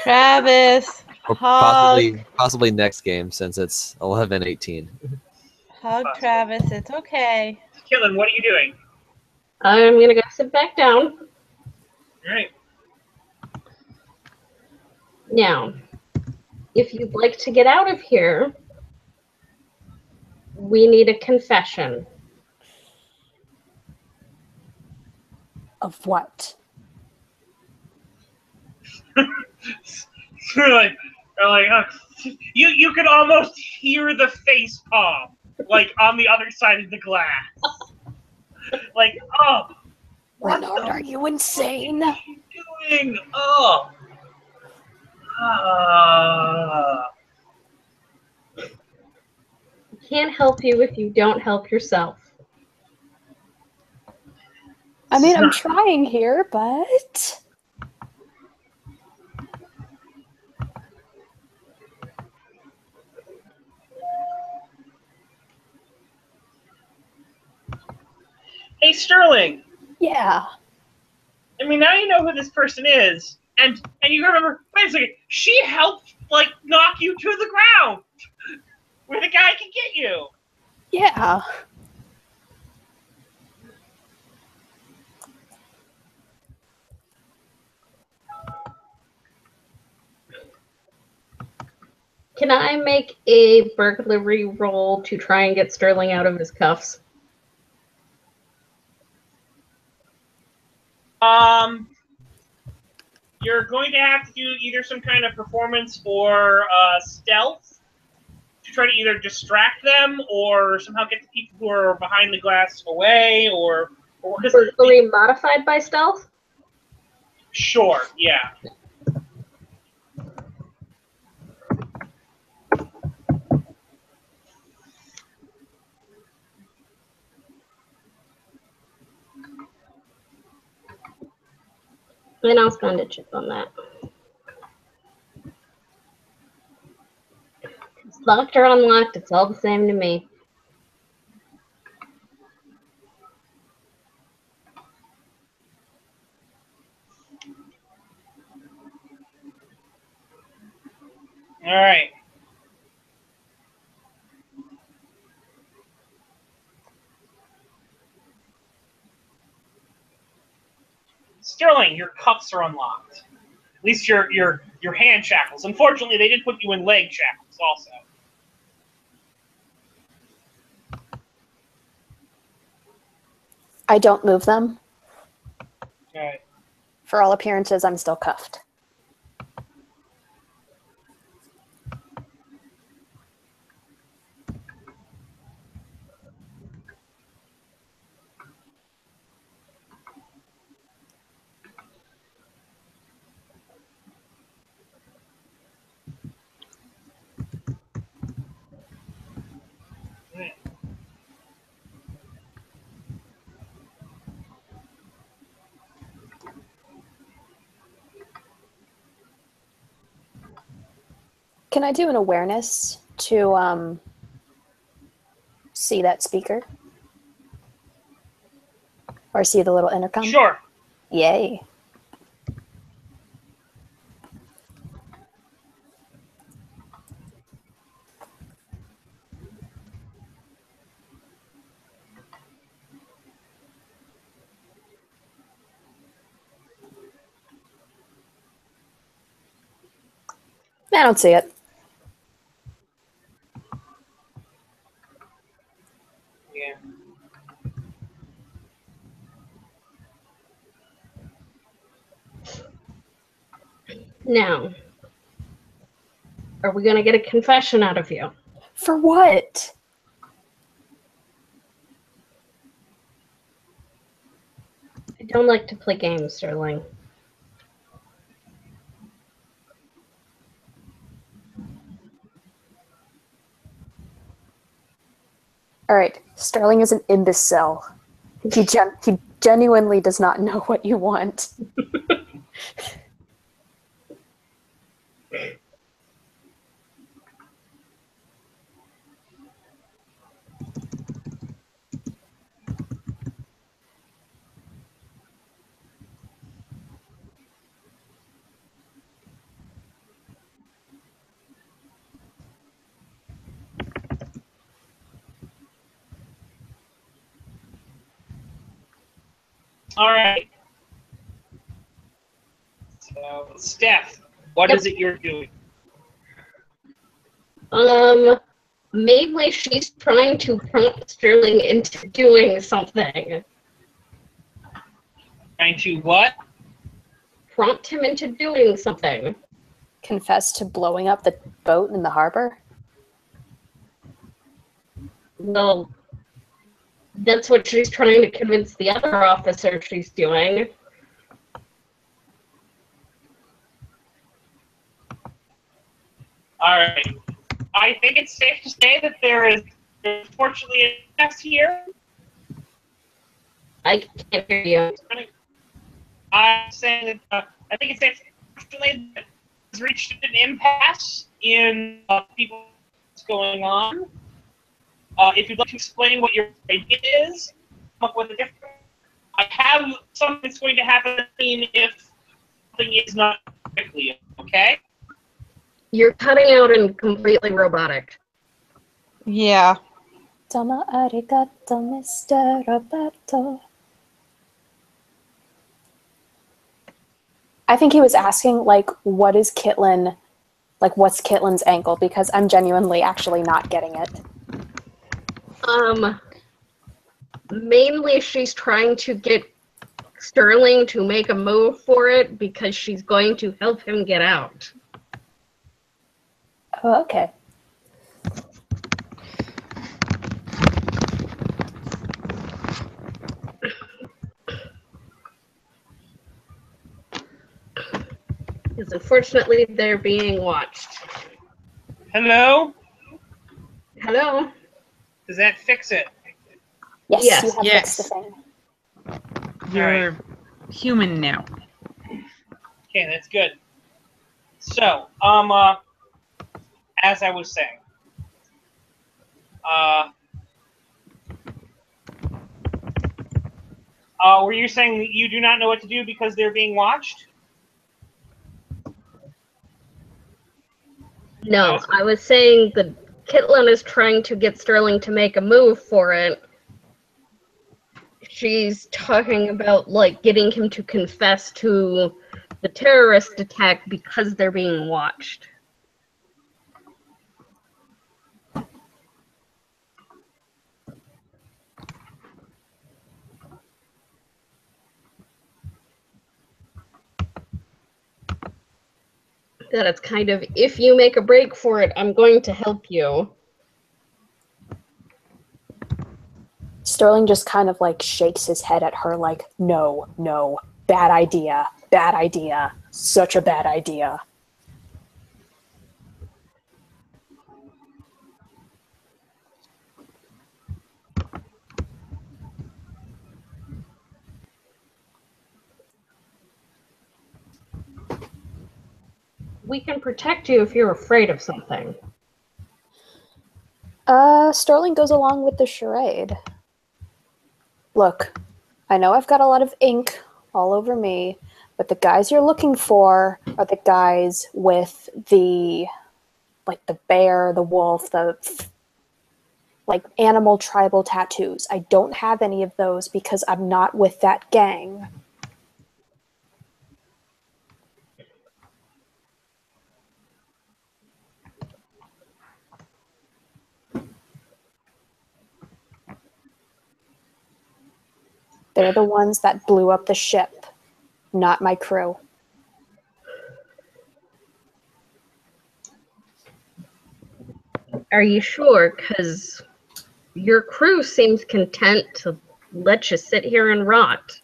Travis, Possibly next game since it's 11:18. hug Travis. It's okay. Killen, what are you doing? I'm gonna go sit back down. All right. Now, if you'd like to get out of here, we need a confession. Of what? Like, you could almost hear the face palm, like on the other side of the glass. Like, oh, what Renard, are you insane? are you doing? Oh, Can't help you if you don't help yourself. I mean, I'm trying here, but... Hey, Sterling. Yeah. I mean, now you know who this person is, and you remember. Wait a second. She helped like knock you to the ground, where the guy can get you. Yeah. Can I make a burglary roll to try and get Sterling out of his cuffs? You're going to have to do either some kind of performance or stealth to try to either distract them or somehow get the people who are behind the glass away, or Burglary modified by stealth? Sure, yeah. Then I'll spend a chip on that. It's locked or unlocked, it's all the same to me. All right. Sterling, your cuffs are unlocked. At least your hand shackles. Unfortunately, they did put you in leg shackles also. I don't move them. All right. For all appearances, I'm still cuffed. Can I do an awareness to see that speaker? Or see the little intercom? Sure. Yay. I don't see it. Yeah. Now, are we going to get a confession out of you? For what? I don't like to play games, Sterling. All right, Sterling is an imbecile. He genuinely does not know what you want. All right. So, Steph, what is it you're doing? Mainly she's trying to prompt Sterling into doing something. Trying to what? Prompt him into doing something. Confess to blowing up the boat in the harbor? Well, that's what she's trying to convince the other officer she's doing. All right. I think it's safe to say that there is, unfortunately, a mess here. I can't hear you. I'm saying that I think it's safe to say that it's reached an impasse in people what's going on. If you'd like to explain what your idea is, come up with a different. I have something that's going to happen if something is not quickly, okay? You're cutting out and completely robotic. Yeah. Domo arigato, Mr. Roboto. I think he was asking, like, what is Kitlin, like, what's Kitlin's angle? Because I'm genuinely actually not getting it. Mainly she's trying to get Sterling to make a move for it because she's going to help him get out. Oh, okay. Because unfortunately they're being watched. Hello? Hello? Does that fix it? Yes, Yes, you have yes. fixed the thing. You're human now. Okay, that's good. So, as I was saying, were you saying that you do not know what to do because they're being watched? No, I was saying that Kitlin is trying to get Sterling to make a move for it. She's talking about, like, getting him to confess to the terrorist attack because they're being watched. That it's kind of, if you make a break for it, I'm going to help you. Sterling just kind of like shakes his head at her like, no, no, bad idea, such a bad idea. We can protect you if you're afraid of something. Sterling goes along with the charade. Look, I know I've got a lot of ink all over me, but the guys you're looking for are the guys with the, like, the bear, the wolf, the, like, animal tribal tattoos. I don't have any of those because I'm not with that gang. They're the ones that blew up the ship, not my crew. Are you sure? Because your crew seems content to let you sit here and rot.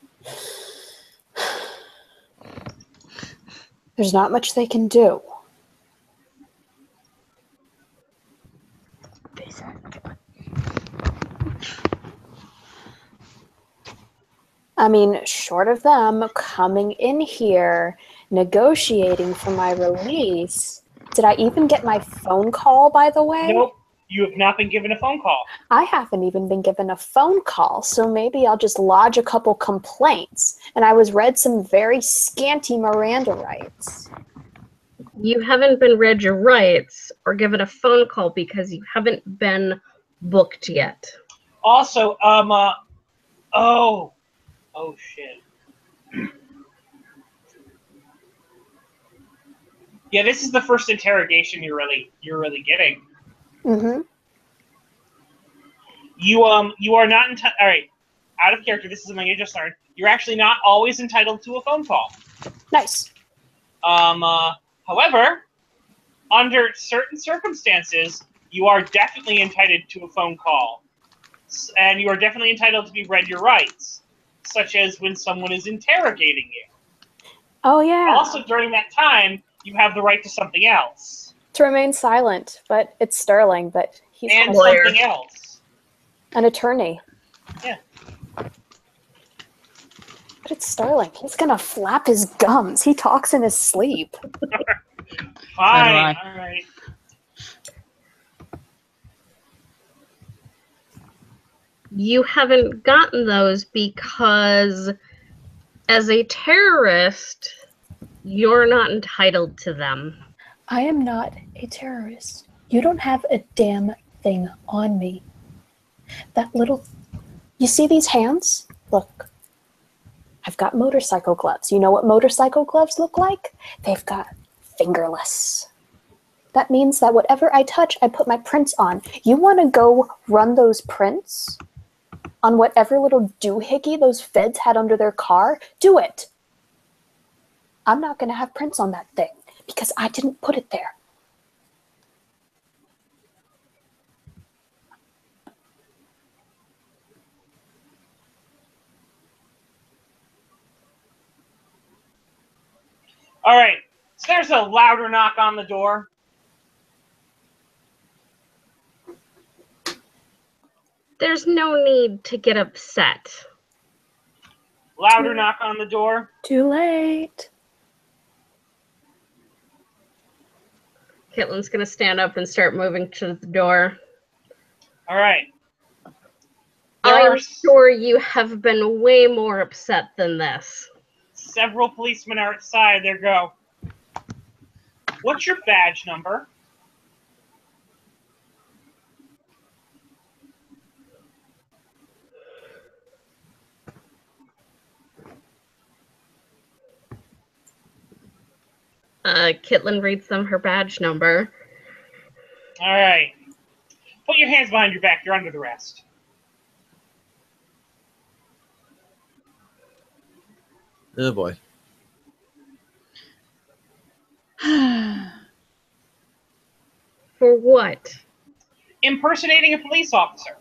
There's not much they can do. I mean, short of them coming in here, negotiating for my release. Did I even get my phone call, by the way? Nope, you have not been given a phone call. I haven't even been given a phone call, so maybe I'll just lodge a couple complaints. And I was read some very scanty Miranda rights. You haven't been read your rights or given a phone call because you haven't been booked yet. Also, oh shit. Yeah, this is the first interrogation you're really getting. Mm-hmm. You are not entitled. All right, out of character. This is something you just learned. You're actually not always entitled to a phone call. Nice. However, under certain circumstances, you are definitely entitled to a phone call, and you are definitely entitled to be read your rights, such as when someone is interrogating you. Oh, yeah. Also, during that time, you have the right to something else. To remain silent, but it's Sterling, but he's and lawyer. something else. An attorney. Yeah. But it's Sterling. He's gonna flap his gums. He talks in his sleep. Fine. All right. You haven't gotten those because, as a terrorist, you're not entitled to them. I am not a terrorist. You don't have a damn thing on me. That little... You see these hands? Look. I've got motorcycle gloves. You know what motorcycle gloves look like? They've got fingerless. That means that whatever I touch, I put my prints on. You want to go run those prints on whatever little doohickey those feds had under their car? Do it. I'm not going to have prints on that thing because I didn't put it there. All right. So there's a louder knock on the door. There's no need to get upset. Louder knock on the door. Too late. Kitlin's gonna stand up and start moving to the door. All right. There I'm are sure you have been way more upset than this. several policemen outside. There go. What's your badge number? Kitlin reads them her badge number. All right. Put your hands behind your back. You're under arrest. Oh boy. For what? Impersonating a police officer.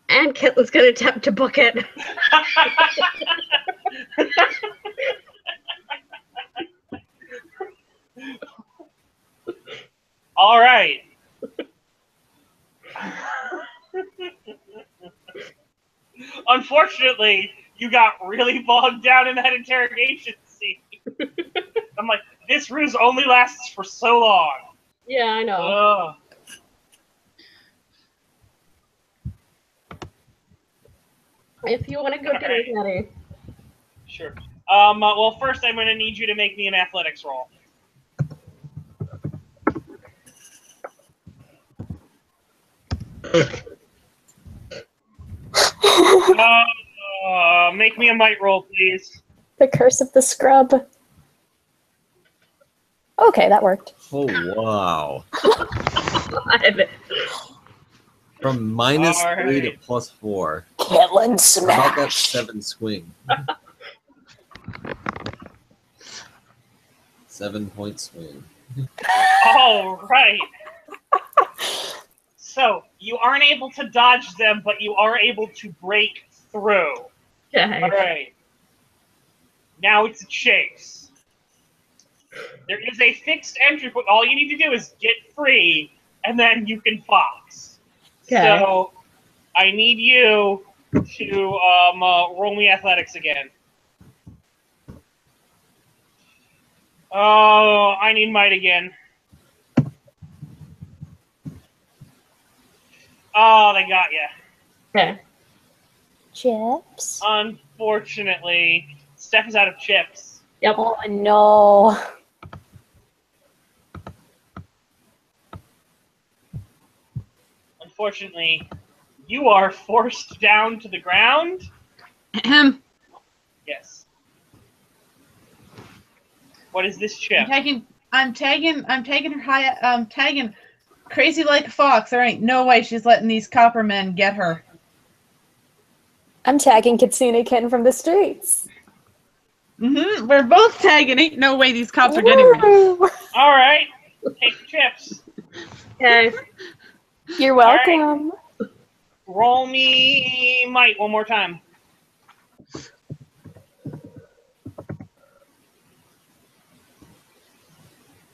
And Kitlin's gonna attempt to book it. All right. Unfortunately, you got really bogged down in that interrogation scene. I'm like, this ruse only lasts for so long. Yeah, I know. Ugh. If you want to go get it ready. Sure. Well, first I'm going to need you to make me an athletics roll. Make me a might roll, please. The curse of the scrub. Okay, that worked. Oh wow. God. From minus All 3 to right. plus 4. Kitlin About that smash. 7 swing. 7-point swing. All right. So, you aren't able to dodge them, but you are able to break through. Okay. All right. Now it's a chase. There is a fixed entry point. All you need to do is get free, and then you can fox. Okay. So, I need you to roll me athletics again. Oh, I need might again. Oh, they got you. Okay. Chips. Unfortunately, Steph is out of chips. Yep. Oh no. Unfortunately, you are forced down to the ground. Ahem. Yes. What is this chip? I'm tagging her tagging crazy like a fox. There ain't no way she's letting these copper men get her. I'm tagging Kitsune Kin from the streets. Mm-hmm. We're both tagging. Ain't no way these cops are getting me. Woo! All right, take the chips. Okay. You're right. welcome. Roll me might one more time.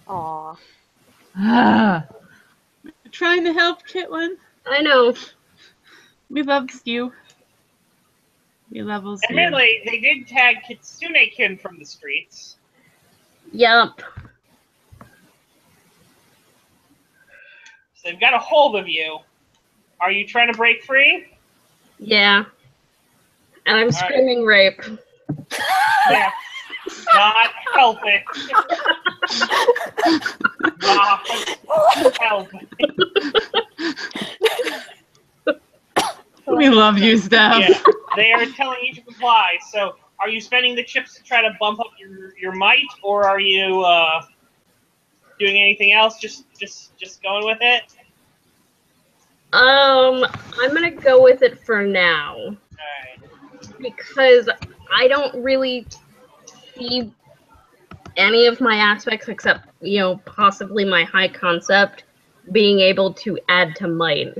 Aw. Trying to help, Kitlin. I know. We loves you. We levels you. Admittedly, they did tag Kitsune-kin from the streets. Yup. So they've got a hold of you. Are you trying to break free? Yeah. And I'm right. screaming rape. Yeah. Not helping. Not helping. We love you, Steph. Yeah, they are telling you to comply. So, are you spending the chips to try to bump up your might, or are you doing anything else? Just going with it. I'm gonna go with it for now. All right. Because I don't really see any of my aspects except, possibly my high concept being able to add to might.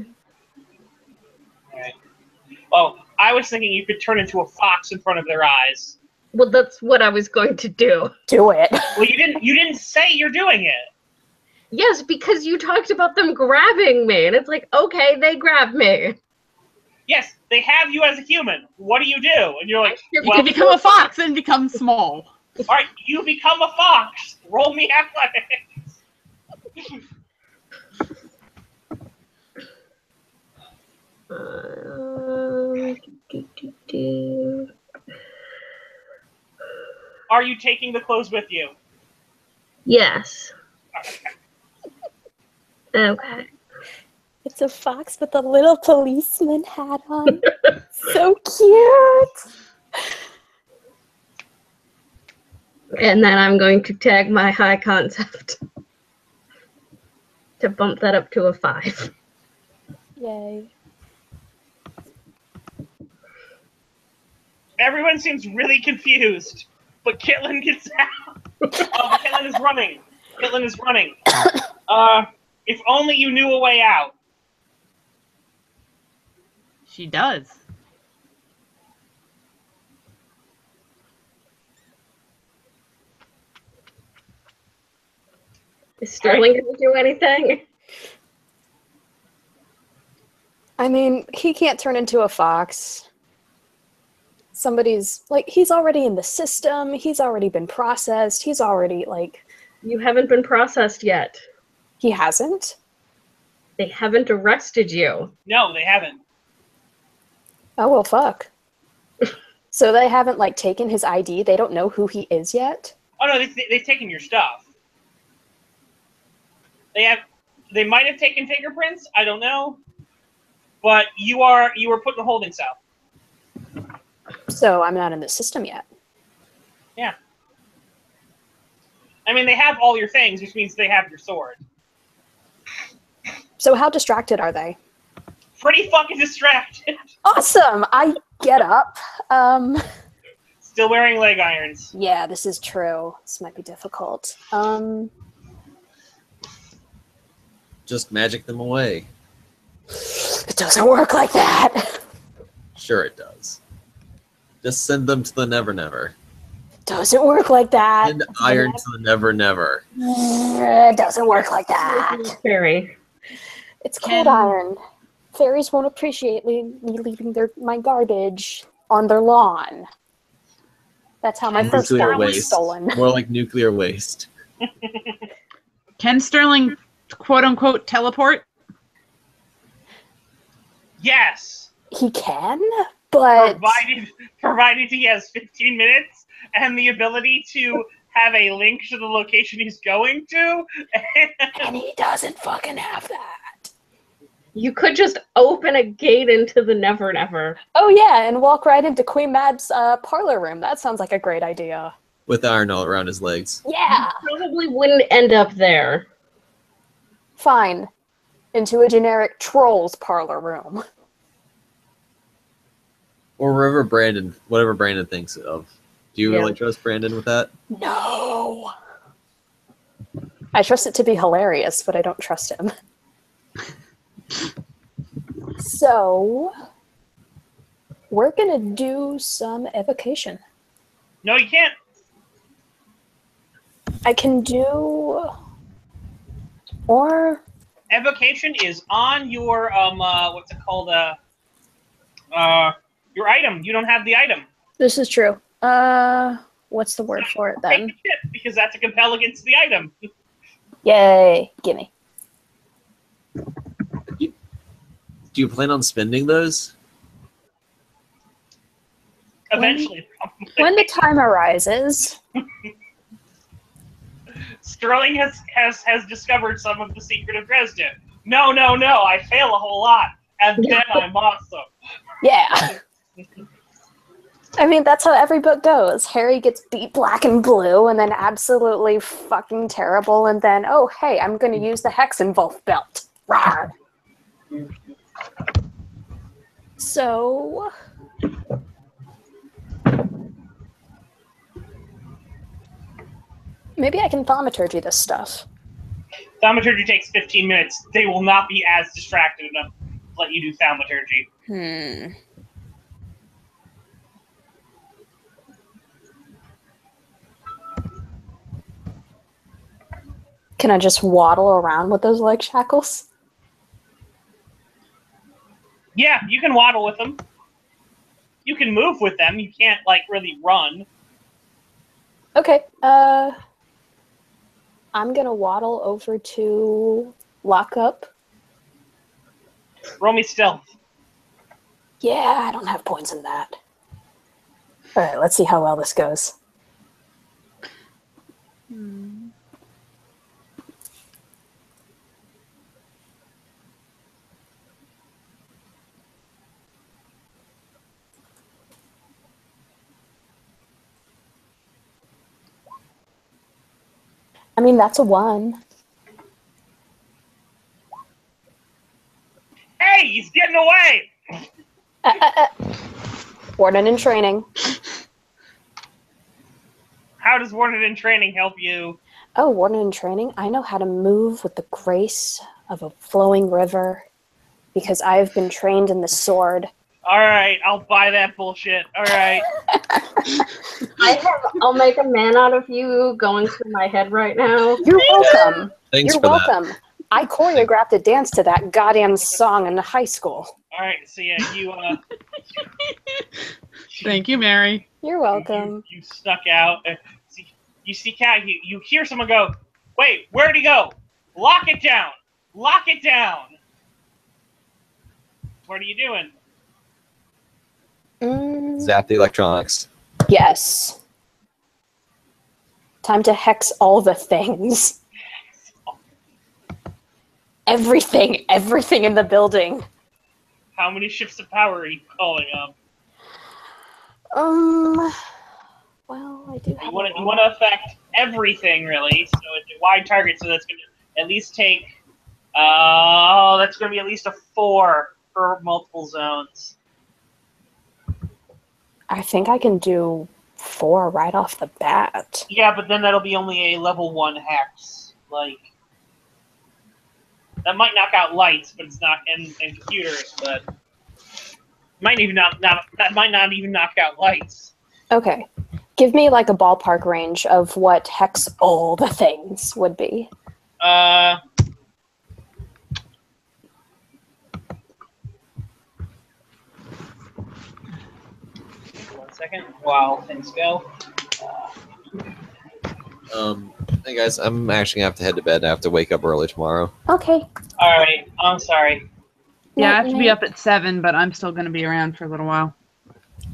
Right. Well, I was thinking you could turn into a fox in front of their eyes. Well, that's what I was going to do. Do it. Well, you didn't say you're doing it. Yes, because you talked about them grabbing me, and it's like, okay, they grabbed me. Yes, they have you as a human. What do? And you're like, You well, can become a fox and become small. all right, you become a fox. Roll me athletics. Are you taking the clothes with you? Yes. Okay. Okay. It's a fox with a little policeman hat on. So cute. And then I'm going to tag my high concept to bump that up to a 5. Yay. Everyone seems really confused, but Kitlin gets out. Kitlin is running. Kitlin is running. If only you knew a way out. She does. Is Sterling going to do anything? I mean, he can't turn into a fox. Somebody's, like, he's already in the system. He's already been processed. He's already, like... You haven't been processed yet. He hasn't? They haven't arrested you. No, they haven't. Oh, well, fuck. So they haven't, like, taken his ID? They don't know who he is yet? Oh, no, they've taken your stuff. They might have taken fingerprints. I don't know. But you were put in a holding cell. So I'm not in the system yet. Yeah. I mean, they have all your things, which means they have your sword. So how distracted are they? Pretty fucking distracted. Awesome! I get up. Still wearing leg irons. Yeah, this is true. This might be difficult. Just magic them away. It doesn't work like that. Sure it does. Just send them to the Never Never. Doesn't work like that. Send iron to the Never Never. It doesn't work like that. Fairy. It's cold iron. Fairies won't appreciate me leaving my garbage on their lawn. That's how my first Nuclear one was waste. stolen. More like nuclear waste. Can Sterling, quote unquote, teleport? Yes. He can, but provided he has 15 minutes and the ability to have a link to the location he's going to. and he doesn't fucking have that. You could just open a gate into the Never Never. Oh yeah, and walk right into Queen Mad's parlor room. That sounds like a great idea. With iron all around his legs. Yeah. You probably wouldn't end up there. Fine. Into a generic troll's parlor room. Or whatever Brandon thinks of. Do you really trust Brandon with that? No. I trust it to be hilarious, but I don't trust him. So, we're gonna do some evocation. No, you can't. I can do... Or... Evocation is on your, what's it called, your item. You don't have the item. This is true. What's the word for it then? Take the shit, because that's a compel against the item. Yay, gimme. Do you plan on spending those? Eventually. When the time arises... Sterling has discovered some of the secret of Dresden. No, I fail a whole lot, and then I'm awesome. Yeah. I mean, that's how every book goes. Harry gets beat black and blue, and then absolutely fucking terrible, and then, oh, hey, I'm going to use the Hexenwolf belt. Rawr. So... maybe I can thaumaturgy this stuff. Thaumaturgy takes 15 minutes. They will not be as distracted enough to let you do thaumaturgy. Can I just waddle around with those leg shackles? Yeah, you can waddle with them. You can move with them. You can't like really run. Okay. I'm gonna waddle over to Lockup. Roll me stealth. Yeah, I don't have points in that. All right, let's see how well this goes. I mean, that's a 1. Hey, he's getting away. Warden in training. How does Warden in training help you? Oh, Warden in training? I know how to move with the grace of a flowing river because I have been trained in the sword. All right, I'll buy that bullshit. All right. I'll make a man out of you going through my head right now. You're welcome. Thanks You're for that. welcome. I choreographed a dance to that goddamn song in high school. All right. So yeah, you Thank you, Mary. You're welcome. You snuck out. You sneak out. You hear someone go, "Wait, where'd he go? Lock it down. Lock it down." What are you doing? Zap the electronics. Yes. Time to hex all the things. Everything in the building. How many shifts of power are you calling up? Well, I do have You want to affect everything, really. So it's a wide target, so that's going to at least take... that's going to be at least a 4 for multiple zones. I think I can do 4 right off the bat. Yeah, but then that'll be only a level 1 hex. Like, that might knock out lights, but it's not in computers, but... Might even that might not even knock out lights. Okay. Give me like a ballpark range of what hex all the things would be. 1 second while things go. Hey guys, I'm actually gonna have to head to bed. I have to wake up early tomorrow. Okay. All right, I'm sorry. Yeah, I have to be up at 7, but I'm still going to be around for a little while. It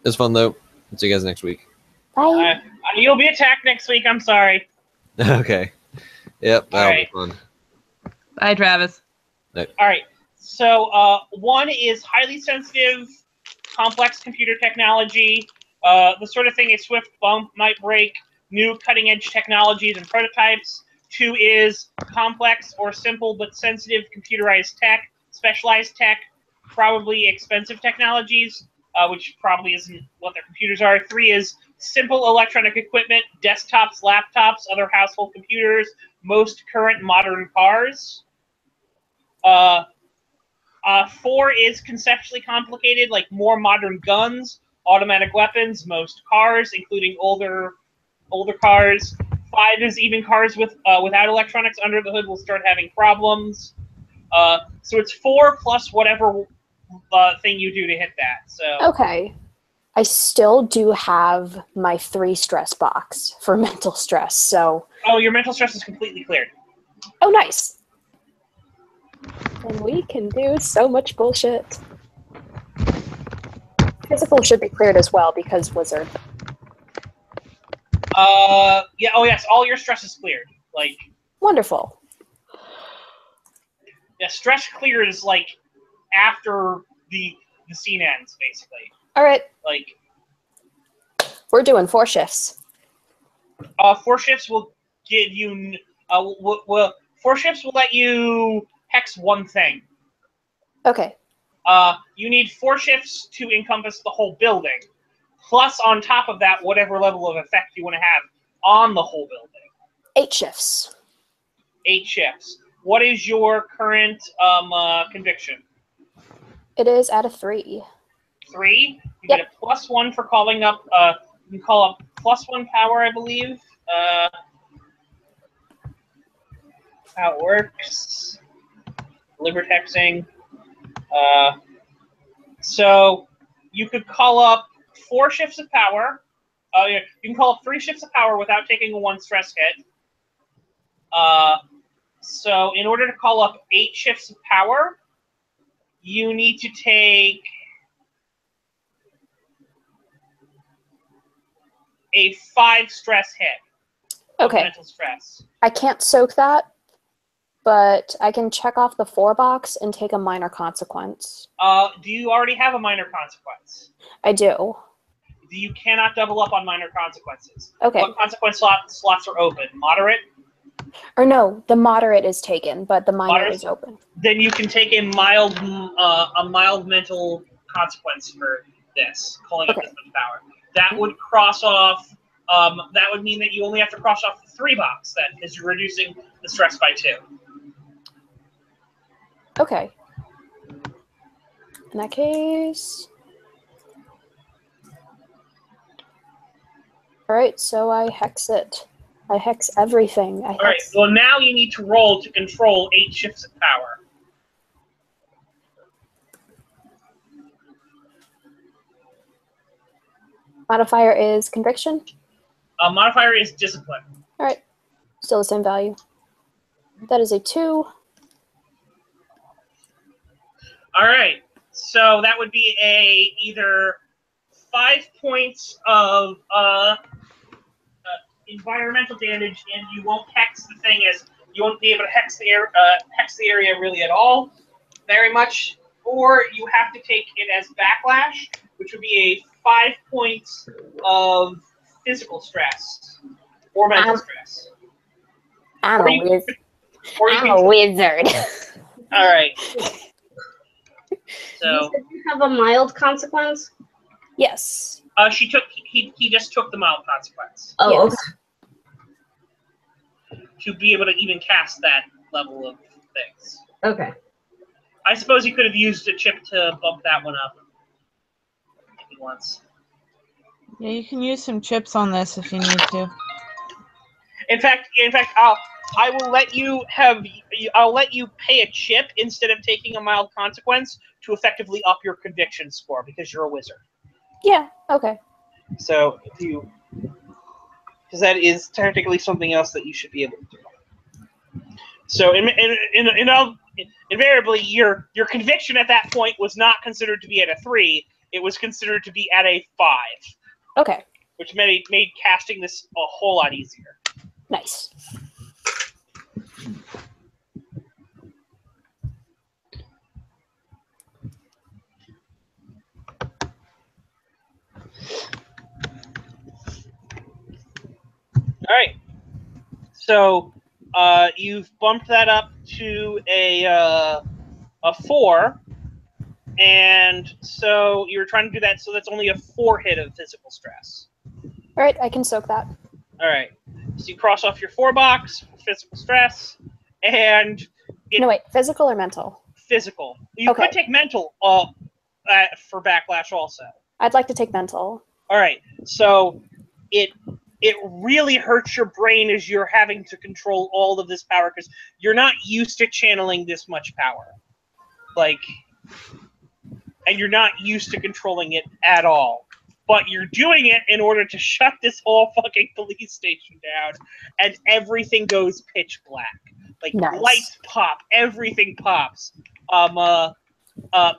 was fun though. See you guys next week. Bye. You'll be attacked next week. I'm sorry. Okay. Yep, that'll Alright. be fun. Bye, Travis. All right. So 1 is highly sensitive, complex computer technology. The sort of thing a swift bump might break new cutting-edge technologies and prototypes. 2 is complex or simple but sensitive computerized tech, specialized tech, probably expensive technologies, which probably isn't what their computers are. 3 is simple electronic equipment, desktops, laptops, other household computers, most current modern cars. 4 is conceptually complicated, like more modern guns, automatic weapons, most cars, including older cars. 5 is even cars without electronics under the hood will start having problems. So it's 4 plus whatever thing you do to hit that. So Okay. I still do have my 3 stress box for mental stress, so... Oh, your mental stress is completely cleared. Oh, nice. And we can do so much bullshit. Physical should be cleared as well because wizard. Yeah. Oh, yes. All your stress is cleared. Like, Wonderful. yeah, stress cleared is like after the scene ends, basically. All right. Like, We're doing 4 shifts. 4 shifts will give you. 4 shifts will let you hex 1 thing. Okay. You need 4 shifts to encompass the whole building. Plus, on top of that, whatever level of effect you want to have on the whole building. 8 shifts. 8 shifts. What is your current conviction? It is at a 3. 3. You Yep. get a +1 for calling up. You can call up +1 power, I believe. How it works. Libertexing. So you could call up 4 shifts of power. Yeah, you can call up 3 shifts of power without taking a 1 stress hit. So in order to call up 8 shifts of power, you need to take a 5 stress hit. Okay. Mental stress. I can't soak that, but I can check off the 4 box and take a minor consequence. Do you already have a minor consequence? I do. You cannot double up on minor consequences. Okay. What consequence slots are open? Moderate? Or no, the moderate is taken, but the minor Moderate? is open. Then you can take a mild mental consequence for this, calling up Okay. this much power. That would cross off. That would mean that you only have to cross off the 3 box then, because you're reducing the stress by 2. Okay. In that case... Alright, so I hex it. I hex everything. All right. Well, now you need to roll to control 8 shifts of power. Modifier is conviction. Modifier is discipline. Alright. Still the same value. That is a 2. All right. So that would be either 5 points of environmental damage, and you won't hex the thing as you won't be able to hex the area really at all, very much, or you have to take it as backlash, which would be a 5 points of physical stress or mental stress. I'm a wizard. I'm a wizard. All right. So you said you have a mild consequence? Yes. He just took the mild consequence. Oh, Yes. okay. To be able to even cast that level of things. Okay. I suppose he could have used a chip to bump that one up if he wants. Yeah, you can use some chips on this if you need to. In fact, I will let you I'll let you pay a chip instead of taking a mild consequence to effectively up your conviction score because you're a wizard. Yeah, okay. So because that is technically something else that you should be able to do. So invariably, your conviction at that point was not considered to be at a 3; it was considered to be at a 5. Okay. Which made casting this a whole lot easier. Nice. All right. So you've bumped that up to a 4, and so you're trying to do that. So that's only a 4 hit of physical stress. All right, I can soak that. All right. So you cross off your 4 box for physical stress, and No, wait, physical or mental? Physical. You Okay. could take mental for backlash also. I'd like to take mental. All right. So it really hurts your brain as you're having to control all of this power because you're not used to channeling this much power. And you're not used to controlling it at all. But you're doing it in order to shut this whole fucking police station down, and everything goes pitch black. Nice. Lights pop, everything pops.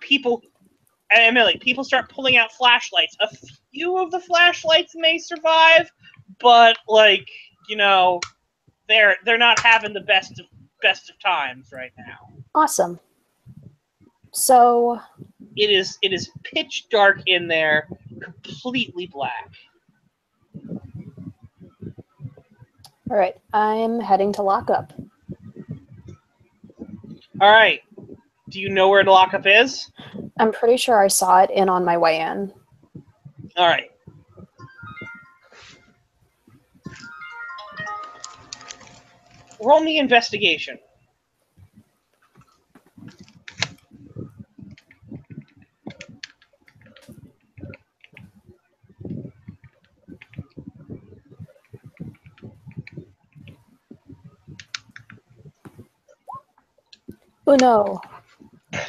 People start pulling out flashlights. A few of the flashlights may survive, but they're not having the best of times right now. Awesome. So it is pitch dark in there, completely black. all right, I'm heading to lockup. All right. Do you know where the lockup is? I'm pretty sure I saw it on my way in. All right. Roll me investigation. Oh no. All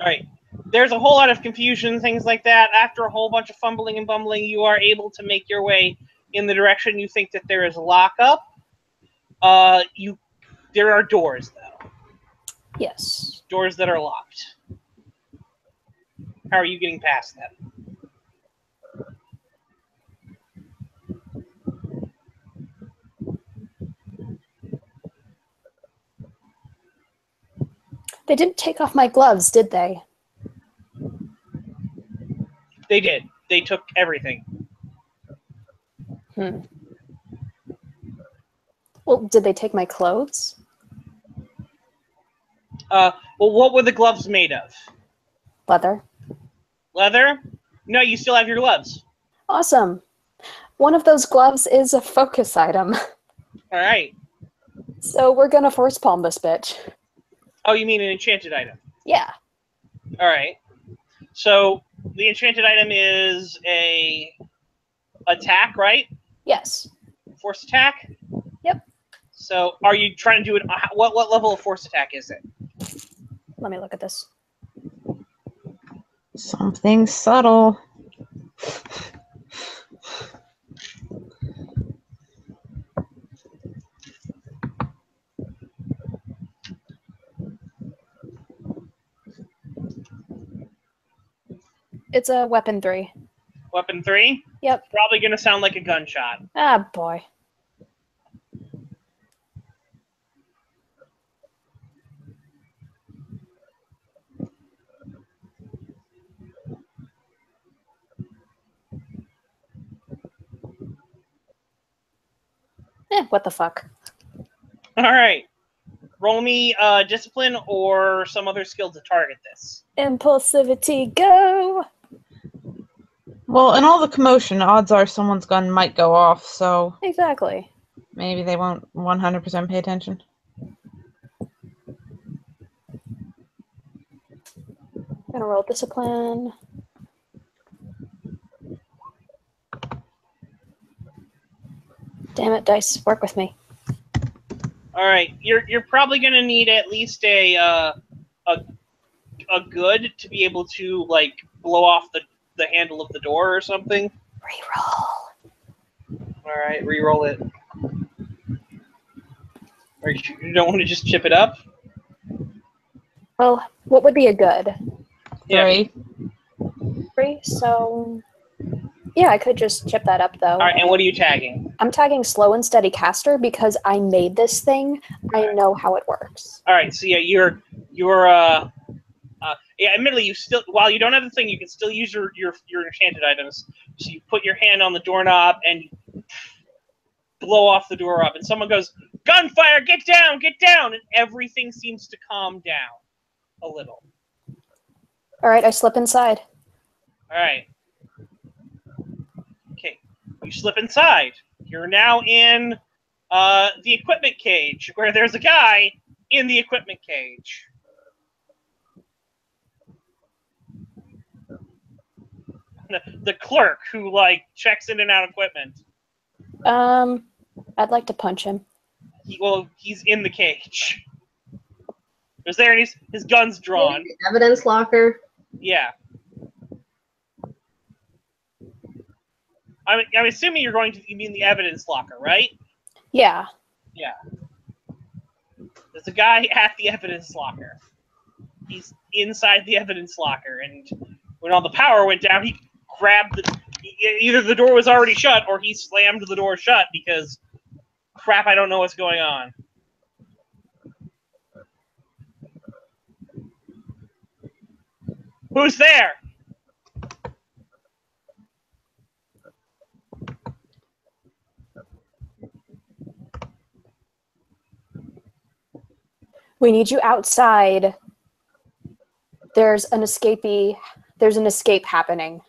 right. there's a whole lot of confusion, things like that. After a whole bunch of fumbling and bumbling, you are able to make your way in the direction you think that there is a lockup. There are doors, though. Yes. Doors that are locked. How are you getting past them? They didn't take off my gloves, did they? They did. They took everything. Well, did they take my clothes? Well, what were the gloves made of? Leather. Leather? No, you still have your gloves. Awesome. One of those gloves is a focus item. All right. So we're gonna force palm this bitch. Oh, you mean an enchanted item? Yeah. All right. So the enchanted item is a attack, right? Yes. Force attack? Yep. So are you trying to do it? What level of force attack is it? Let me look at this. Something subtle. It's a weapon 3. Weapon 3? Yep. Probably going to sound like a gunshot. Ah, boy. What the fuck? All right. Roll me discipline or some other skill to target this. Impulsivity, go! Well, in all the commotion, odds are someone's gun might go off, so Exactly. maybe they won't 100% pay attention. I'm gonna roll discipline. Damn it, dice, work with me. All right. You're probably going to need at least a good to be able to like blow off the handle of the door or something. Reroll. All right, re-roll it. Or you don't want to just chip it up? Well, what would be a good? Yeah. 3. 3, so... Yeah, I could just chip that up, though. All right, and what are you tagging? I'm tagging slow and steady caster because I made this thing. I know how it works. All right, so yeah, you're yeah. Admittedly, you still while you don't have the thing, you can still use your enchanted items. So you put your hand on the doorknob and you blow off the door up, and someone goes, "Gunfire! Get down! Get down!" And everything seems to calm down a little. All right, I slip inside. All right. Okay, you slip inside. You're now in the equipment cage, where there's a guy in the equipment cage. The clerk who like checks in and out equipment. I'd like to punch him. He's in the cage. There's there, and his gun's drawn. Maybe the evidence locker. Yeah. I'm assuming you mean the evidence locker, right? Yeah. Yeah. There's a guy at the evidence locker. He's inside the evidence locker, and when all the power went down, he grabbed either the door was already shut or he slammed the door shut because crap, I don't know what's going on. Who's there? We need you outside. There's an escape happening.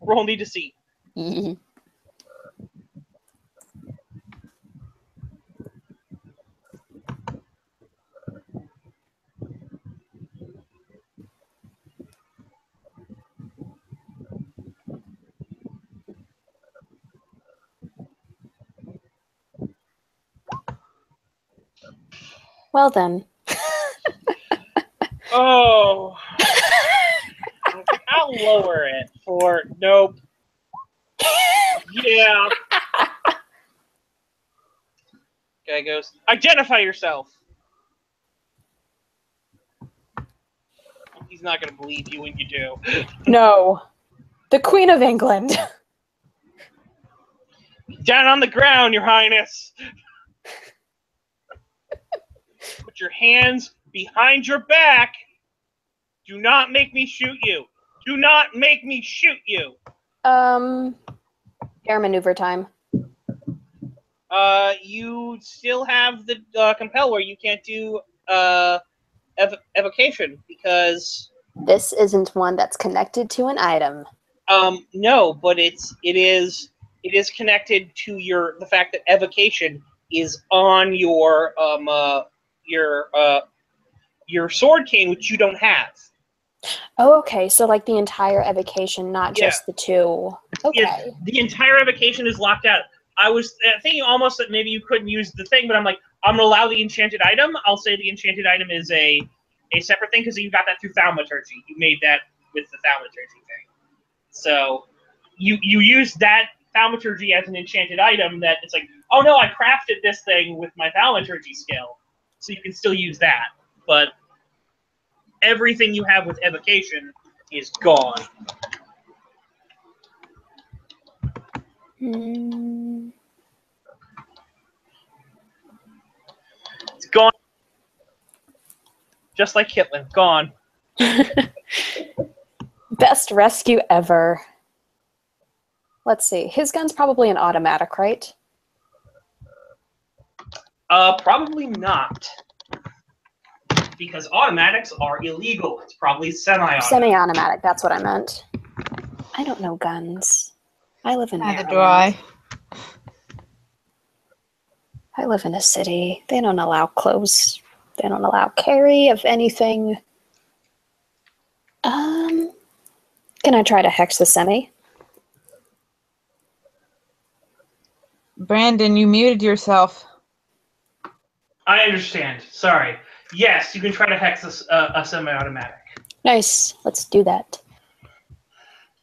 Roll me to see. Well then. Oh. I'll lower it for nope. Yeah. Guy goes, identify yourself. He's not going to believe you when you do. No. The Queen of England. Down on the ground, Your Highness. Put your hands behind your back. Do not make me shoot you. Do not make me shoot you. Air maneuver time. You still have the compel where you can't do evocation because This isn't one that's connected to an item. no, but it is connected to the fact that evocation is on your sword cane, which you don't have. Oh, okay. So like the entire evocation, not just the two. Okay. Yeah, the entire evocation is locked out. I was thinking almost that maybe you couldn't use the thing, but I'm like, I'm gonna allow the enchanted item. I'll say the enchanted item is a separate thing because you got that through thaumaturgy. You made that with the thaumaturgy thing. So you use that thaumaturgy as an enchanted item that it's like, oh no, I crafted this thing with my thaumaturgy skill. So you can still use that. But everything you have with evocation is gone. It's gone. Just like Kitlin, gone. Best rescue ever. Let's see. His gun's probably an automatic, right? Probably not. Because automatics are illegal. It's probably semi-automatic. Semi-automatic, that's what I meant. I don't know guns. I live in Maryland. Neither do I. I live in a city. They don't allow close. They don't allow carry of anything. Can I try to hex the semi? Brandon, you muted yourself. I understand. Sorry. Yes, you can try to hex a semi-automatic. Nice. Let's do that.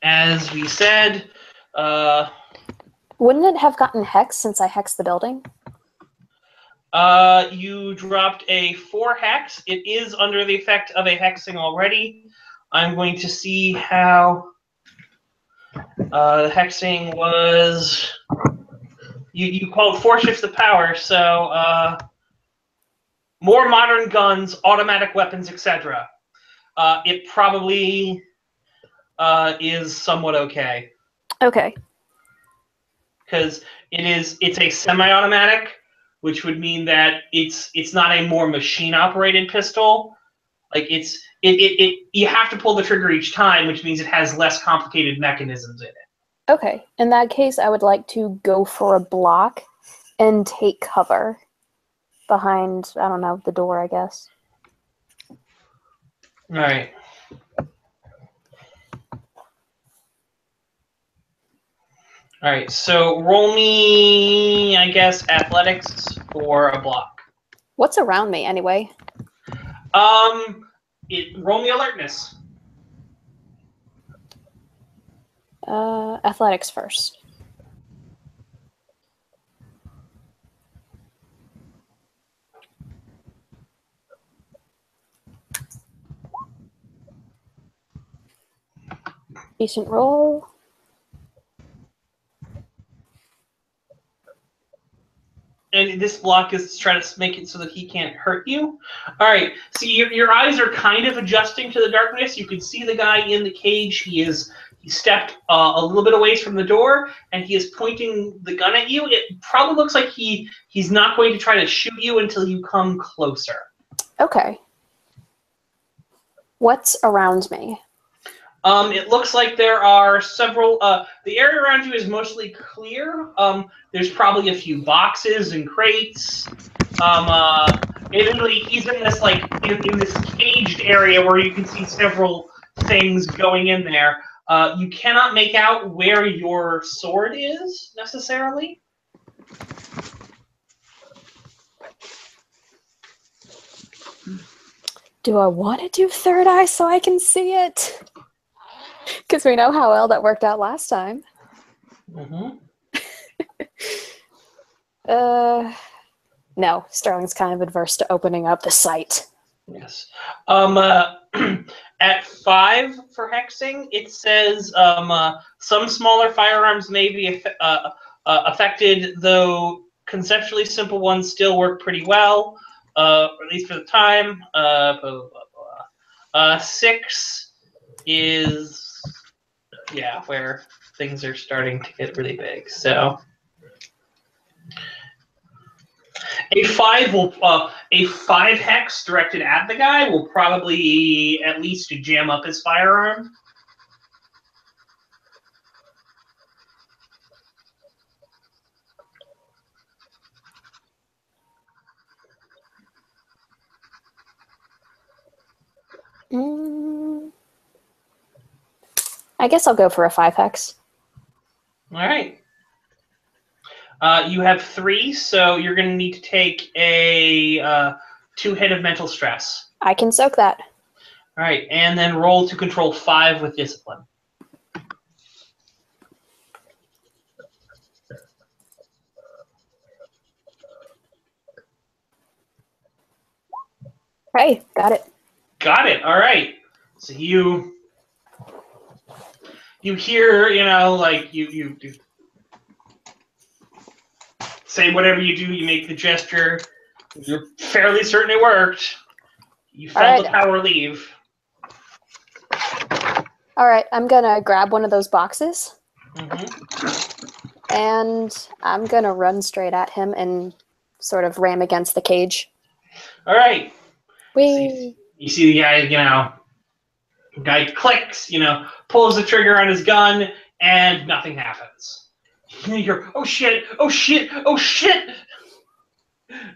As we said, wouldn't it have gotten hexed since I hexed the building? you dropped a 4 hex. It is under the effect of a hexing already. I'm going to see how the hexing was. You called 4 shifts of power, so more modern guns, automatic weapons, etc. It probably is somewhat okay. Okay. Because it's a semi-automatic, which would mean that it's not a more machine-operated pistol. Like you have to pull the trigger each time, which means it has less complicated mechanisms in it. Okay. In that case, I would like to go for a block and take cover behind, I don't know, the door, I guess. All right. All right, so roll me, I guess, athletics for a block. What's around me, anyway? Roll me alertness. Athletics first. Decent roll. And this block is trying to make it so that he can't hurt you. All right. So your eyes are kind of adjusting to the darkness. You can see the guy in the cage. He stepped a little bit away from the door, and he is pointing the gun at you. It probably looks like he's not going to try to shoot you until you come closer. Okay. What's around me? It looks like there are several. The area around you is mostly clear. There's probably a few boxes and crates. Admittedly, he's in this in this caged area where you can see several things going in there. You cannot make out where your sword is necessarily. Do I want to do third eye so I can see it? Because we know how well that worked out last time. Mm-hmm. No, Sterling's kind of adverse to opening up the sight. Yes. At 5 for hexing, it says some smaller firearms may be affected, though conceptually simple ones still work pretty well, at least for the time. Blah, blah, blah. 6 is, yeah, where things are starting to get really big. So a 5 hex directed at the guy will probably at least jam up his firearm. I guess I'll go for a 5 hex. All right. You have 3, so you're going to need to take a 2 hit of mental stress. I can soak that. All right, and then roll to control 5 with discipline. Hey, got it. Got it. All right. So you hear, like you say whatever you do. You make the gesture. You're fairly certain it worked. You felt the power leave. All right, I'm gonna grab one of those boxes, Mm-hmm. and I'm gonna run straight at him and sort of ram against the cage. All right. Whee! You see the guy, guy clicks, pulls the trigger on his gun, and nothing happens. You hear, oh shit, oh shit, oh shit!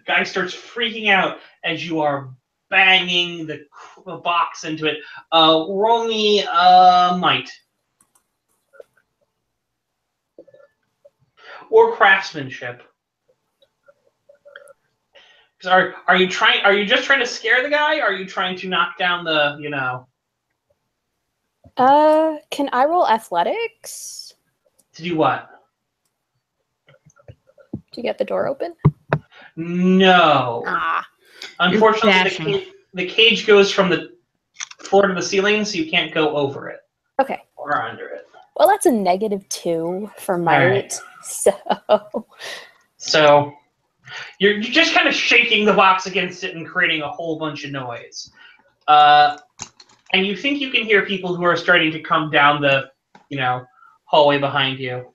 Guy starts freaking out as you are banging the box into it. Roll me might. Or craftsmanship. Are you just trying to scare the guy, or are you trying to knock down the, Can I roll athletics? To do what? To get the door open? No. Ah. Unfortunately, the cage goes from the floor to the ceiling, so you can't go over it. Okay. Or under it. Well, that's a -2 for might, right. so... So, you're just kind of shaking the box against it and creating a whole bunch of noise. And you think you can hear people who are starting to come down the, hallway behind you.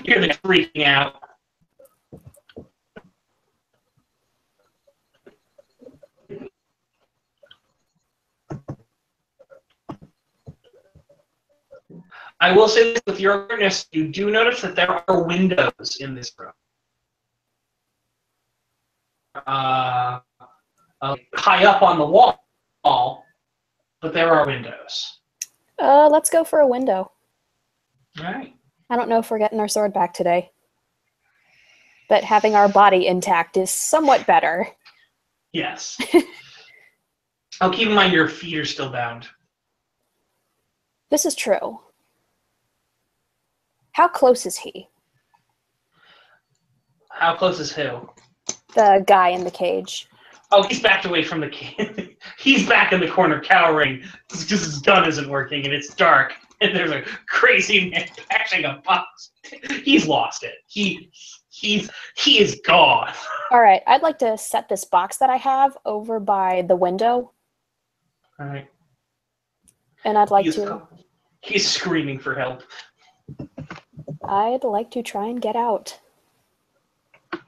You're freaking out. I will say this with your awareness, you do notice that there are windows in this room. High up on the wall, but there are windows. Let's go for a window. All right. I don't know if we're getting our sword back today. But having our body intact is somewhat better. Yes. Oh, keep in mind your feet are still bound. This is true. How close is he? How close is who? The guy in the cage. Oh, he's backed away from the cage. He's back in the corner cowering because his gun isn't working and it's dark and there's a crazy man bashing a box. He's lost it. He is gone. All right, I'd like to set this box that I have over by the window. All right. And I'd like to... He's screaming for help. I'd like to try and get out. All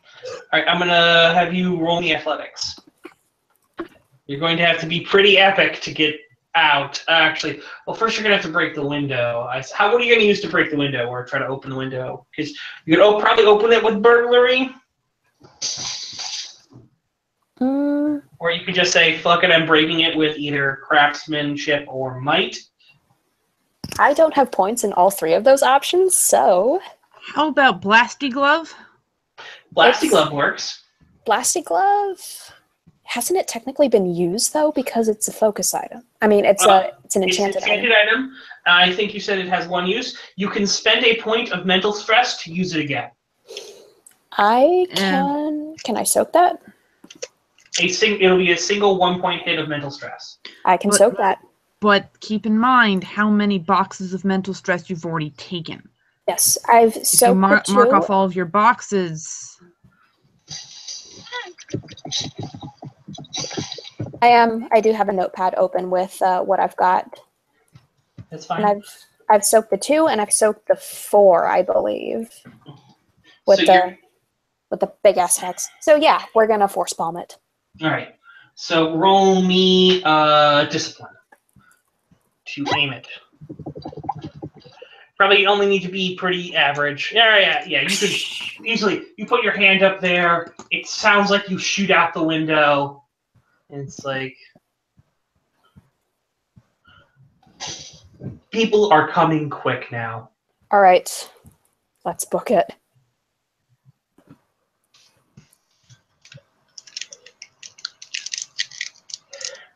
right, I'm going to have you roll me athletics. You're going to have to be pretty epic to get out. Actually, well, first you're going to have to break the window. What are you going to use to break the window or try to open the window? Because you could probably open it with burglary. Or you could just say, fuck it, I'm breaking it with either craftsmanship or might. I don't have points in all 3 of those options, so How about Blasty Glove? Blasty Glove works. Blasty Glove. Hasn't it technically been used though? Because it's a focus item. I mean, it's an enchanted item. I think you said it has 1 use. You can spend a point of mental stress to use it again. I can. Can I soak that? It'll be a single 1-point hit of mental stress. I can soak that. But keep in mind how many boxes of mental stress you've already taken. Yes, I've If soaked you mark the 2. off all of your boxes. I do have a notepad open with what I've got. That's fine. And I've soaked the 2 and I've soaked the 4, I believe. With the big ass hex. So yeah, we're gonna force palm it. Alright. So roll me discipline to aim it. Probably only need to be pretty average. Yeah. You could easily. You put your hand up there. It sounds like you shoot out the window. And it's like people are coming quick now. All right, let's book it.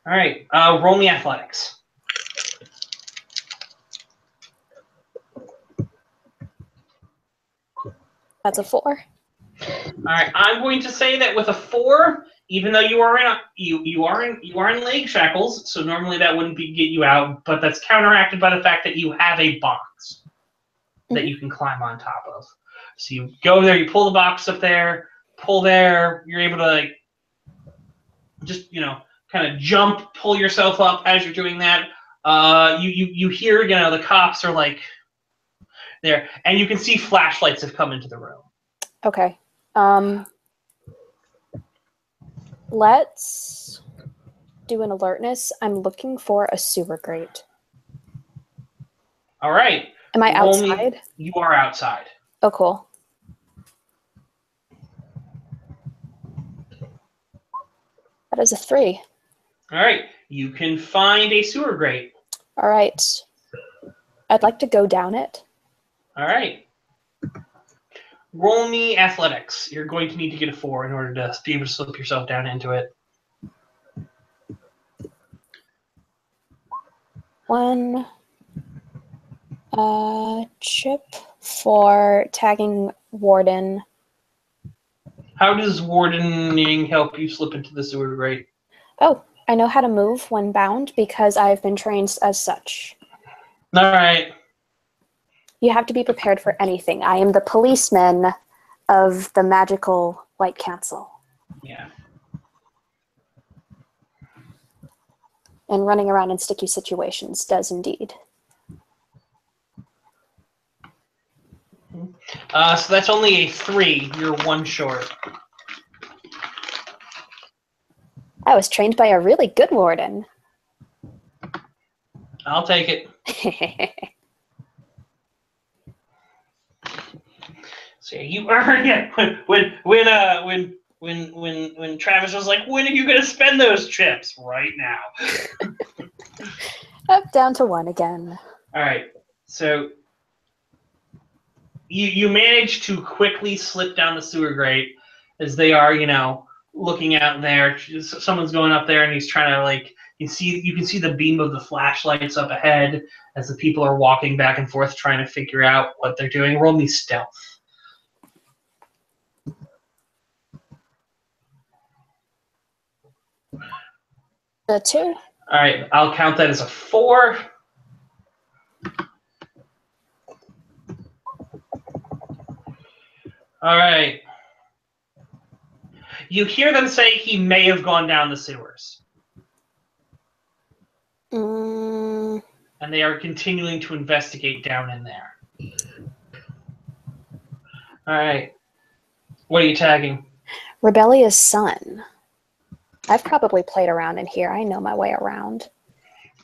All right. Roll me athletics. That's a 4. All right. I'm going to say that with a 4, even though you are in leg shackles, so normally that wouldn't get you out, but that's counteracted by the fact that you have a box that you can climb on top of. So you go there, you pull the box up there, pull there. You're able to like just kind of jump, pull yourself up as you're doing that. You hear the cops are like there, and you can see flashlights have come into the room. Okay. Let's do an alertness. I'm looking for a sewer grate. All right. Am I outside? You are outside. Oh, cool. That is a 3. All right. You can find a sewer grate. All right. I'd like to go down it. All right. Roll me athletics. You're going to need to get a 4 in order to be able to slip yourself down into it. 1 chip for tagging Warden. How does wardening help you slip into the sewer grate? Oh, I know how to move when bound because I've been trained as such. All right. You have to be prepared for anything. I am the policeman of the magical White Council. Yeah. And running around in sticky situations does indeed. So that's only a 3. You're 1 short. I was trained by a really good warden. I'll take it. So you earn it when Travis was like, when are you gonna spend those chips? Right now. Up down to 1 again. All right. So you manage to quickly slip down the sewer grate as they are, looking out there. Someone's going up there and he's trying to like you can see the beam of the flashlights up ahead as the people are walking back and forth trying to figure out what they're doing. Roll me stealth. A 2. All right, I'll count that as a 4. All right. You hear them say he may have gone down the sewers. And they are continuing to investigate down in there. All right. What are you tagging? Rebellious Son. I've probably played around in here. I know my way around.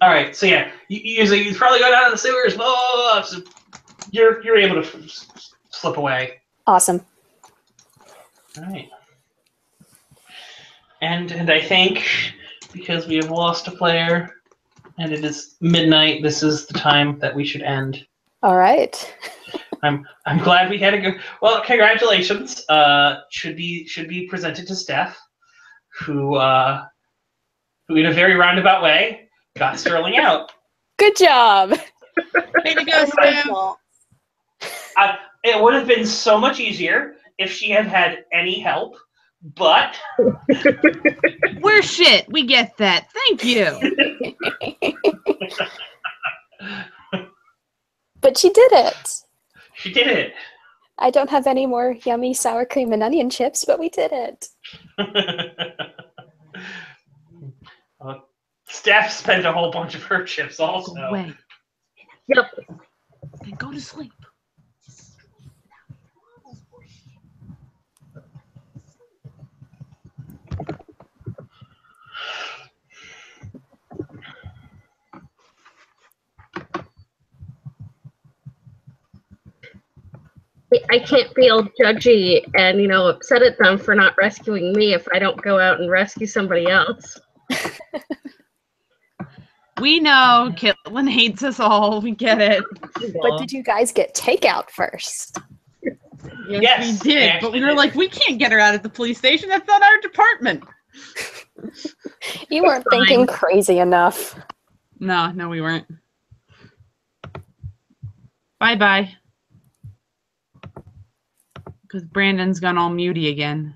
All right. So yeah, you probably go down in the sewers. Blah, blah, blah, so you're able to slip away. Awesome. All right. And I think because we have lost a player, And it is midnight. This is the time that we should end. All right. I'm glad we had a good. Well, congratulations. Should be presented to Steph, who in a very roundabout way got Sterling out. Good job. Way to go, Steph. It would have been so much easier if she had had any help, but We're shit. We get that. Thank you. But she did it. she did it. I don't have any more yummy sour cream and onion chips, but we did it. Steph spent a whole bunch of her chips also. Go away. Yep. Then go to sleep. I can't feel judgy and, upset at them for not rescuing me if I don't go out and rescue somebody else. We know Caitlin hates us all. We get it. But did you guys get takeout first? Yes, we did. But we were like, we can't get her out of the police station. That's not our department. You weren't thinking crazy enough. No, we weren't. Bye-bye. Because Brandon's gone all muty again.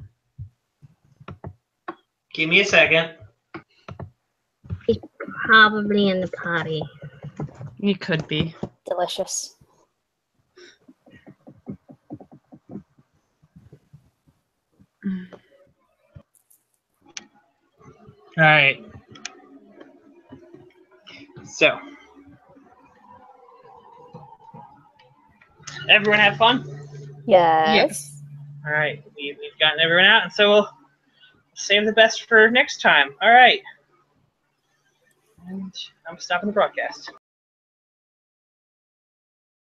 Give me a second. He's probably in the potty. He could be. Delicious. All right. So, everyone have fun? Yes. All right. We've gotten everyone out, and so we'll save the best for next time. All right. And I'm stopping the broadcast.